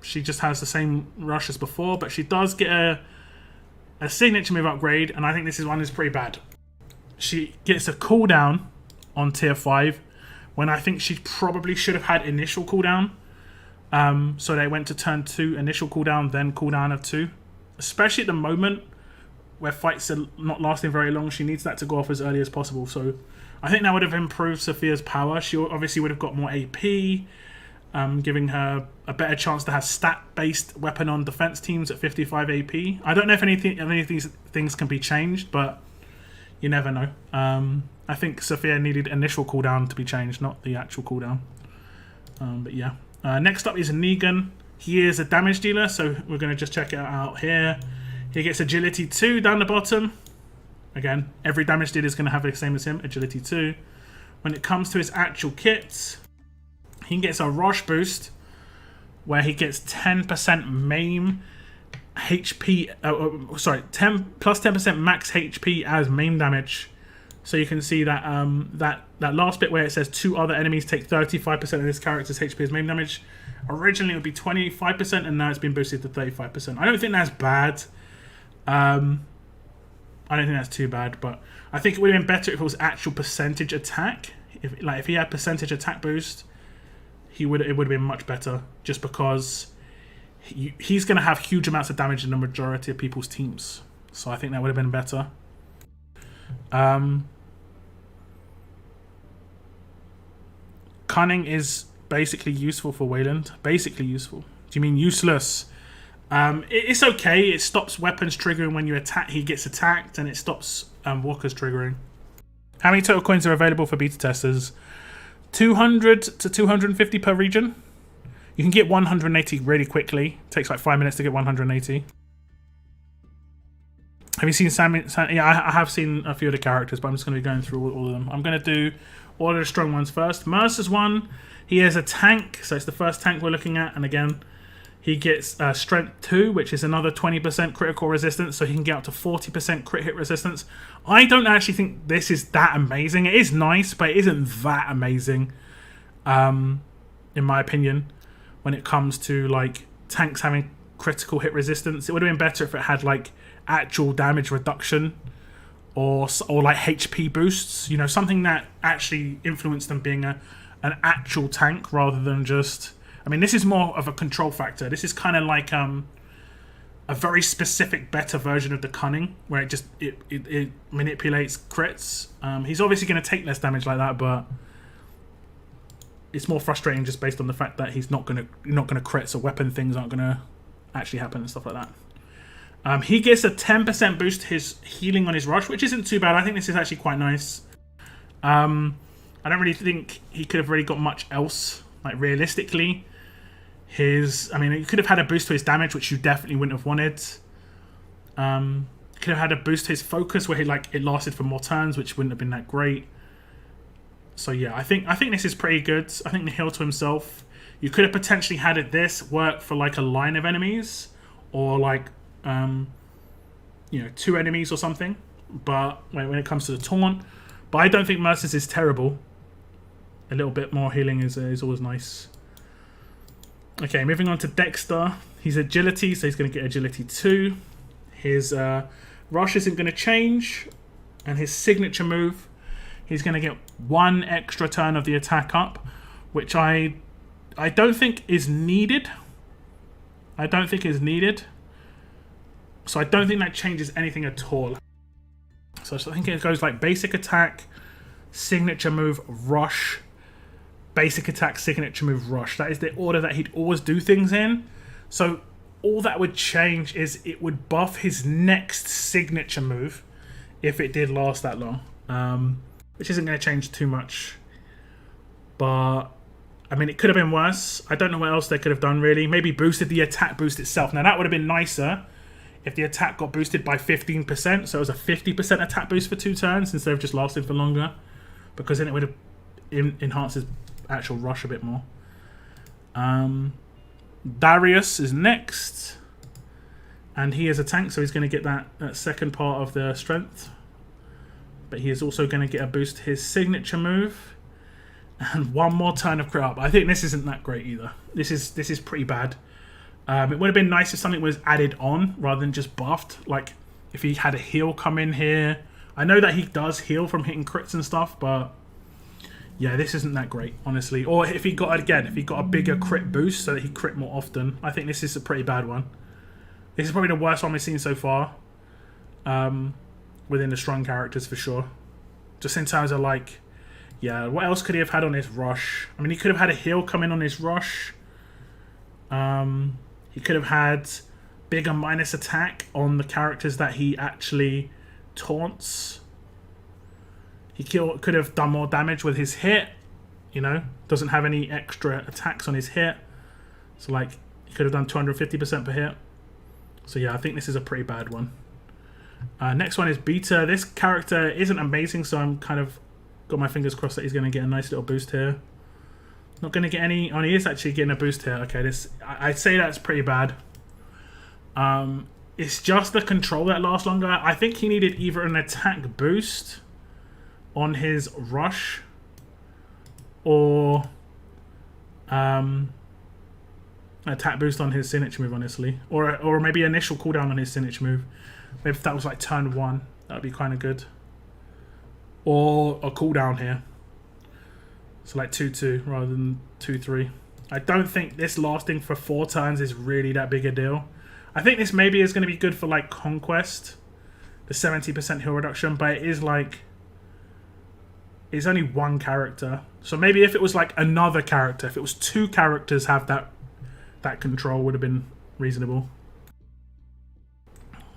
She just has the same rush as before, but she does get a signature move upgrade, and I think this one is pretty bad. She gets a cooldown on tier 5, when I think she probably should have had initial cooldown. So they went to turn 2, initial cooldown, then cooldown of 2. Especially at the moment, where fights are not lasting very long, she needs that to go off as early as possible. So I think that would have improved Sophia's power. She obviously would have got more AP, giving her a better chance to have stat-based weapon on defense teams at 55 AP. I don't know if any of these things can be changed, but you never know. I think Sophia needed initial cooldown to be changed, not the actual cooldown. But yeah. Next up is Negan. He is a damage dealer, so we're going to just check it out here. He gets Agility 2 down the bottom. Again, every damage dealer is going to have the same as him, Agility 2. When it comes to his actual kits, he gets a rush boost, where he gets 10% maim HP, sorry, 10% max HP as main damage. So you can see that that last bit where it says 2 other enemies take 35% of this character's HP as main damage. Originally it would be 25%, and now it's been boosted to 35%. I don't think that's bad. I don't think that's too bad, but I think it would have been better if it was actual percentage attack. If he had percentage attack boost, it would have been much better. Just because he's going to have huge amounts of damage in the majority of people's teams, so I think that would have been better. Cunning is basically useful for Wayland. Basically useful. Do you mean useless? It's okay. It stops weapons triggering when you attack. He gets attacked, and it stops walkers triggering. How many total coins are available for beta testers? 200 to 250 per region. You can get 180 really quickly. It takes like 5 minutes to get 180. Have you seen Sam? Yeah, I have seen a few of the characters, but I'm just going to be going through all of them. I'm going to do all of the strong ones first. Mercer's one. He is a tank, so it's the first tank we're looking at. And again, he gets Strength 2, which is another 20% critical resistance, so he can get up to 40% crit hit resistance. I don't actually think this is that amazing. It is nice, but it isn't that amazing, in my opinion, when it comes to like tanks having critical hit resistance. It would have been better if it had like actual damage reduction or like HP boosts, you know, something that actually influenced them being an actual tank rather than just... I mean, this is more of a control factor. This is kind of like a very specific, better version of the cunning, where it manipulates crits. He's obviously going to take less damage like that, but it's more frustrating just based on the fact that he's not going to crit, so weapon things aren't going to actually happen and stuff like that. He gets a 10% boost to his healing on his rush, which isn't too bad. I think this is actually quite nice. I don't really think he could have really got much else, like realistically. I mean, he could have had a boost to his damage, which you definitely wouldn't have wanted. Could have had a boost to his focus, where it lasted for more turns, which wouldn't have been that great. So yeah, I think this is pretty good. I think the heal to himself. You could have potentially had this work for like a line of enemies, or like 2 enemies or something. But when it comes to the taunt, but I don't think Mercer's is terrible. A little bit more healing is always nice. Okay, moving on to Dexter. He's agility, so he's going to get agility 2. His rush isn't going to change, and his signature move, he's going to get 1 extra turn of the attack up, which I don't think is needed. I don't think is needed. So I don't think that changes anything at all. So I think it goes like basic attack, signature move, rush, basic attack, signature move, rush. That is the order that he'd always do things in. So all that would change is it would buff his next signature move if it did last that long, which isn't going to change too much. But I mean, it could have been worse. I don't know what else they could have done really. Maybe boosted the attack boost itself. Now that would have been nicer if the attack got boosted by 15%, so it was a 50% attack boost for 2 turns instead of just lasting for longer, because then it would have enhanced his actual rush a bit more. Darius is next, and he is a tank, so he's going to get that second part of the strength, but he is also going to get a boost to his signature move and 1 more turn of crit up. I think this isn't that great either. This is pretty bad. It would have been nice if something was added on rather than just buffed. Like if he had a heal come in here. I know that he does heal from hitting crits and stuff, but yeah, this isn't that great, honestly. Or if he got a bigger crit boost so that he crit more often. I think this is a pretty bad one. This is probably the worst one we've seen so far. Within the strong characters for sure. Just in terms of like, yeah, what else could he have had on his rush? I mean, he could have had a heal come in on his rush. He could have had bigger minus attack on the characters that he actually taunts. He could have done more damage with his hit. You know, doesn't have any extra attacks on his hit. So like, he could have done 250% per hit. So yeah, I think this is a pretty bad one. Next one is Beta. This character isn't amazing, so I'm kind of got my fingers crossed that he's going to get a nice little boost here. Not going to get any... Oh, he is actually getting a boost here. Okay, I'd say that's pretty bad. It's just the control that lasts longer. I think he needed either an attack boost on his rush or attack boost on his signature move, honestly, or maybe initial cooldown on his signature move. Maybe if that was like turn 1, that would be kind of good, or a cooldown here, so like 2-2 rather than 2-3. I don't think this lasting for 4 turns is really that big a deal. I think this maybe is going to be good for like Conquest, the 70% heal reduction, but it is like, it's only 1 character. So maybe if it was like another character, if it was 2 characters have that control, would have been reasonable.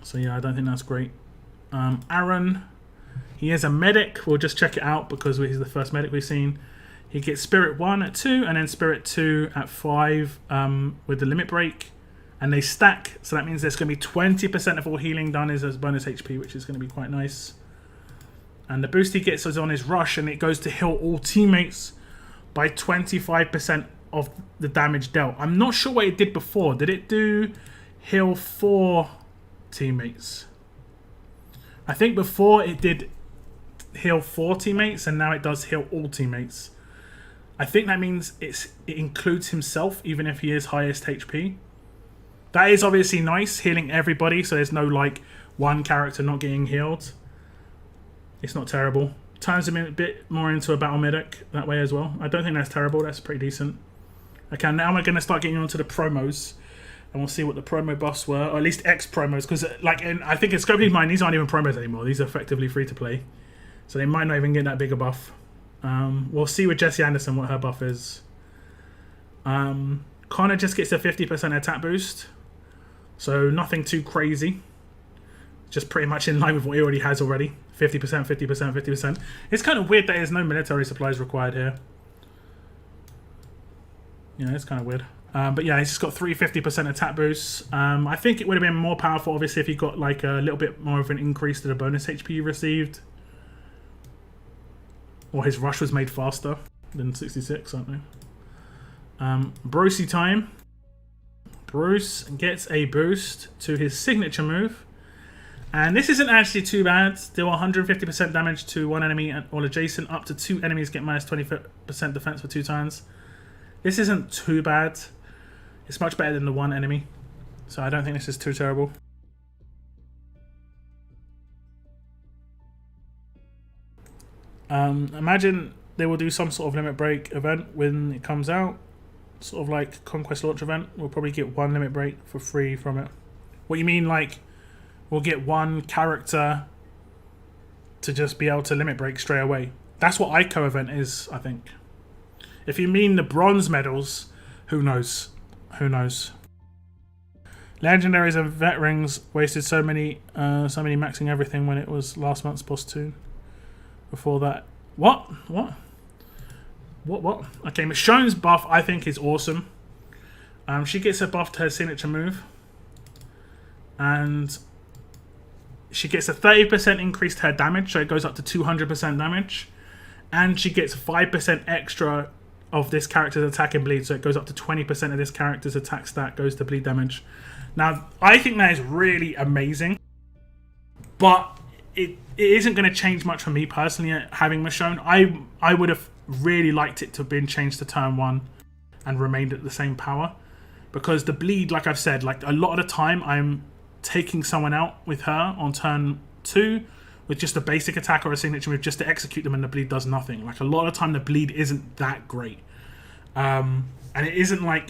So yeah, I don't think that's great. Aaron, he is a medic. We'll just check it out because he's the first medic we've seen. He gets Spirit 1 at 2 and then Spirit 2 at 5 with the limit break. And they stack, so that means there's going to be 20% of all healing done as bonus HP, which is going to be quite nice. And the boost he gets is on his rush, and it goes to heal all teammates by 25% of the damage dealt. I'm not sure what it did before. Did it do heal 4 teammates? I think before it did heal 4 teammates, and now it does heal all teammates. I think that means it includes himself, even if he is highest HP. That is obviously nice, healing everybody, so there's no like 1 character not getting healed. It's not terrible. Turns him a bit more into a battle medic that way as well. I don't think that's terrible. That's pretty decent. Okay, now we're going to start getting onto the promos, and we'll see what the promo buffs were, or at least X promos, because like I think in Scopely's mind, these aren't even promos anymore. These are effectively free to play, so they might not even get that big a buff. We'll see with Jessie Anderson what her buff is. Connor just gets a 50% attack boost. So nothing too crazy. Just pretty much in line with what he already has already. 50%, 50%, 50%. It's kind of weird that there's no military supplies required here. Yeah, it's kind of weird. But yeah, he's just got 3 50% attack boosts. I think it would have been more powerful, obviously, if he got like a little bit more of an increase to the bonus HP he received. Or his rush was made faster than 66, aren't they? Brucey time. Bruce gets a boost to his signature move. And this isn't actually too bad. Deal 150% damage to 1 enemy or adjacent. Up to 2 enemies get minus 20% defense for 2 turns. This isn't too bad. It's much better than the 1 enemy. So I don't think this is too terrible. Imagine they will do some sort of limit break event when it comes out. Sort of like Conquest launch event. We'll probably get 1 limit break for free from it. What you mean, like we'll get 1 character to just be able to limit break straight away? That's what Aiko event is, I think. If you mean the bronze medals, who knows? Who knows? Legendaries and vet rings wasted so many maxing everything when it was last month's boss tune. Before that, what? Okay, Michonne's buff I think is awesome. She gets a buff to her signature move, and she gets a 30% increase to her damage, so it goes up to 200% damage, and she gets 5% extra of this character's attack and bleed, so it goes up to 20% of this character's attack stat goes to bleed damage. Now, I think that is really amazing, but it isn't going to change much for me personally having Michonne. I would have really liked it to have been changed to turn 1 and remained at the same power, because the bleed, like I've said, like a lot of the time I'm taking someone out with her on turn 2 with just a basic attack or a signature move just to execute them, and the bleed does nothing. Like a lot of the time the bleed isn't that great, and it isn't like,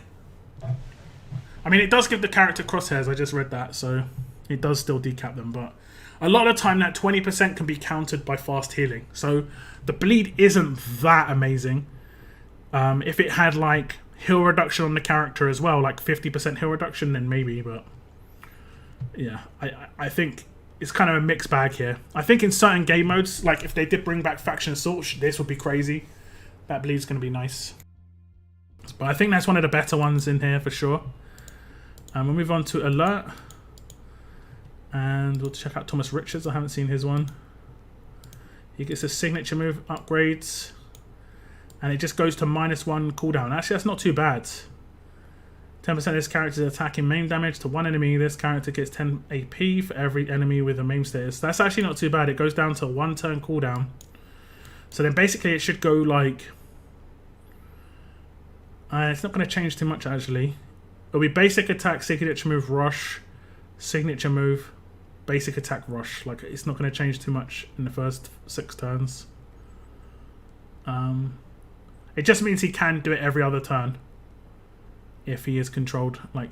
I mean, it does give the character crosshairs, I just read that, so it does still decap them, but a lot of the time that 20% can be countered by fast healing, so the bleed isn't that amazing. If it had like heal reduction on the character as well, like 50% heal reduction, then maybe, but yeah, I think it's kind of a mixed bag here. I think in certain game modes, like if they did bring back Faction Assault, this would be crazy. That bleed's going to be nice. But I think that's one of the better ones in here for sure. We'll move on to Alert. And we'll check out Thomas Richards. I haven't seen his one. He gets a signature move upgrades. And it just goes to -1 cooldown. Actually, that's not too bad. 10% of this character's attacking main damage to one enemy. This character gets 10 AP for every enemy with a main status. That's actually not too bad. It goes down to 1 turn cooldown. So then basically it should go like... it's not going to change too much actually. It'll be basic attack, signature move, rush, signature move, basic attack, rush. Like, it's not going to change too much in the first 6 turns. It just means he can do it every other turn if he is controlled, like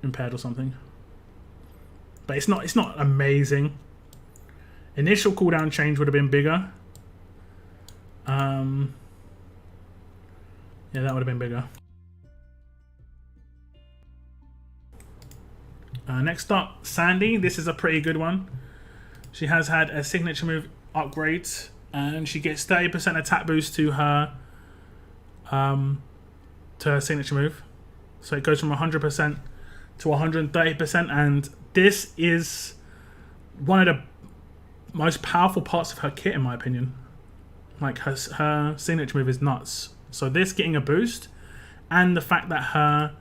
impaired or something. But it's not amazing. Initial cooldown change would have been bigger. Yeah, that would have been bigger. Next up, Sandy. This is a pretty good one. She has had a signature move upgrade, and she gets 30% attack boost to her signature move. So it goes from 100% to 130%, and this is one of the most powerful parts of her kit, in my opinion. Like, her signature move is nuts. So this getting a boost, and the fact that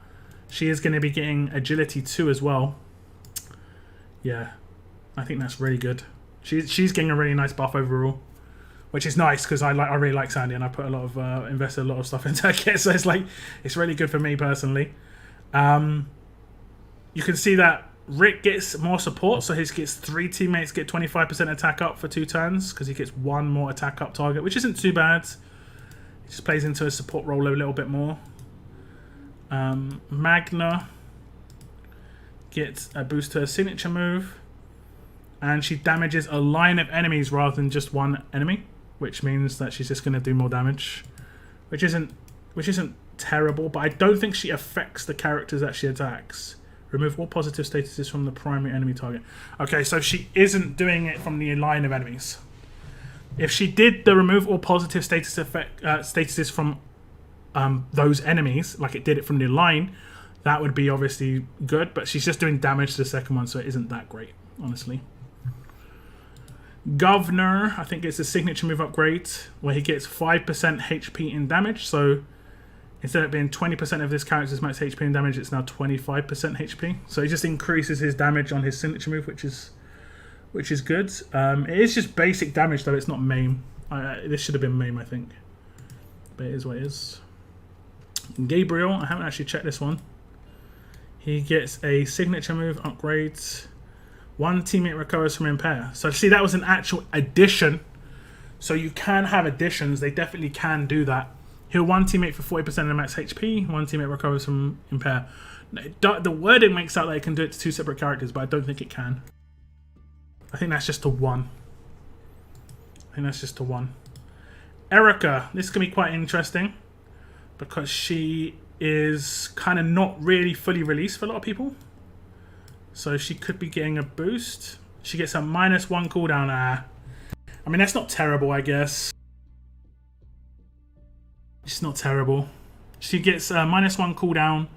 she is going to be getting agility 2 as well. Yeah, I think that's really good. She's getting a really nice buff overall, which is nice because I really like Sandy, and I put invested a lot of stuff into her kit. So it's really good for me personally. You can see that Rick gets more support, so his 3 teammates get 25% attack up for 2 turns because he gets 1 more attack up target, which isn't too bad. He just plays into a support role a little bit more. Magna gets a boost to her signature move, and she damages a line of enemies rather than just one enemy, which means that she's just going to do more damage, which isn't terrible, but I don't think she affects the characters that she attacks. Remove all positive statuses from the primary enemy target. Okay, so she isn't doing it from the line of enemies. If she did the remove all positive statuses from those enemies, like it did it from the line, that would be obviously good, but she's just doing damage to the second one, so it isn't that great, honestly. Governor, I think it's a signature move upgrade where he gets 5% HP in damage, so instead of being 20% of this character's max HP in damage, it's now 25% HP. So he just increases his damage on his signature move, which is good. It is just basic damage though, it's not maim. This should have been maim, I think. But it is what it is. Gabriel, I haven't actually checked this one. He gets a signature move upgrade. 1 teammate recovers from impair. So see, that was an actual addition. So you can have additions. They definitely can do that. Heal 1 teammate for 40% of the max HP. 1 teammate recovers from impair. The wording makes out that it can do it to 2 separate characters, but I don't think it can. I think that's just to 1. Erica. This is going to be quite interesting because she is kind of not really fully released for a lot of people. So she could be getting a boost. She gets a -1 cooldown. I mean, that's not terrible, I guess. It's not terrible. She gets a -1 cooldown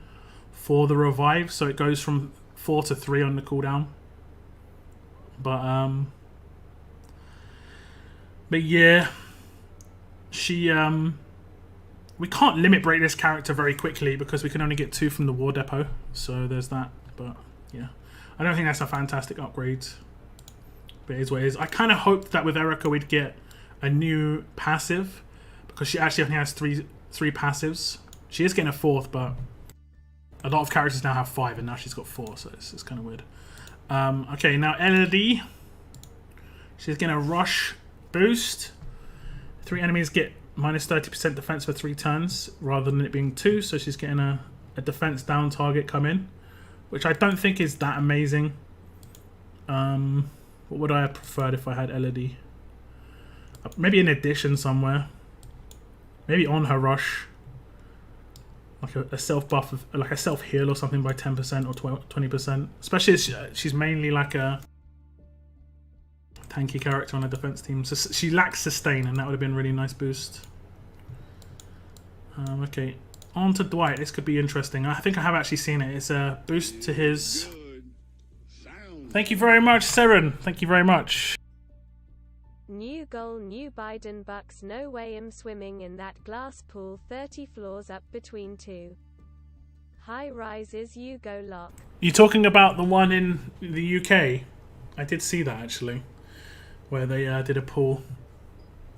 for the revive, so it goes from 4 to 3 on the cooldown. But yeah, she we can't limit break this character very quickly because we can only get 2 from the war depot. So there's that. But yeah, I don't think that's a fantastic upgrade. But it is what it is. I kind of hoped that with Erica we'd get a new passive because she actually only has three passives. She is getting a 4th, but a lot of characters now have 5, and now she's got 4, so it's kind of weird. Okay, now Elodie. She's getting a rush boost. 3 enemies get -30% defense for 3 turns rather than it being 2, so she's getting a defense down target come in, which I don't think is that amazing. What would I have preferred if I had Elodie? Maybe an addition somewhere. Maybe on her rush. Like a self buff, like a self heal or something by 10% or 20%. Especially as she's mainly like a tanky character on a defense team. So she lacks sustain, and that would have been a really nice boost. Okay, on to Dwight. This could be interesting. I think I have actually seen it. It's a boost to his... Thank you very much, Seren. Thank you very much. New goal, new Biden Bucks. No way I'm swimming in that glass pool 30 floors up between 2. High rises you go lock. You talking about the one in the UK? I did see that actually, where they did a pool.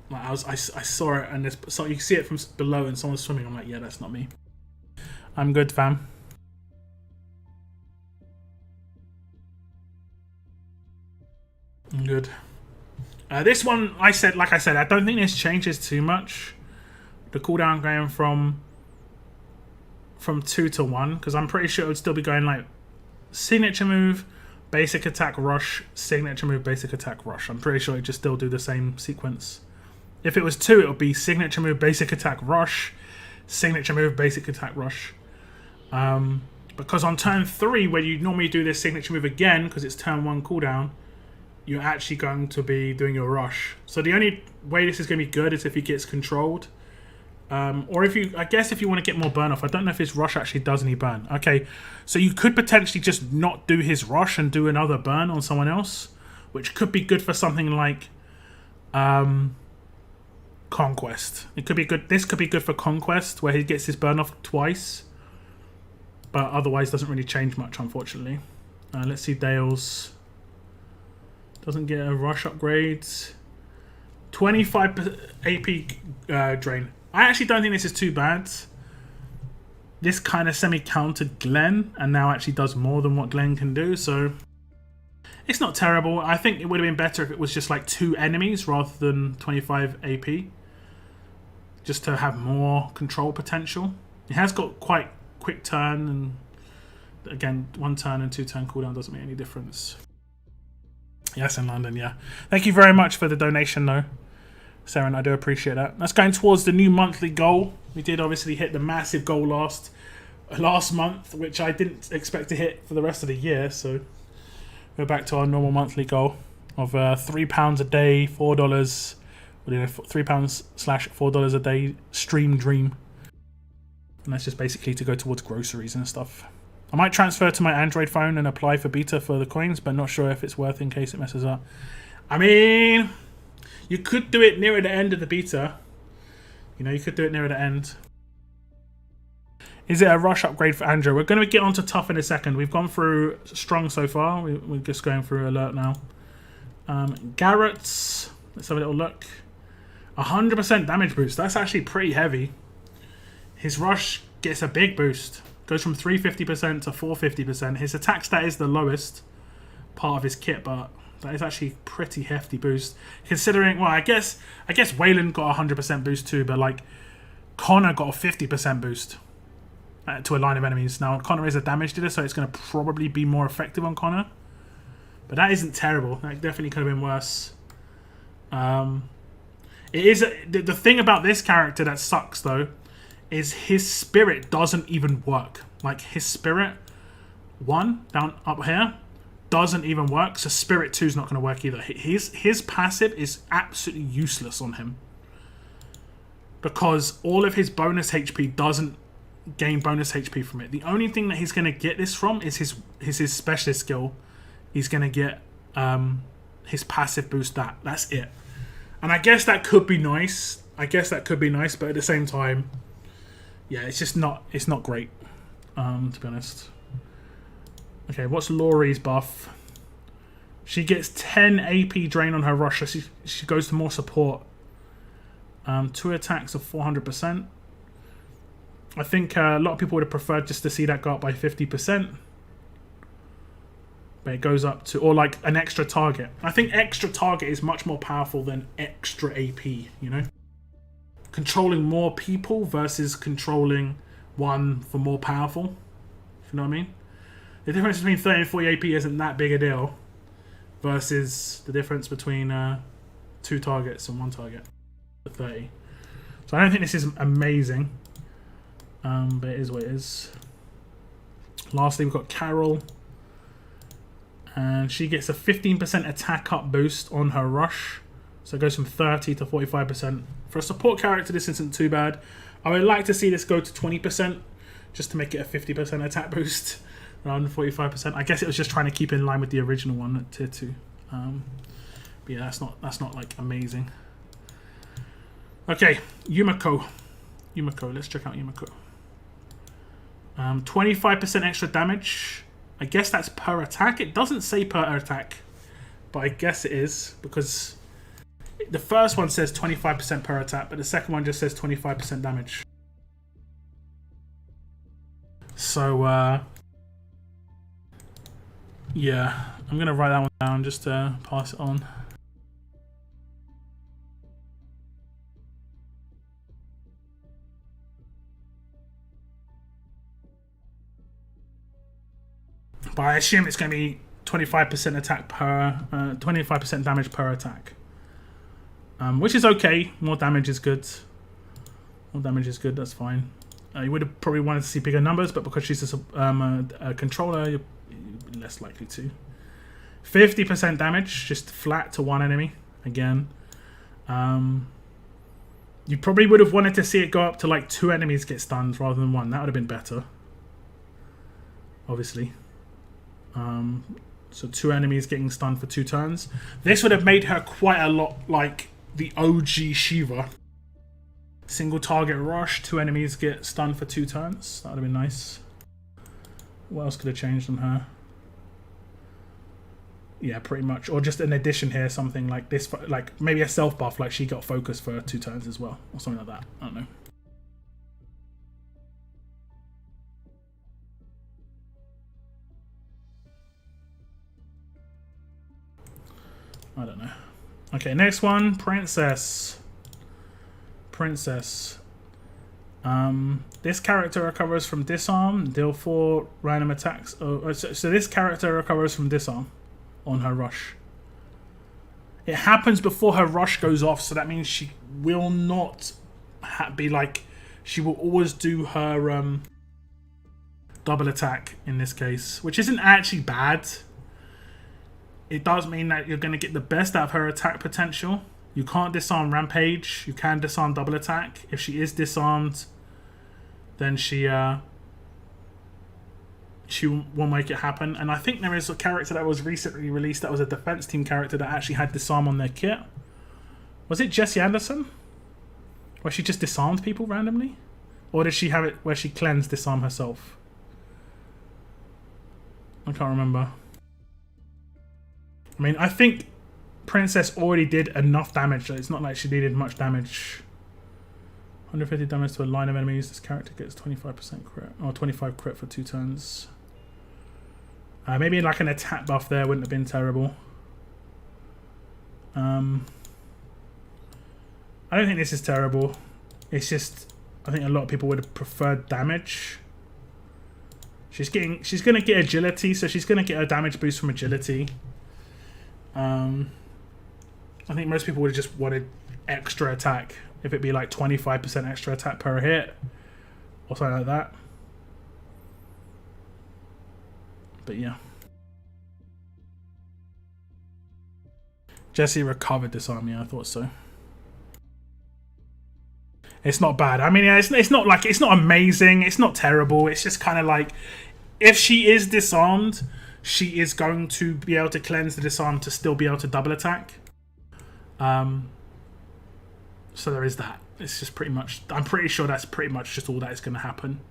Like I saw it, and so you can see it from below, and someone's swimming. I'm like, yeah, that's not me. I'm good, fam. I'm good. This one, like I said, I don't think this changes too much. The cooldown going from 2 to 1, because I'm pretty sure it would still be going like signature move, basic attack, rush, signature move, basic attack, rush. I'm pretty sure it'd just still do the same sequence. If it was 2, it would be signature move, basic attack, rush, signature move, basic attack, rush. Because on turn 3, where you normally do this signature move again, because it's turn 1 cooldown, you're actually going to be doing your rush. So the only way this is going to be good is if he gets controlled. Or I guess if you want to get more burn off. I don't know if his rush actually does any burn. Okay, so you could potentially just not do his rush and do another burn on someone else, which could be good for something like Conquest. It could be good. This could be good for Conquest, where he gets his burn off twice, but otherwise doesn't really change much, unfortunately. Let's see, Dale's doesn't get a rush upgrade. 25 AP drain. I actually don't think this is too bad. This kind of semi-countered Glenn, and now actually does more than what Glenn can do, so it's not terrible. I think it would have been better if it was just like 2 enemies rather than 25 AP, just to have more control potential. It has got quite quick turn, and again, 1 turn and 2 turn cooldown doesn't make any difference. Yes, in London, yeah. Thank you very much for the donation, though, Saren. I do appreciate that. That's going towards the new monthly goal. We did obviously hit the massive goal last month, which I didn't expect to hit for the rest of the year. So we're back to our normal monthly goal of £3 a day, $4. £3/$4 a day stream dream, and that's just basically to go towards groceries and stuff. I might transfer to my Android phone and apply for beta for the coins, but not sure if it's worth in case it messes up. I mean, you could do it nearer the end of the beta. You know, you could do it nearer the end. Is it a rush upgrade for Andrew? We're going to get onto tough in a second. We've gone through strong so far. We're just going through alert now. Garrett's, let's have a little look. 100% damage boost. That's actually pretty heavy. His rush gets a big boost. Goes from 350% to 450%. His attack stat is the lowest part of his kit, but that is actually a pretty hefty boost. Considering, well, I guess Waylon got a 100% boost too, but like Connor got a 50% boost to a line of enemies. Now Connor is a damage dealer, so it's going to probably be more effective on Connor. But that isn't terrible. That definitely could have been worse. It is the thing about this character that sucks though, is his spirit doesn't even work. Like his spirit 1 down up here doesn't even work, so spirit 2 is not going to work either. His passive is absolutely useless on him, because all of his bonus HP doesn't gain bonus HP from it. The only thing that he's going to get this from is his specialist skill. He's going to get his passive boost. That's it. And I guess that could be nice. But at the same time, yeah, it's not great, to be honest. Okay, what's Laurie's buff? She gets 10 AP drain on her rush, so she goes to more support. 2 attacks of 400%. I think a lot of people would have preferred just to see that go up by 50%. But it goes up to, or like an extra target. I think extra target is much more powerful than extra AP, you know? Controlling more people versus controlling one for more powerful. If you know what I mean? The difference between 30 and 40 AP isn't that big a deal versus the difference between 2 targets and 1 target for 30. So I don't think this is amazing, but it is what it is. Lastly, we've got Carol, and she gets a 15% attack up boost on her rush. So it goes from 30 to 45%. For a support character, this isn't too bad. I would like to see this go to 20%, just to make it a 50% attack boost rather than 45%. I guess it was just trying to keep in line with the original one at tier 2. But yeah, that's not like amazing. Okay, Yumiko. Let's check out Yumiko. 25% extra damage. I guess that's per attack. It doesn't say per attack, but I guess it is because the first one says 25% per attack, but the second one just says 25% damage. So, yeah, I'm going to write that one down just to pass it on. But I assume it's going to be 25% attack per, 25% damage per attack. Which is okay. More damage is good. More damage is good, that's fine. You would have probably wanted to see bigger numbers, but because she's a controller, you're less likely to. 50% damage, just flat to one enemy, again. You probably would have wanted to see it go up to like 2 enemies get stunned rather than 1. That would have been better. Obviously. So 2 enemies getting stunned for 2 turns. This would have made her quite a lot like the OG Shiva. Single target rush, 2 enemies get stunned for 2 turns. That would have been nice. What else could have changed on her? Yeah, pretty much. Or just an addition here, something like this, like maybe a self buff, like she got focus for 2 turns as well, or something like that. I don't know. I don't know. Okay, next one, Princess. This character recovers from disarm. Deal 4 random attacks. So this character recovers from disarm on her rush. It happens before her rush goes off, so that means she will not be like. She will always do her double attack in this case, which isn't actually bad. It does mean that you're going to get the best out of her attack potential. You can't disarm Rampage. You can disarm double attack. If she is disarmed, then she will make it happen. And I think there is a character that was recently released that was a defense team character that actually had disarm on their kit. Was it Jessie Anderson? Where she just disarmed people randomly? Or did she have it where she cleansed disarm herself? I can't remember. I mean, I think Princess already did enough damage, so it's not like she needed much damage. 150 damage to a line of enemies. This character gets 25% crit, or 25 crit for 2 turns. Maybe like an attack buff there wouldn't have been terrible. I don't think this is terrible. It's just, I think a lot of people would have preferred damage. She's going to get agility, so she's going to get a damage boost from agility. I think most people would have just wanted extra attack. If it'd be like 25% extra attack per hit or something like that. But yeah. Jessie recovered disarm, yeah, I thought so. It's not bad. I mean, yeah, it's not like, it's not amazing. It's not terrible. It's just kind of like, if she is disarmed, she is going to be able to cleanse the disarm to still be able to double attack. So there is that. It's just pretty much, I'm pretty sure that's pretty much just all that is going to happen.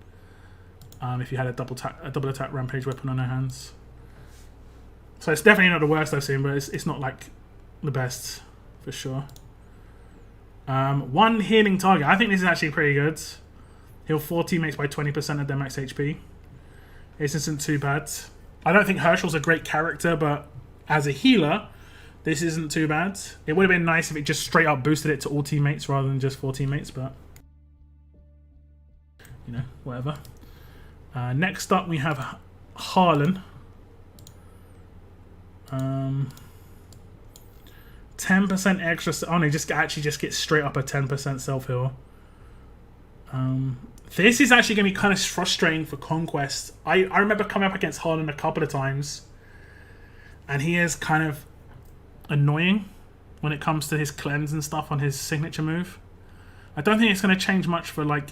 If you had a double attack rampage weapon on her hands. So it's definitely not the worst I've seen, but it's not like the best for sure. 1 healing target. I think this is actually pretty good. Heal 4 teammates by 20% of their max HP. This isn't too bad. I don't think Herschel's a great character, but as a healer, this isn't too bad. It would have been nice if it just straight up boosted it to all teammates rather than just 4 teammates, but you know, whatever. Next up we have Harlan. 10% extra. Oh no, just gets straight up a 10% self heal. This is actually going to be kind of frustrating for Conquest. I remember coming up against Harlan a couple of times, and he is kind of annoying when it comes to his cleanse and stuff on his signature move. I don't think it's going to change much for like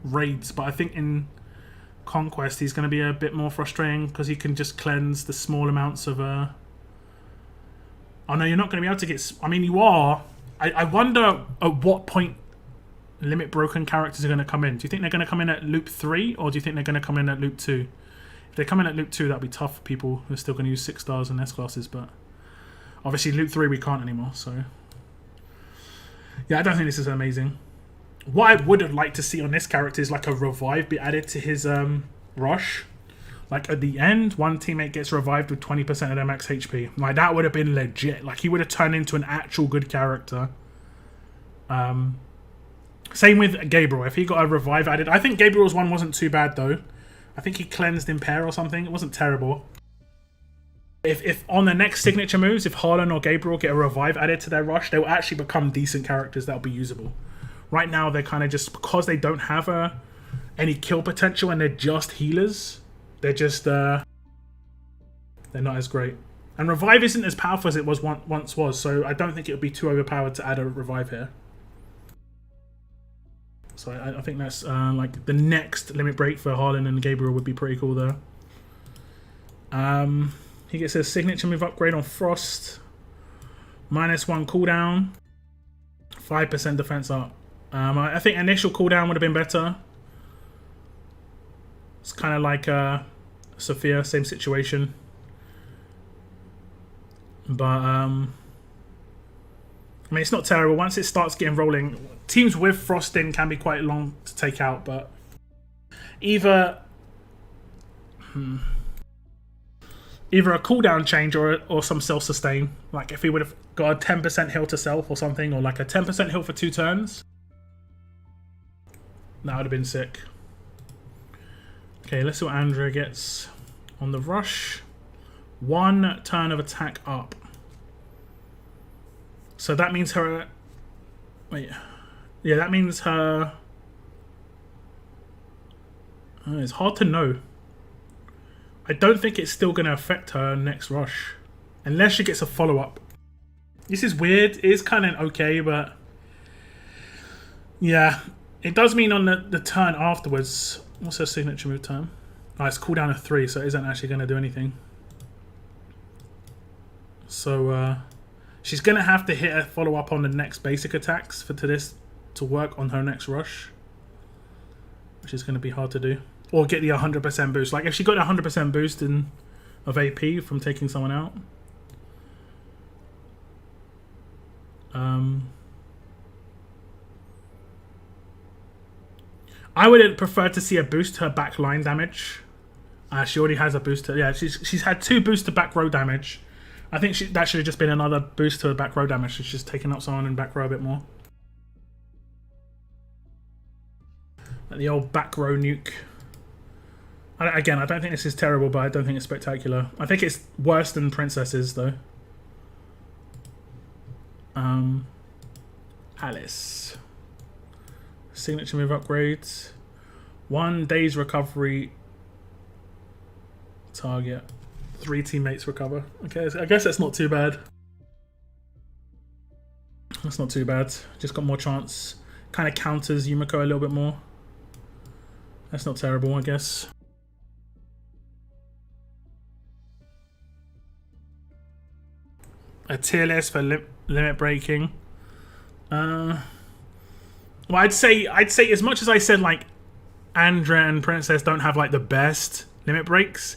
raids, but I think in Conquest he's going to be a bit more frustrating because he can just cleanse the small amounts of oh no, you're not going to be able to get, I mean you are. I wonder at what point limit broken characters are going to come in? Do you think they're going to come in at loop 3, or do you think they're going to come in at loop 2? If they come in at loop 2, that'll be tough for people who are still going to use 6 stars and S classes, but obviously loop 3 we can't anymore, so yeah, I don't think this is amazing. What I would have liked to see on this character is like a revive be added to his rush. Like at the end, one teammate gets revived with 20% of their max HP. Like that would have been legit. Like he would have turned into an actual good character. Same with Gabriel. If he got a revive added, I think Gabriel's one wasn't too bad though. I think he cleansed Impair or something. It wasn't terrible. If on the next signature moves, if Harlan or Gabriel get a revive added to their rush, they'll actually become decent characters that'll be usable. Right now, they're kind of just, because they don't have any kill potential and they're just healers, they're just, they're not as great. And revive isn't as powerful as it was once was, so I don't think it would be too overpowered to add a revive here. So I think that's like the next limit break for Harlan and Gabriel would be pretty cool there. He gets a signature move upgrade on Frost. -1 cooldown. 5% defense up. I think initial cooldown would have been better. It's kind of like Sophia, same situation. But I mean, it's not terrible. Once it starts getting rolling, teams with Frost in can be quite long to take out, but either a cooldown change or some self-sustain. Like if he would have got a 10% heal to self or something, or like a 10% heal for 2 turns. That would have been sick. Okay, let's see what Andrea gets on the rush. 1 turn of attack up. So that means her... Wait. Yeah, that means her... it's hard to know. I don't think it's still going to affect her next rush. Unless she gets a follow-up. This is weird. It is kind of okay, but... yeah. It does mean on the turn afterwards... What's her signature move turn? Oh, it's cooldown of 3, so it isn't actually going to do anything. So, she's going to have to hit a follow-up on the next basic attacks for this to work on her next rush. Which is going to be hard to do. Or get the 100% boost. Like, if she got a 100% boost of AP from taking someone out. I would prefer to see a boost to her back line damage. She already has a boost to... yeah, she's had 2 boosts to back row damage. I think that should have just been another boost to her back row damage. She's just taking up someone in back row a bit more. Like the old back row nuke. Again, I don't think this is terrible, but I don't think it's spectacular. I think it's worse than Princess's, though. Alice. Signature move upgrades. 1 day's recovery target. 3 teammates recover. Okay, so I guess that's not too bad. That's not too bad. Just got more chance. Kind of counters Yumiko a little bit more. That's not terrible, I guess. A tier list for limit breaking. Well, I'd say as much as I said like Andrea and Princess don't have like the best limit breaks,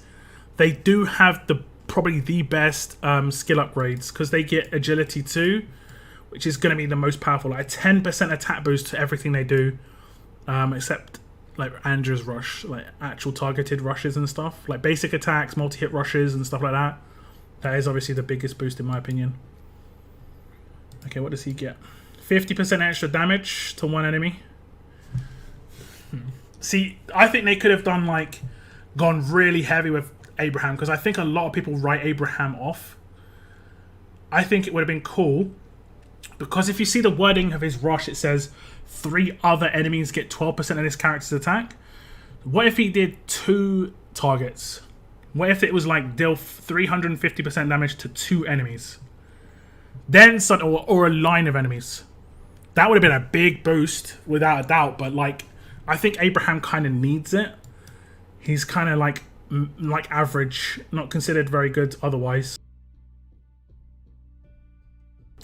they do have probably the best skill upgrades because they get agility 2, which is going to be the most powerful. Like a 10% attack boost to everything they do, except like Andrea's rush, like actual targeted rushes and stuff, like basic attacks, multi-hit rushes and stuff like that. That is obviously the biggest boost in my opinion. Okay, what does he get? 50% extra damage to 1 enemy. See, I think they could have gone really heavy with Abraham because I think a lot of people write Abraham off. I think it would have been cool because if you see the wording of his rush, it says 3 other enemies get 12% of this character's attack. What if he did 2 targets? What if it was like deal 350% damage to 2 enemies? Then or a line of enemies. That would have been a big boost without a doubt, but like I think Abraham kind of needs it. He's kind of like average, not considered very good otherwise.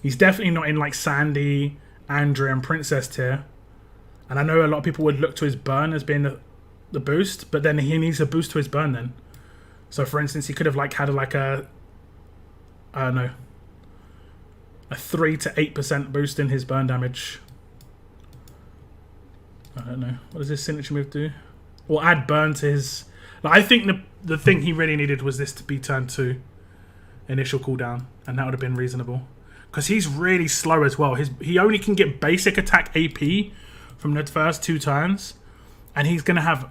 He's definitely not in like Sandy, Andrea and Princess tier. And I know a lot of people would look to his burn as being the boost, but then he needs a boost to his burn then. So for instance, he could have like had like a, I don't know, a 3 to 8% boost in his burn damage. I don't know. What does his signature move do? Or add burn to his... Like, I think the thing he really needed was this to be turn 2 initial cooldown, and that would have been reasonable. Because he's really slow as well. He only can get basic attack AP from the first 2 turns, and he's going to have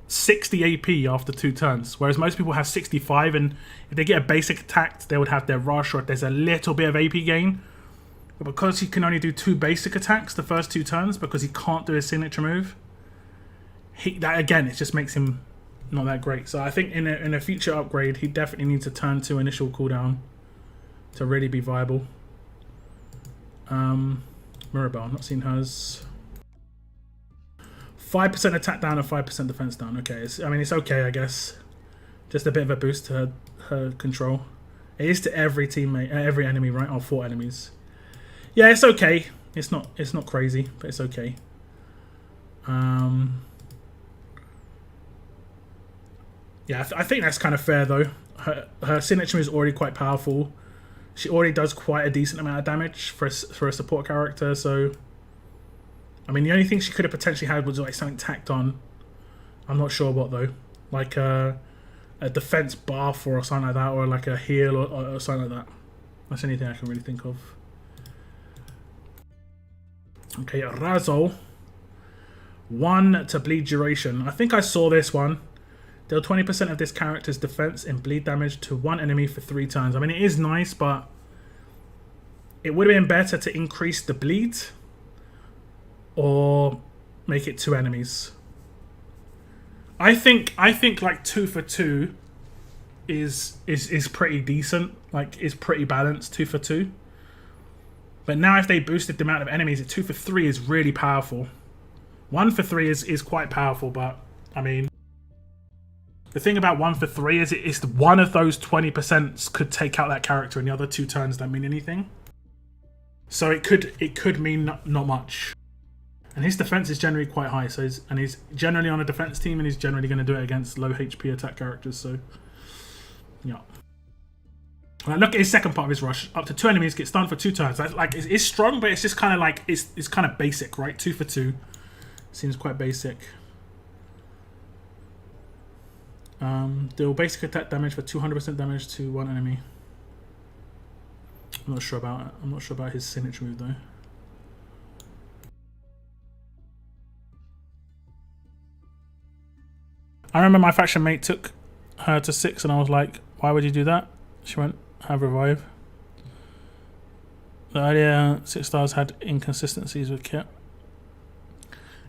60 AP after 2 turns, whereas most people have 65, and if they get a basic attack, they would have their rush, or if there's a little bit of AP gain. But because he can only do 2 basic attacks the first 2 turns, because he can't do his signature move, that again, it just makes him not that great. So I think in a future upgrade, he definitely needs a turn 2 initial cooldown to really be viable. Mirabelle, not seen hers. 5% attack down and 5% defense down. Okay, I mean, it's okay, I guess. Just a bit of a boost to her control. It is to every teammate, every enemy, right? Or 4 enemies. Yeah, it's okay. It's not crazy, but it's okay. Yeah, I think that's kind of fair though. Her signature is already quite powerful. She already does quite a decent amount of damage for a support character, so... I mean, the only thing she could have potentially had was like something tacked on. I'm not sure what though. Like a defense buff or something like that, or like a heal or something like that. That's anything I can really think of. Okay, Razo. 1 to bleed duration. I think I saw this one. Deal 20% of this character's defense and bleed damage to 1 enemy for 3 turns. I mean, it is nice, but it would have been better to increase the bleed or make it 2 enemies. I think like 2 for 2 is pretty decent. Like, is pretty balanced, 2 for 2. But now if they boosted the amount of enemies, 2 for 3 is really powerful. 1 for 3 is quite powerful, but I mean, the thing about 1 for 3 is it's one of those 20% could take out that character, and the other 2 turns don't mean anything. So it could mean not much. And his defense is generally quite high, so he's generally on a defense team, and he's generally going to do it against low HP attack characters. So yeah. Right, look at his second part of his rush. Up to 2 enemies get stunned for 2 turns. Like it's strong, but it's just kind of like it's kind of basic, right? 2 for 2 seems quite basic. Deal basic attack damage for 200% damage to 1 enemy. I'm not sure about it. I'm not sure about his signature move though. I remember my faction mate took her to 6, and I was like, "Why would you do that?" She went, "Have revive." The earlier 6 stars had inconsistencies with kit.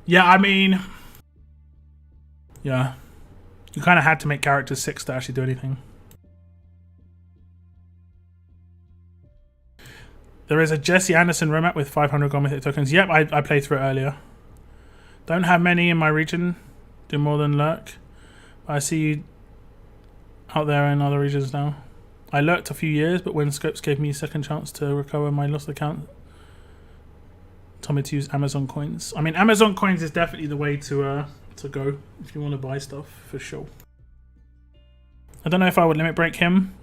Yeah, I mean, yeah. You kind of had to make characters 6 to actually do anything. There is a Jesse Anderson remap with 500 gold mythic tokens. Yep, I played through it earlier. Don't have many in my region. Do more than lurk. I see you out there in other regions now. I lurked a few years, but when Scopes gave me a second chance to recover my lost account, told me to use Amazon coins. I mean, Amazon coins is definitely the way to go if you want to buy stuff, for sure. I don't know if I would limit break him,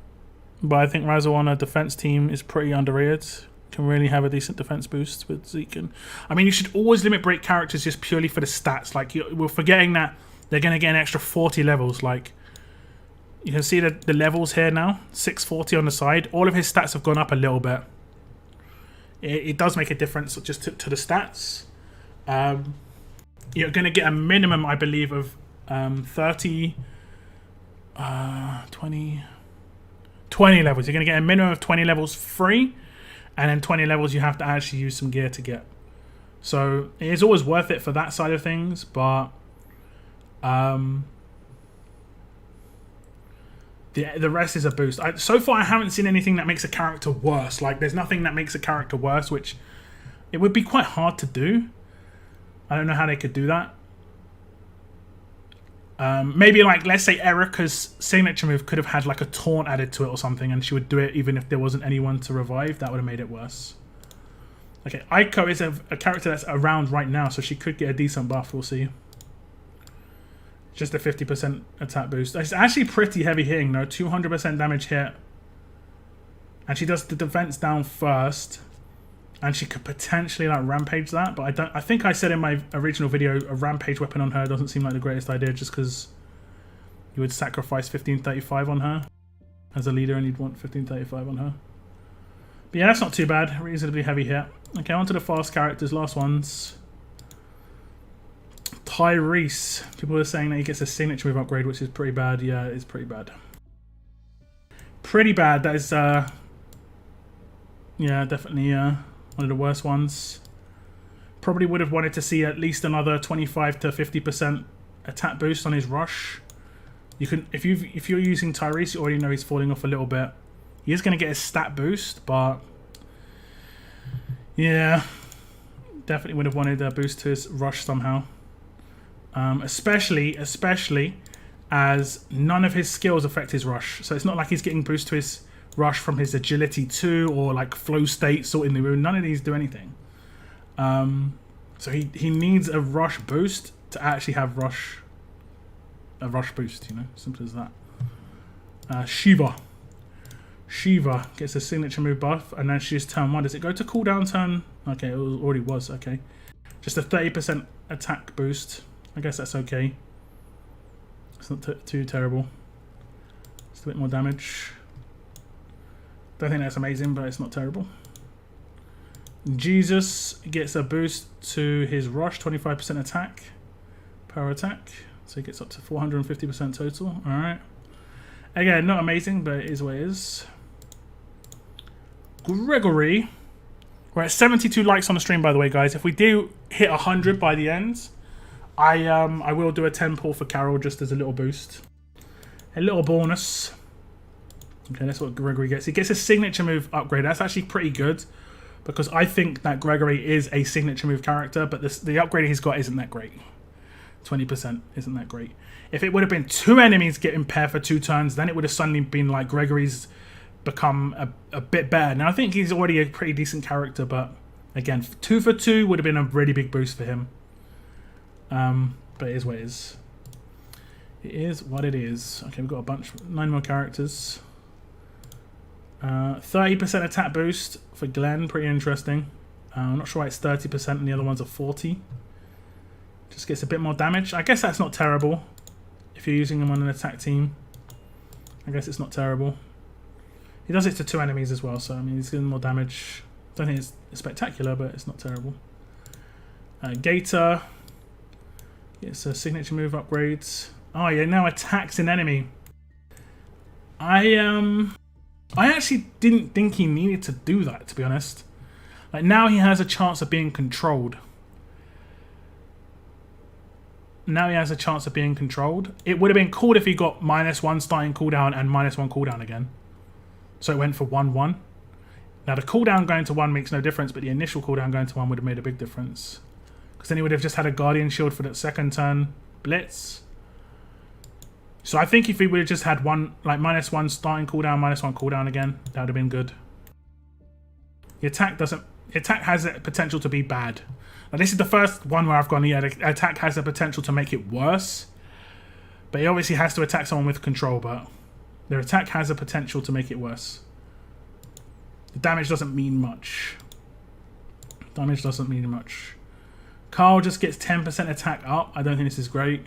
but I think Razzle on a defense team is pretty underrated. Can really have a decent defense boost with Zeke. And I mean, you should always limit break characters just purely for the stats. Like, we're forgetting that they're going to get an extra 40 levels. Like, you can see the levels here now, 640 on the side. All of his stats have gone up a little bit. It does make a difference just to the stats. You're going to get a minimum, I believe, of 20 levels. You're going to get a minimum of 20 levels free, and then 20 levels you have to actually use some gear to get. So it is always worth it for that side of things, but the rest is a boost. So far I haven't seen anything that makes a character worse. Like, there's nothing that makes a character worse, which it would be quite hard to do. I don't know how they could do that. Maybe, like, let's say Erica's signature move could have had like a taunt added to it or something, and she would do it even if there wasn't anyone to revive. That would have made it worse. Okay, Aiko is a character that's around right now, so she could get a decent buff. We'll see. Just a 50% attack boost. It's actually pretty heavy hitting though. 200% damage hit. And she does the defense down first. And she could potentially like rampage that, but I think I said in my original video a rampage weapon on her doesn't seem like the greatest idea, just because you would sacrifice 1535 on her as a leader and you'd want 1535 on her. But yeah, that's not too bad. Reasonably heavy hit. Okay, on to the fast characters, last ones. Tyrese. People are saying that he gets a signature move upgrade, which is pretty bad. Yeah, it's pretty bad. Pretty bad. That is, yeah, definitely one of the worst ones. Probably would have wanted to see at least another 25 to 50% attack boost on his rush. You can, if you're using Tyrese, you already know he's falling off a little bit. He is going to get a stat boost, but yeah, definitely would have wanted a boost to his rush somehow. Especially as none of his skills affect his rush. So it's not like he's getting boost to his rush from his agility 2 or like flow state sorting the room. None of these do anything. So he needs a rush boost to actually have a rush boost, you know, simple as that. Shiva gets a signature move buff, and then she's turn 1. Does it go to cooldown turn? Okay, it already was. Okay, just a 30% attack boost. I guess that's okay. It's not too terrible. Just a bit more damage. Don't think that's amazing, but it's not terrible. Jesus gets a boost to his rush, 25% attack, power attack. So he gets up to 450% total. Alright. Again, not amazing, but it is what it is. Gregory. We're at 72 likes on the stream, by the way, guys. If we do hit 100 by the end, I will do a 10 pull for Carol just as a little boost. A little bonus. Okay, that's what Gregory gets. He gets a signature move upgrade. That's actually pretty good, because I think that Gregory is a signature move character, but the upgrade he's got isn't that great. 20% isn't that great. If it would have been 2 enemies getting paired for 2 turns, then it would have suddenly been like Gregory's become a bit better. Now I think he's already a pretty decent character, but again, 2 for 2 would have been a really big boost for him. But it is what it is. It is what it is. Okay, we've got a bunch, 9 more characters. 30% attack boost for Glenn, pretty interesting. I'm not sure why it's 30% and the other ones are 40. Just gets a bit more damage. I guess that's not terrible if you're using him on an attack team. I guess it's not terrible. He does it to 2 enemies as well, so I mean he's getting more damage. Don't think it's spectacular, but it's not terrible. Gator gets a signature move upgrades. Oh yeah, now attacks an enemy. I actually didn't think he needed to do that, to be honest. Like, now he has a chance of being controlled. Now he has a chance of being controlled. It would have been cool if he got -1 starting cooldown and -1 cooldown again. So it went for 1-1. Now the cooldown going to 1 makes no difference, but the initial cooldown going to 1 would have made a big difference. Because then he would have just had a Guardian Shield for that second turn blitz. So I think if he would have just had -1 starting cooldown, -1 cooldown again, that would have been good. The attack has the potential to be bad. Now this is the first one where I've gone, yeah, the attack has the potential to make it worse. But he obviously has to attack someone with control, but their attack has the potential to make it worse. The damage doesn't mean much. Damage doesn't mean much. Carl just gets 10% attack up. I don't think this is great.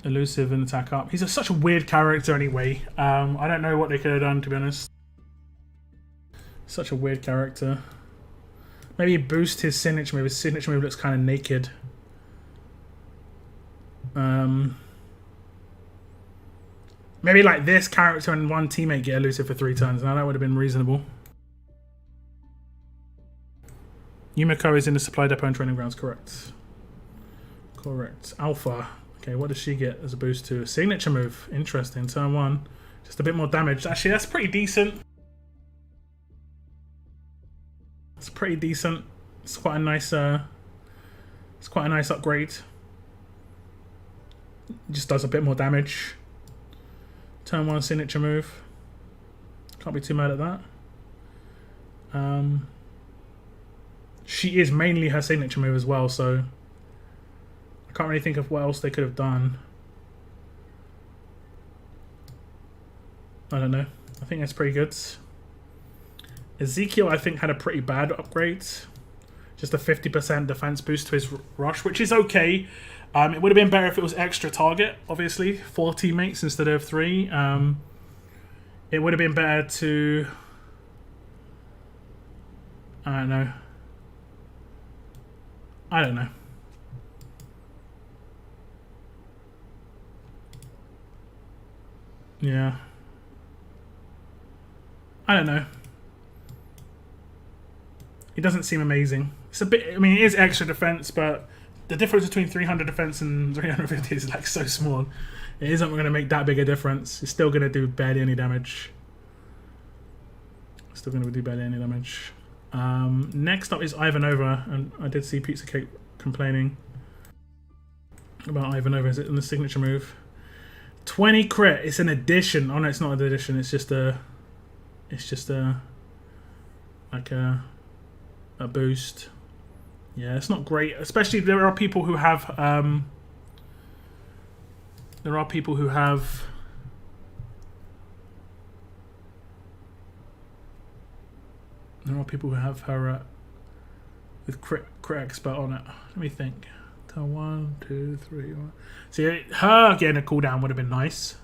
Elusive and attack up. He's such a weird character anyway. I don't know what they could have done, to be honest. Such a weird character. Maybe boost his signature move. His signature move looks kind of naked. Maybe like this character and 1 teammate get elusive for 3 turns. Now that would have been reasonable. Yumiko is in the supply depot and training grounds, correct. Correct. Alpha. Okay, what does she get as a boost to? A signature move. Interesting. Turn 1. Just a bit more damage. Actually, that's pretty decent. It's pretty decent. It's quite a nice upgrade. Just does a bit more damage. Turn 1 signature move. Can't be too mad at that. She is mainly her signature move as well, so I can't really think of what else they could have done. I don't know. I think that's pretty good. Ezekiel, I think, had a pretty bad upgrade. Just a 50% defense boost to his rush, which is okay. It would have been better if it was extra target, obviously. 4 teammates instead of 3. It would have been better to... I don't know. Yeah. I don't know. It doesn't seem amazing. It's a bit... I mean, it is extra defense, but the difference between 300 defense and 350 is like so small. It isn't going to make that big a difference. It's still going to do barely any damage. Next up is Ivanova, and I did see Pizza Cake complaining about Ivanova. Is it in the signature move? 20 crit. It's an addition. Oh no, it's not an addition. It's just a like a boost. Yeah, it's not great. Especially there are people who have her with crit expert on it. Let me think. 1, 2, 3. 1. See, her getting a cooldown would have been nice.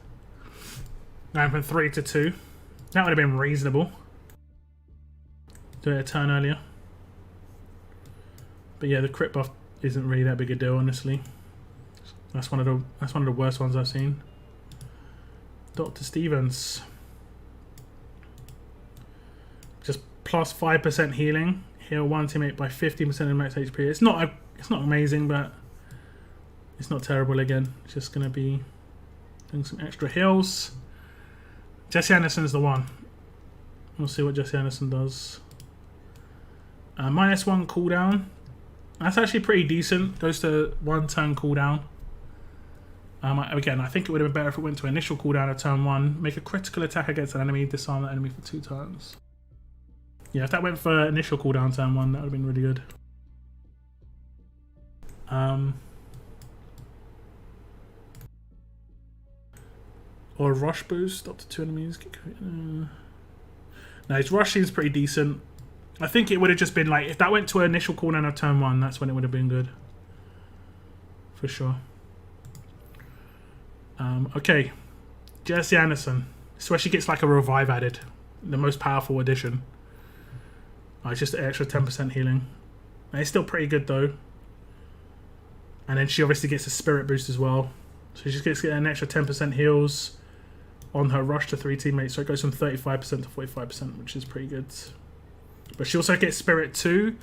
Going from 3 to 2. That would have been reasonable. Do it a turn earlier. But yeah, the crit buff isn't really that big a deal, honestly. That's one of the worst ones I've seen. Dr. Stevens. Just plus 5% healing. Heal one teammate by 15% of max HP. It's not amazing, but it's not terrible again. It's just gonna be doing some extra heals. Jesse Anderson's the one. We'll see what Jesse Anderson does. -1 cooldown. That's actually pretty decent. Goes to 1 turn cooldown. Again, I think it would have been better if it went to initial cooldown at turn 1. Make a critical attack against an enemy. Disarm that enemy for 2 turns. Yeah, if that went for initial cooldown turn 1, that would have been really good. Or rush boost up to 2 enemies. No, his rush seems pretty decent. I think it would have just been like, if that went to an initial cooldown of turn 1, that's when it would have been good. For sure. Okay. Jesse Anderson. This is where she gets like a revive added. The most powerful addition. It's just an extra 10% healing. And it's still pretty good though. And then she obviously gets a spirit boost as well. So she just gets an extra 10% heals on her rush to 3 teammates. So it goes from 35% to 45%, which is pretty good. But she also gets Spirit 2,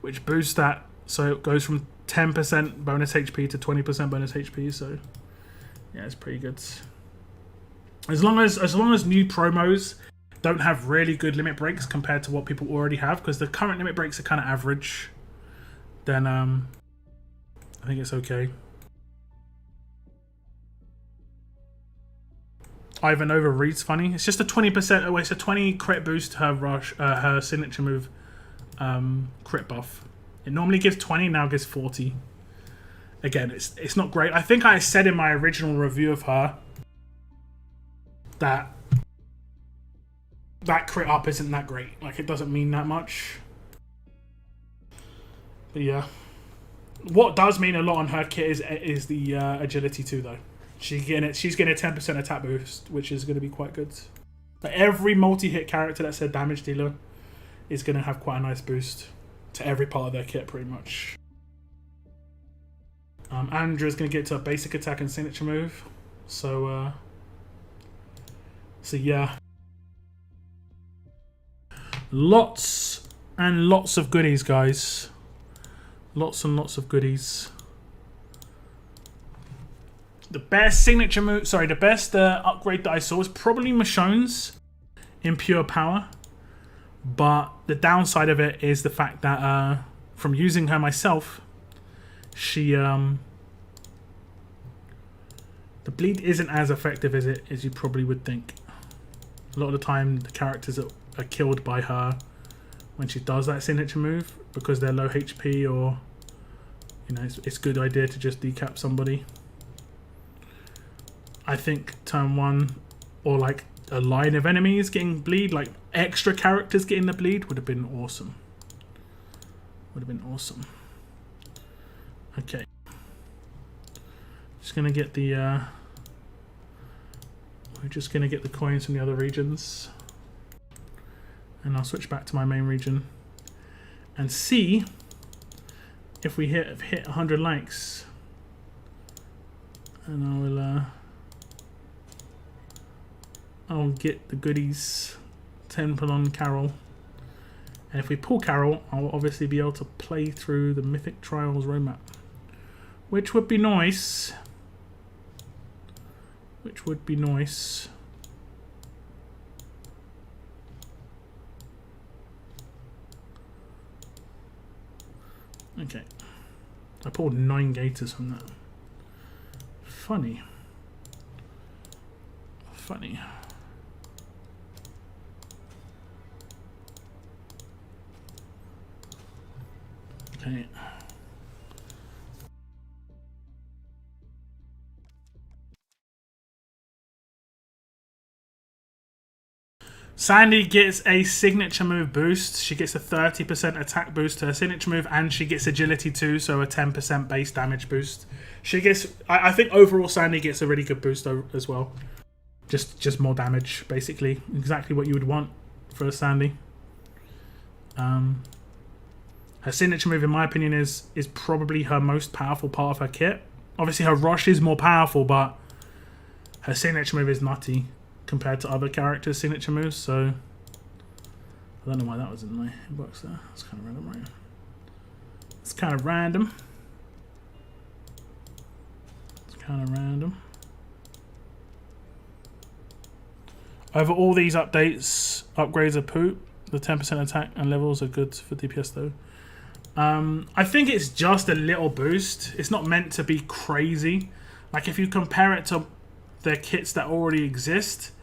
which boosts that. So it goes from 10% bonus HP to 20% bonus HP. So yeah, it's pretty good. As long as new promos don't have really good limit breaks compared to what people already have, because the current limit breaks are kind of average, then I think it's okay. Ivanova reads funny. It's just a 20%. Oh, it's a 20 crit boost to her rush, her signature move, crit buff. It normally gives 20, now gives 40. Again, it's not great. I think I said in my original review of her that crit up isn't that great. Like, it doesn't mean that much. But yeah, what does mean a lot on her kit is the agility too, though. She's getting a 10% attack boost, which is going to be quite good. But every multi-hit character that's a damage dealer is going to have quite a nice boost to every part of their kit, pretty much. Andrew's going to get to a basic attack and signature move. So yeah. Lots and lots of goodies, guys. Lots and lots of goodies. The best signature move, the best upgrade that I saw was probably Michonne's in pure power. But the downside of it is the fact that from using her myself, she the bleed isn't as effective as you probably would think. A lot of the time, the characters are killed by her when she does that signature move because they're low HP, or you know, it's a good idea to just decap somebody. I think turn 1 or like a line of enemies getting bleed, like extra characters getting the bleed, would have been awesome. Would have been awesome. Okay. Just gonna get the we're just gonna get the coins from the other regions. And I'll switch back to my main region and see if we hit 100 likes. And I'll get the goodies. 10 pull on Carol. And if we pull Carol, I'll obviously be able to play through the Mythic Trials roadmap, which would be nice. Which would be nice. Okay. I pulled 9 gators from that. Funny. Funny. Okay. Sandy gets a signature move boost. She gets a 30% attack boost to her signature move, and she gets agility too, so a 10% base damage boost. She gets, I think overall Sandy gets a really good boost as well. Just more damage, basically. Exactly what you would want for a Sandy. Her signature move, in my opinion, is probably her most powerful part of her kit. Obviously her rush is more powerful, but her signature move is nutty compared to other characters' signature moves, so I don't know why that was in my inbox there. It's kind of random, right? It's kind of random. It's kind of random. Over all these updates, upgrades are poop. The 10% attack and levels are good for DPS though. I think it's just a little boost. It's not meant to be crazy. Like if you compare it to the kits that already exist,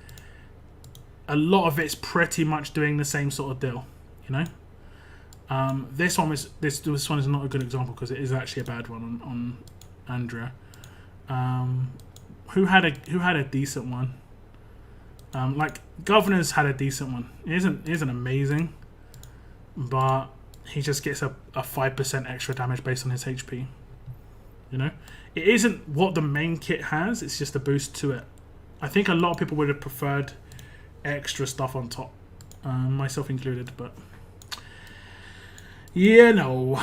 a lot of it's pretty much doing the same sort of deal, you know. This one is not a good example because it is actually a bad one on Andrea. Who had a decent one? Like Governor's had a decent one. It isn't amazing, but he just gets a 5% extra damage based on his HP. You know, it isn't what the main kit has. It's just a boost to it. I think a lot of people would have preferred extra stuff on top, myself included. But you know,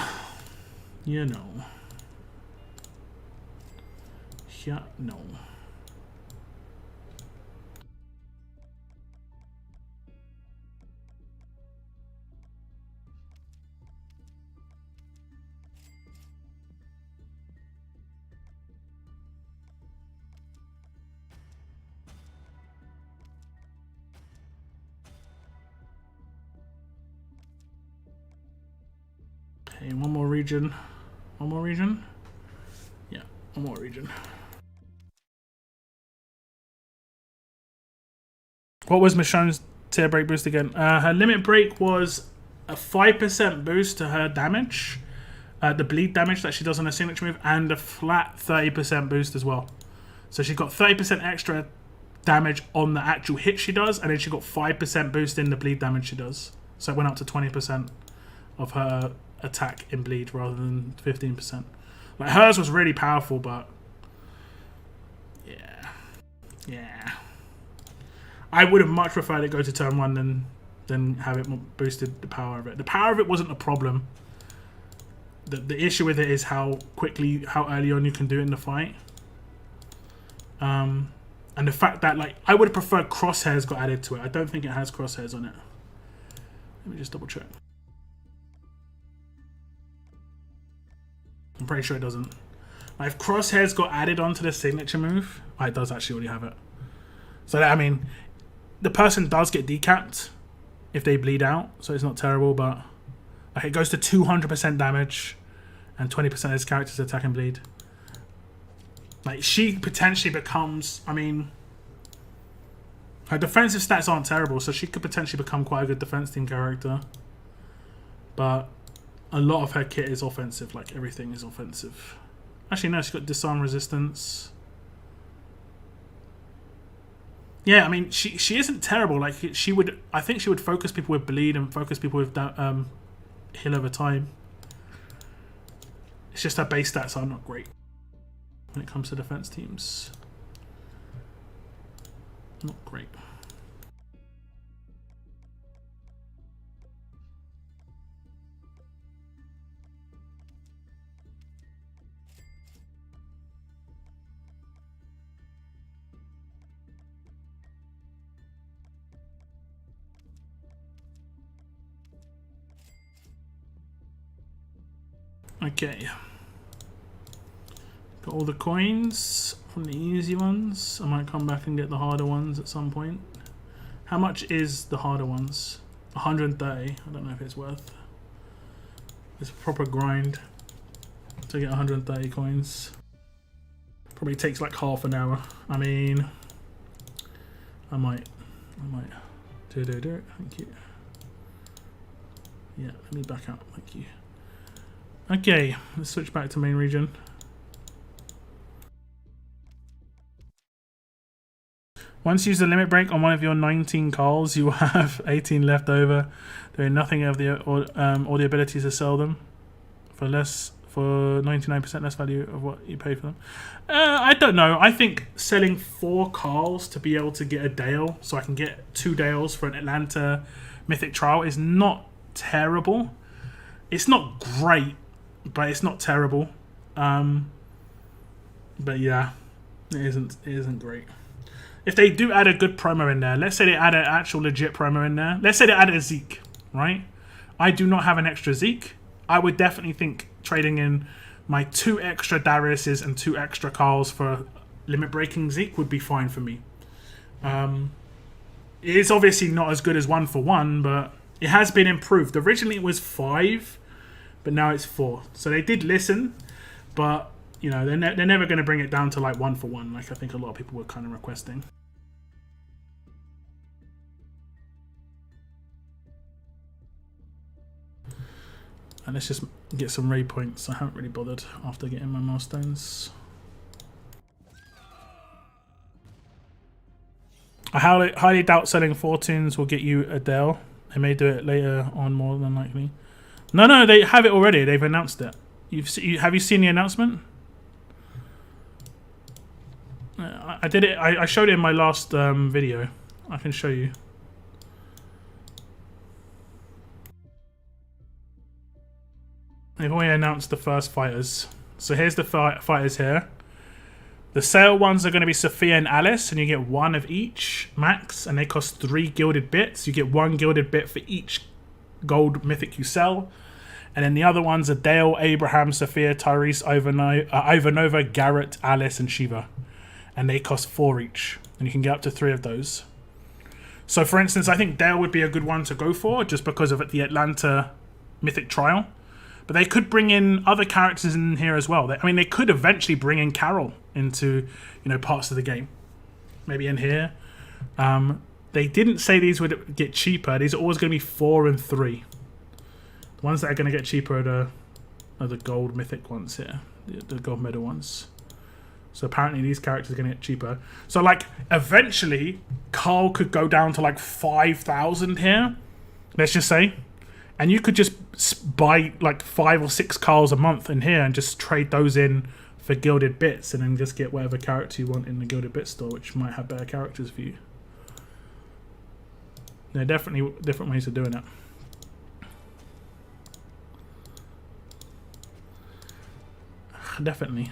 yeah, no. Okay, one more region. One more region? Yeah, one more region. What was Michonne's tier break boost again? Her limit break was a 5% boost to her damage, the bleed damage that she does on her signature move, and a flat 30% boost as well. So she got 30% extra damage on the actual hit she does, and then she got 5% boost in the bleed damage she does. So it went up to 20% of her attack in bleed rather than 15%. Like hers was really powerful, but yeah. I would have much preferred it go to turn 1 than have it boosted the power of it. The power of it wasn't a problem. The issue with it is how early on you can do it in the fight. And the fact that, like, I would have preferred crosshairs got added to it. I don't think it has crosshairs on it. Let me just double check. I'm pretty sure it doesn't. Like, if crosshairs got added onto the signature move, it does actually already have it. So that, I mean, the person does get decapped if they bleed out, so it's not terrible, but like it goes to 200% damage and 20% of his character's attack and bleed. Like, she potentially becomes, I mean, her defensive stats aren't terrible, so she could potentially become quite a good defense team character. but a lot of her kit is offensive. Like everything is offensive. Actually, no, she's got disarm resistance. Yeah, I mean, she isn't terrible. Like she would, I think she would focus people with bleed and focus people with that heal over time. It's just her base stats are not great when it comes to defense teams. Not great. Okay. Got all the coins from the easy ones. I might come back and get the harder ones at some point. How much is the harder ones? 130. I don't know if it's worth. It's a proper grind to get 130 coins. Probably takes like half an hour. I mean, I might do it. Thank you. Yeah, let me back out. Thank you. Okay, let's switch back to main region. Once you use the limit break on one of your 19 calls, you will have 18 left over. There is nothing of the or the ability to sell them for 99% less value of what you pay for them. I don't know. I think selling 4 calls to be able to get a Dale, so I can get 2 Dales for an Atlanta Mythic Trial, is not terrible. It's not great, but it's not terrible. But yeah, it isn't great. If they do add a good promo in there, let's say they add an actual legit promo in there. Let's say they add a Zeke, right? I do not have an extra Zeke. I would definitely think trading in my 2 extra Dariuses and 2 extra Carls for limit breaking Zeke would be fine for me. It is obviously not as good as 1-for-1, but it has been improved. Originally it was 5, but now it's 4. So they did listen, but you know they're never going to bring it down to like 1-for-1, like I think a lot of people were kind of requesting. And let's just get some raid points. I haven't really bothered after getting my milestones. I highly doubt selling Fortunes will get you a Dale. They may do it later on, more than likely. No, they have it already. They've announced it. Have you seen the announcement? I did it. I showed it in my last video. I can show you. They've already announced the first fighters. So here's the fighters here. The sale ones are going to be Sophia and Alice, and you get 1 of each max, and they cost 3 gilded bits. You get 1 gilded bit for each gold mythic you sell. And then the other ones are Dale, Abraham, Sophia, Tyrese, Ivanova, Garrett, Alice, and Shiva. And they cost 4 each. And you can get up to 3 of those. So for instance, I think Dale would be a good one to go for, just because of the Atlanta Mythic Trial. But they could bring in other characters in here as well. I mean, they could eventually bring in Carol into, parts of the game. Maybe in here. They didn't say these would get cheaper. These are always going to be 4 and 3. The ones that are going to get cheaper are the gold mythic ones here. The gold medal ones. So apparently these characters are going to get cheaper. So like eventually Carl could go down to like 5,000 here. Let's just say. And you could just buy like 5 or 6 Carls a month in here and just trade those in for gilded bits and then just get whatever character you want in the gilded bit store, which might have better characters for you. There are definitely different ways of doing it. Definitely.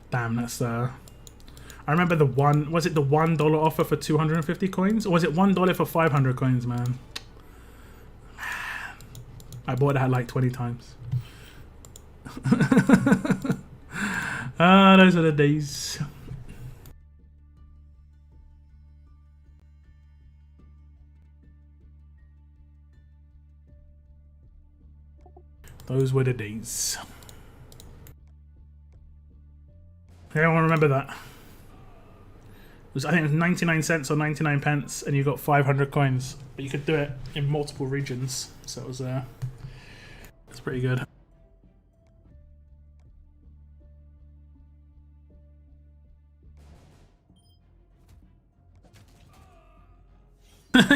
Damn, that's I remember was it the $1 offer for 250 coins? Or was it $1 for 500 coins, man? I bought that like 20 times. Those are the days. Those were the days. Everyone remember that. I think it was 99 cents or 99 pence, and you got 500 coins. But you could do it in multiple regions, so it was it's pretty good.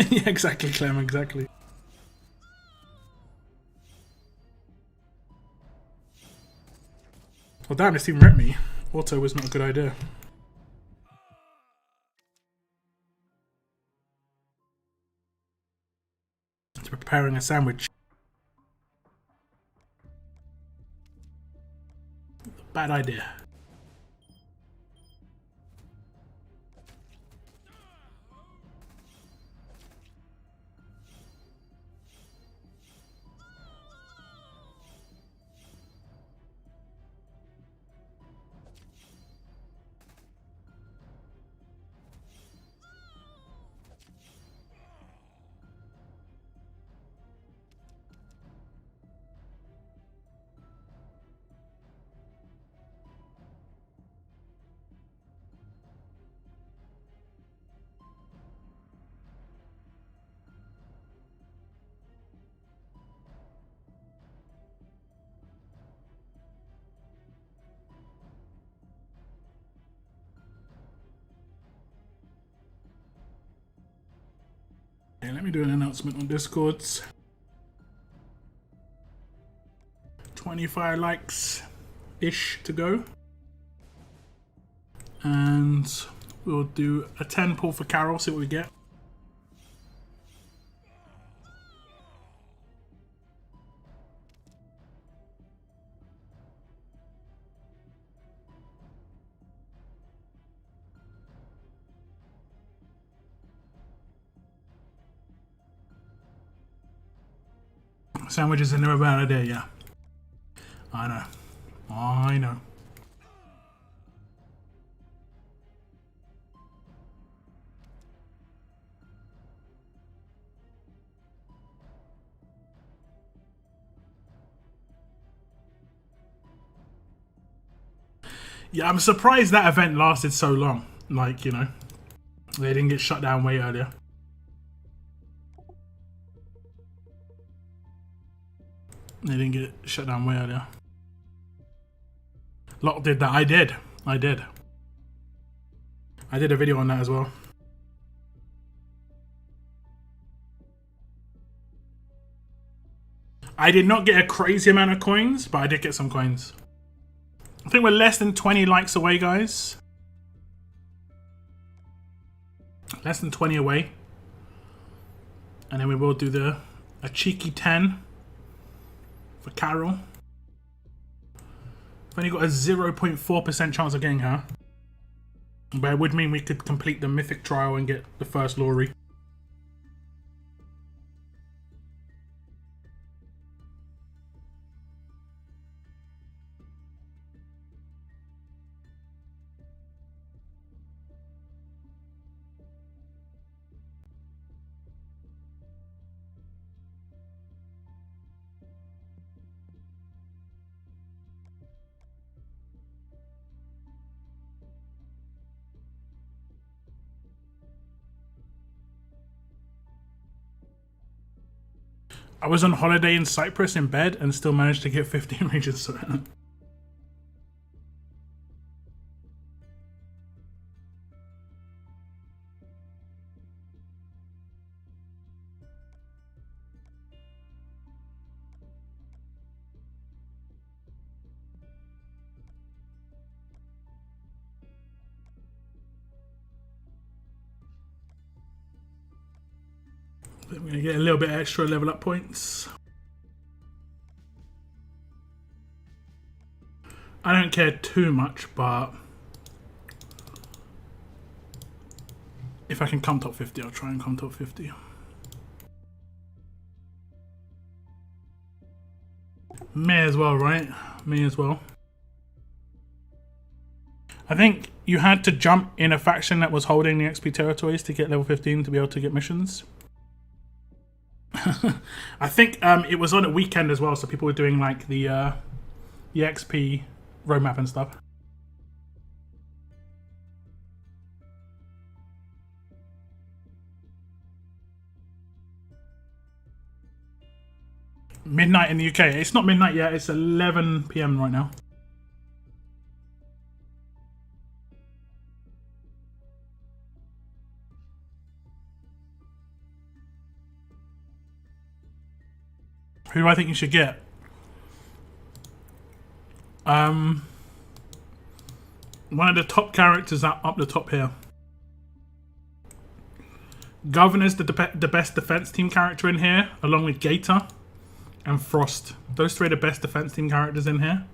Yeah, exactly, Clem, exactly. Well, damn, this team ripped me. Auto was not a good idea. It's preparing a sandwich. Bad idea. Okay, let me do an announcement on Discords. 25 likes-ish to go. And we'll do a 10 pull for Carol, see what we get. Sandwiches are never a bad idea, yeah. I know. I know. Yeah, I'm surprised that event lasted so long. Like, you know, they didn't get shut down way earlier. They didn't get shut down way earlier. Lot did that. I did a video on that as well. I did not get a crazy amount of coins, but I did get some coins. I think we're less than 20 likes away, guys. Less than 20 away. And then we will do a cheeky 10 for Carol. I've only got a 0.4% chance of getting her. But it would mean we could complete the mythic trial and get the first lorry. I was on holiday in Cyprus in bed and still managed to get 15 regions. I'm going to get a little bit extra level up points. I don't care too much, but if I can come top 50, I'll try and come top 50. May as well, right? May as well. I think you had to jump in a faction that was holding the XP territories to get level 15 to be able to get missions. I think it was on a weekend as well, so people were doing like the XP roadmap and stuff. Midnight in the UK. It's not midnight yet. It's 11 PM right now. Who do I think you should get? One of the top characters up the top here. Governor's the best defense team character in here, along with Gator and Frost. Those three are the best defense team characters in here.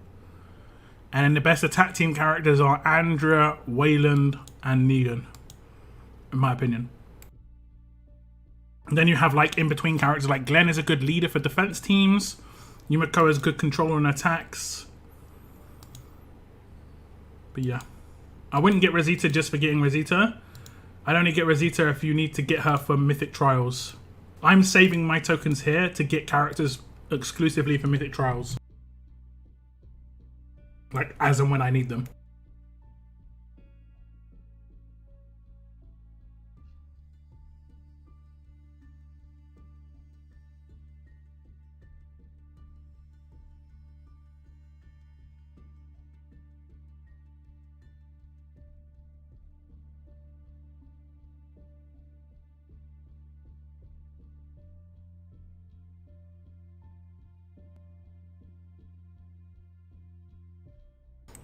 And the best attack team characters are Andrea, Wayland, and Negan, in my opinion. And then you have like in-between characters like Glenn is a good leader for defense teams. Yumiko is a good controller and attacks. But yeah. I wouldn't get Rosita just for getting Rosita. I'd only get Rosita if you need to get her for Mythic Trials. I'm saving my tokens here to get characters exclusively for Mythic Trials. Like, as and when I need them.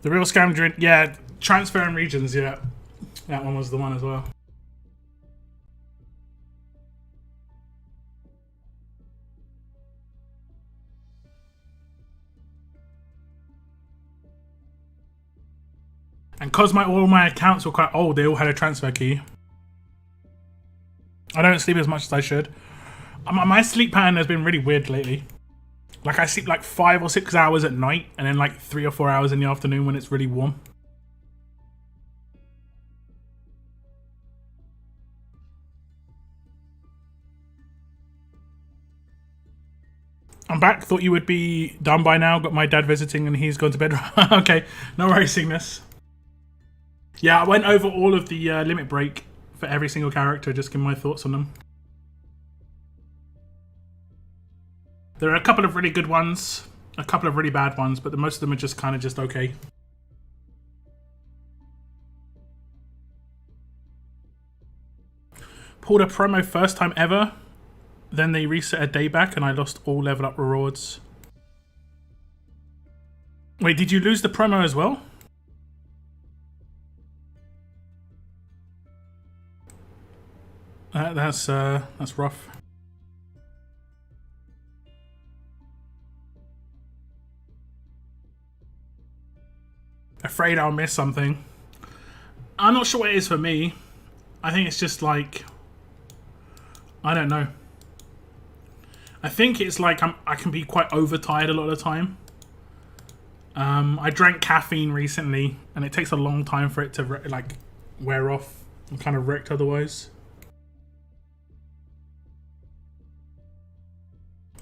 The real scam drink, yeah, transferring regions, yeah. That one was the one as well. And because all my accounts were quite old, they all had a transfer key. I don't sleep as much as I should. My sleep pattern has been really weird lately. Like, I sleep like 5 or 6 hours at night, and then like 3 or 4 hours in the afternoon when it's really warm. I'm back. Thought you would be done by now. Got my dad visiting and he's gone to bed. Okay, no worries, Cygnus. Yeah, I went over all of the limit break for every single character, just give my thoughts on them. There are a couple of really good ones, a couple of really bad ones, but most of them are just kind of just okay. Pulled a promo first time ever, then they reset a day back and I lost all level up rewards. Wait, did you lose the promo as well? That's rough. Afraid I'll miss something. I'm not sure what it is for me. I think it's just like, I don't know. I think it's like I can be quite overtired a lot of the time. I drank caffeine recently, and it takes a long time for it to like wear off. I'm kind of wrecked otherwise.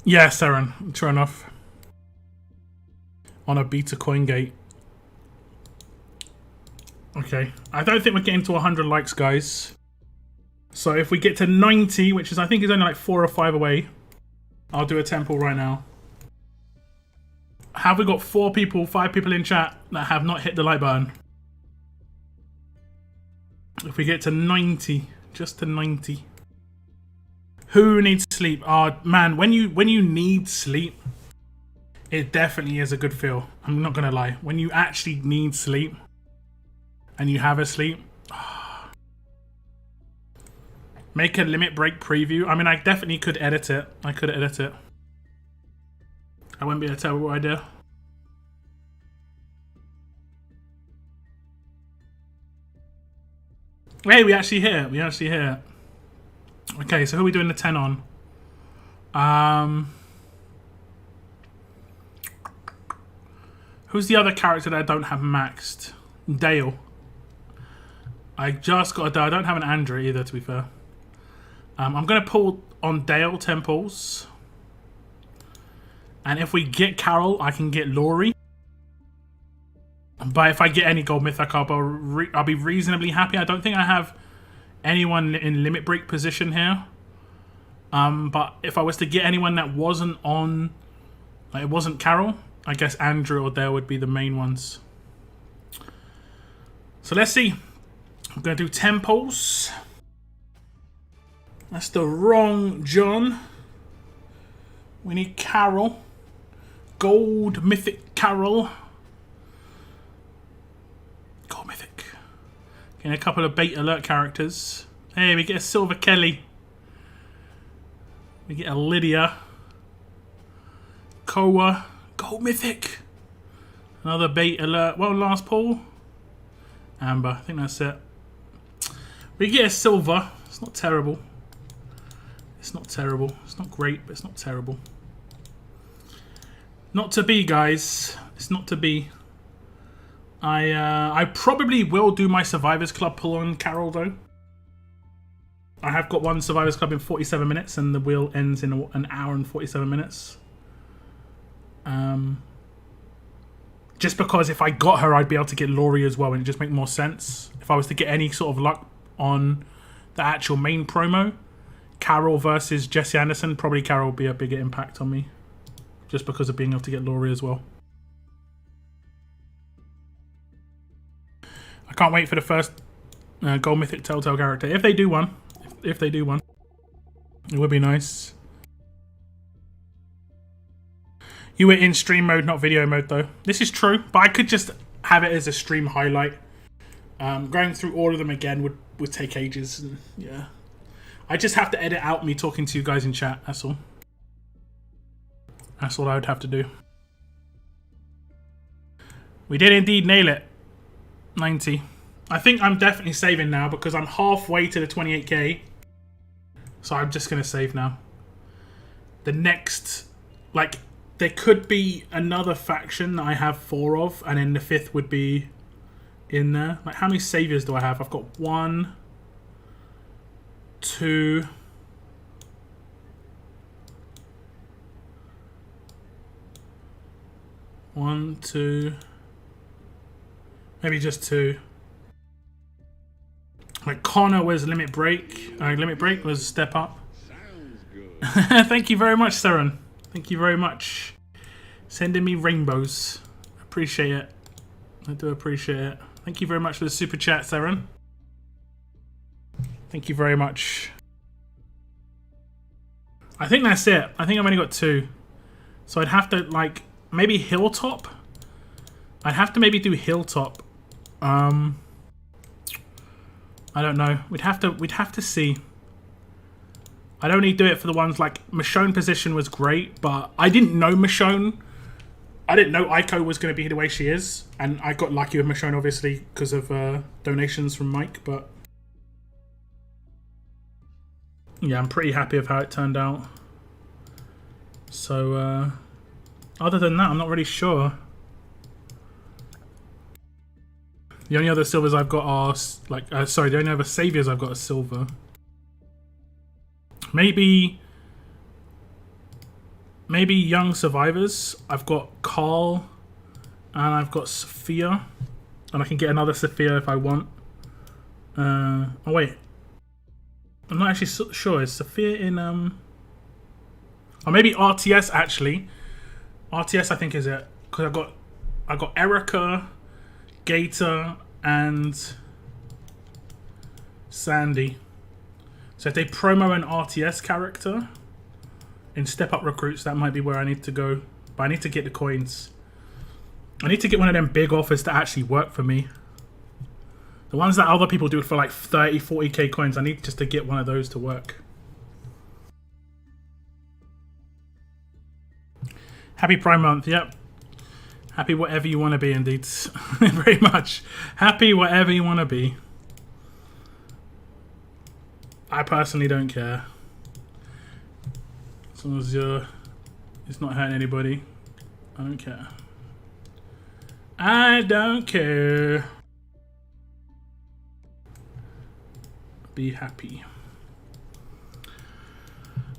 Yeah, Saren, true enough. On a beta coin gate. Okay, I don't think we're getting to 100 likes, guys. So if we get to 90, which is I think is only like 4 or 5 away, I'll do a temple right now. Have we got 5 people in chat that have not hit the like button? If we get to 90, just to 90. Who needs sleep? Oh man, when you need sleep, it definitely is a good feel. I'm not gonna lie. When you actually need sleep and you have a sleep, make a limit break preview. I mean, I definitely could edit it. I could edit it. I wouldn't be able to tell what I do. Hey, we actually hit it. We actually hit it. Okay, so who are we doing the 10 on? Who's the other character that I don't have maxed? Dale. I just got a Dale. I don't have an Andrea either, to be fair. I'm going to pull on Dale temples. And if we get Carol, I can get Laurie. But if I get any gold mythic, I'll be reasonably happy. I don't think I have anyone in limit break position here. But if I was to get anyone that wasn't on Like, it wasn't Carol. I guess Andrew or Dale would be the main ones. So let's see. I'm going to do 10 polls. That's the wrong John. We need Carol. Gold Mythic Carol. Gold Mythic. Getting a couple of bait alert characters. Hey, we get a Silver Kelly. We get a Lydia. Koa. Gold Mythic. Another bait alert. Well, last poll. Amber. I think that's it. We get a silver. It's not terrible. It's not terrible. It's not great, but it's not terrible. Not to be, guys. It's not to be. I probably will do my Survivors Club pull on Carol, though. I have got one Survivors Club in 47 minutes, and the wheel ends in an hour and 47 minutes. Just because if I got her, I'd be able to get Laurie as well, and it just make more sense. If I was to get any sort of luck on the actual main promo, Carol versus Jesse Anderson, probably Carol will be a bigger impact on me. Just because of being able to get Laurie as well. I can't wait for the first Gold Mythic Telltale character. If they do one. If they do one. It would be nice. You were in stream mode, not video mode, though. This is true, but I could just have it as a stream highlight. Going through all of them again would take ages. And, yeah. I just have to edit out me talking to you guys in chat, that's all. That's all I would have to do. We did indeed nail it. 90. I think I'm definitely saving now because I'm halfway to the 28k. So I'm just going to save now. The next... Like, there could be another faction that I have 4 of. And then the 5th would be in there. Like, how many saviors do I have? I've got 1, 2... 1, 2, maybe just 2. Like Connor was Limit Break. Limit Break was Step Up. Sounds good. Thank you very much, Saren. Thank you very much. Sending me rainbows. Appreciate it. I do appreciate it. Thank you very much for the super chat, Saren. Thank you very much. I think that's it. I think I've only got 2. So I'd have to, like... Maybe Hilltop? I'd have to maybe do Hilltop. I don't know. We'd have to see. I'd only do it for the ones like Michonne position was great, but I didn't know Michonne. I didn't know Aiko was going to be the way she is, and I got lucky with Michonne obviously because of donations from Mike. But yeah, I'm pretty happy with how it turned out. So. Other than that, I'm not really sure. The only other silvers I've got are like, sorry, the only other saviors I've got are silver. Maybe young survivors. I've got Carl, and I've got Sophia, and I can get another Sophia if I want. Oh wait, I'm not actually sure. Is Sophia in or maybe RTS actually? RTS I think is it, because I got Erica, Gator, and Sandy. So if they promo an RTS character in Step Up Recruits, that might be where I need to go. But I need to get the coins. I need to get one of them big offers to actually work for me. The ones that other people do for like 30, 40k coins, I need just to get one of those to work. Happy Prime Month, yep. Happy whatever you want to be, indeed. Very much. Happy whatever you want to be. I personally don't care. As long as it's not hurting anybody, I don't care. I don't care. Be happy.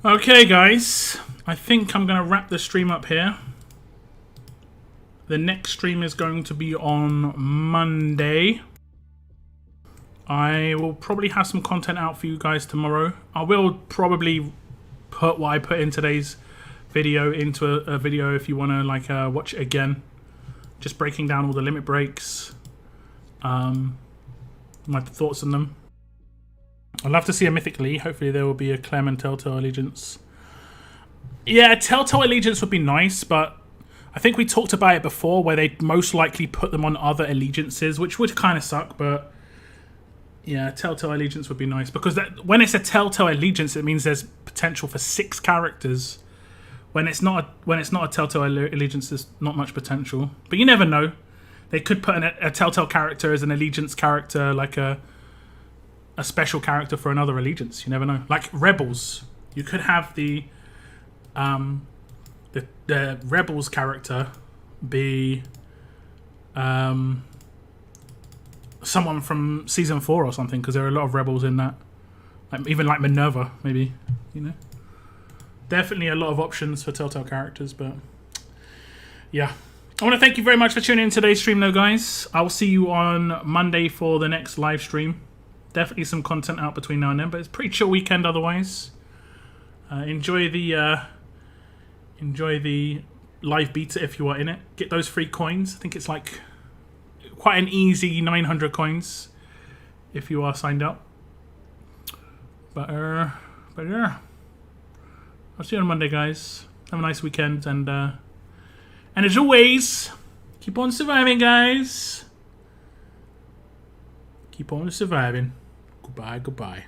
Okay, guys. I think I'm going to wrap the stream up here. The next stream is going to be on Monday. I will probably have some content out for you guys tomorrow. I will probably put what I put in today's video into a video if you want to like watch it again. Just breaking down all the limit breaks. My thoughts on them. I'd love to see a Mythic Lee. Hopefully there will be a Clem and Telltale Allegiance. Yeah, Telltale Allegiance would be nice, but I think we talked about it before where they'd most likely put them on other allegiances, which would kind of suck, but yeah, Telltale Allegiance would be nice because when it's a Telltale Allegiance, it means there's potential for 6 characters. When it's not a Telltale Allegiance, there's not much potential. But you never know. They could put a Telltale character as an Allegiance character, like a special character for another Allegiance. You never know. Like Rebels, you could have the Rebels character be someone from season 4 or something, because there are a lot of Rebels in that. Like, even like Minerva, maybe. You know, definitely a lot of options for Telltale characters. But yeah, I want to thank you very much for tuning in today's stream, though, guys. I will see you on Monday for the next live stream. Definitely some content out between now and then, but it's a pretty chill weekend otherwise. Enjoy the live beta if you are in it. Get those free coins. I think it's like quite an easy 900 coins if you are signed up. But yeah, I'll see you on Monday, guys. Have a nice weekend, and as always, keep on surviving, guys. Keep on surviving. Goodbye, goodbye.